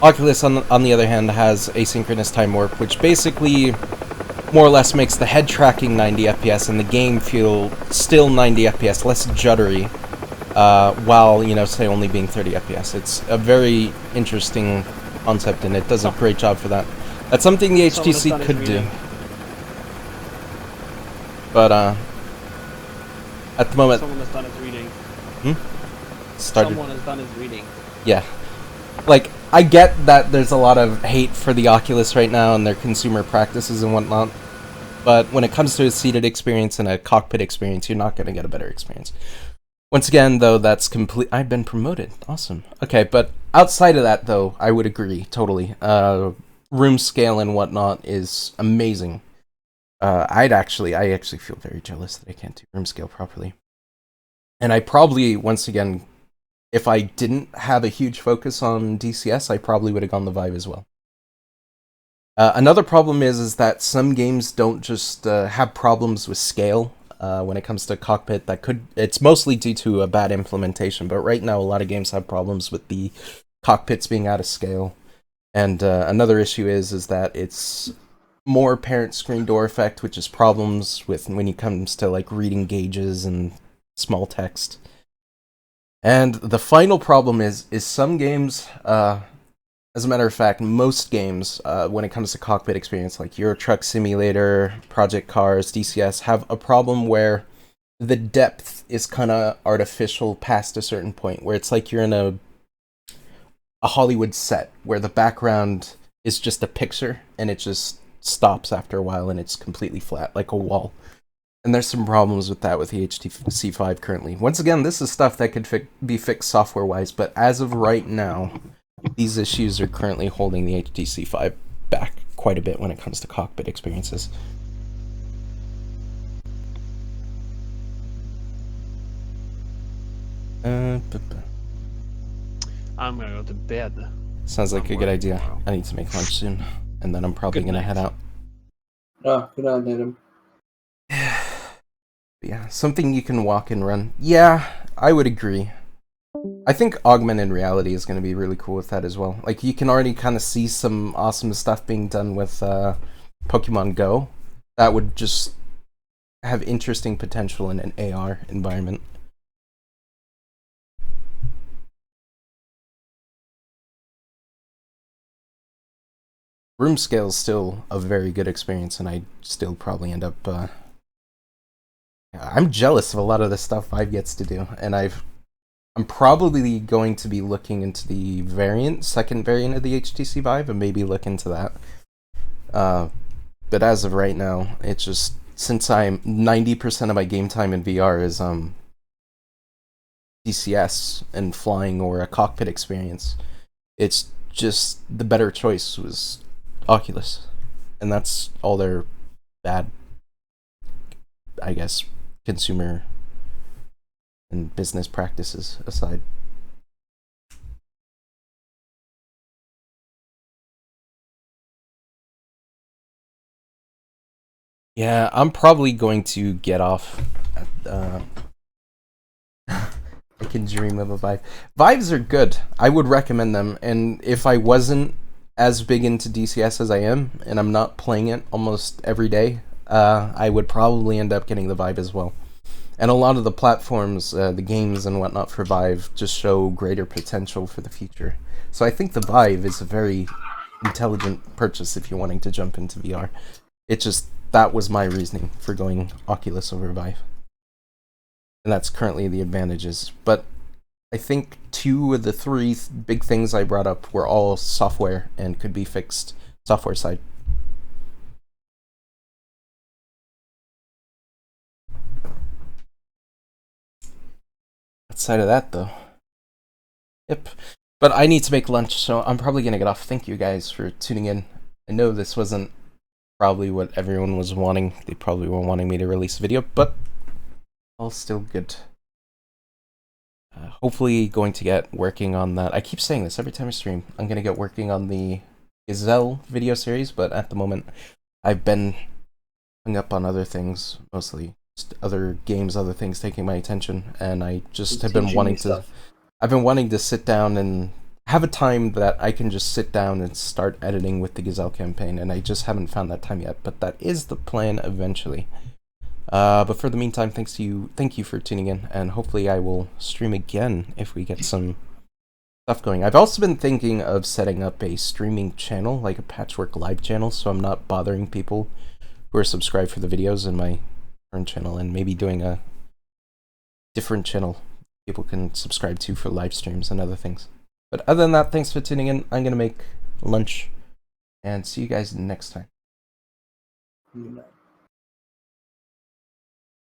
Oculus, on the other hand, has asynchronous time warp, which basically more or less makes the head tracking 90 FPS and the game feel still 90 FPS, less juddery, while, you know, say only being 30 FPS. It's a very interesting concept, and it does a great job for that. That's something the HTC could do. But, at the moment... Someone has done his reading. Someone has done his reading. Yeah. Like, I get that there's a lot of hate for the Oculus right now and their consumer practices and whatnot, but when it comes to a seated experience and a cockpit experience, you're not going to get a better experience. Once again, though, that's complete... I've been promoted. Awesome. Okay, but outside of that, though, I would agree, totally. Room scale and whatnot is amazing. I actually feel very jealous that I can't do room scale properly. And I probably, once again, if I didn't have a huge focus on DCS, I probably would have gone the Vive as well. Another problem is that some games don't just have problems with scale when it comes to cockpit. It's mostly due to a bad implementation, but right now a lot of games have problems with the cockpits being out of scale. And another issue is that it's more apparent screen door effect, which is problems with when it comes to like reading gauges and small text. And the final problem is some games, as a matter of fact, most games, when it comes to cockpit experience, like Euro Truck Simulator, Project Cars, DCS, have a problem where the depth is kind of artificial past a certain point, where it's like you're in a Hollywood set, where the background is just a picture, and it just stops after a while, and it's completely flat, like a wall. And there's some problems with that with the HTC Vive currently. Once again, this is stuff that could be fixed software-wise, but as of right now, these issues are currently holding the HTC Vive back quite a bit when it comes to cockpit experiences. I'm gonna go to bed. Sounds like a good idea. I need to make lunch soon, and then I'm probably gonna head out. Oh, good night, Adam. Yeah, something you can walk and run. Yeah, I would agree. I think augmented reality is going to be really cool with that as well. Like, you can already kind of see some awesome stuff being done with Pokemon Go. That would just have interesting potential in an AR environment. Room scale is still a very good experience, and I still probably end up... I'm jealous of a lot of the stuff Vive gets to do, and I'm probably going to be looking into the second variant of the HTC Vive, and maybe look into that. But as of right now, it's just, since 90% of my game time in VR is DCS and flying or a cockpit experience, it's just the better choice was Oculus, and that's all their bad, I guess, consumer and business practices aside. Yeah, I'm probably going to get off. I can dream of a Vive. Vives are good. I would recommend them, and if I wasn't as big into DCS as I am, and I'm not playing it almost every day, I would probably end up getting the Vive as well. And a lot of the platforms, the games and whatnot for Vive just show greater potential for the future. So I think the Vive is a very intelligent purchase if you're wanting to jump into VR. It just, that was my reasoning for going Oculus over Vive. And that's currently the advantages. But I think 2 of the 3 big things I brought up were all software and could be fixed software side. Outside of that, though. Yep. But I need to make lunch, so I'm probably going to get off. Thank you guys for tuning in. I know this wasn't probably what everyone was wanting. They probably were wanting me to release a video, but all still good. hopefully going to get working on that. I keep saying this every time I stream. I'm going to get working on the Gazelle video series, but at the moment I've been hung up on other things, mostly just other games, other things taking my attention, and I just have been wanting to... I've been wanting to sit down and have a time that I can just sit down and start editing with the Gazelle campaign, and I just haven't found that time yet, but that is the plan eventually. But for the meantime, thank you for tuning in, and hopefully I will stream again if we get some stuff going. I've also been thinking of setting up a streaming channel, like a Patchwork Live channel, so I'm not bothering people who are subscribed for the videos in my current channel, and maybe doing a different channel people can subscribe to for live streams and other things. But other than that, thanks for tuning in. I'm going to make lunch, and see you guys next time.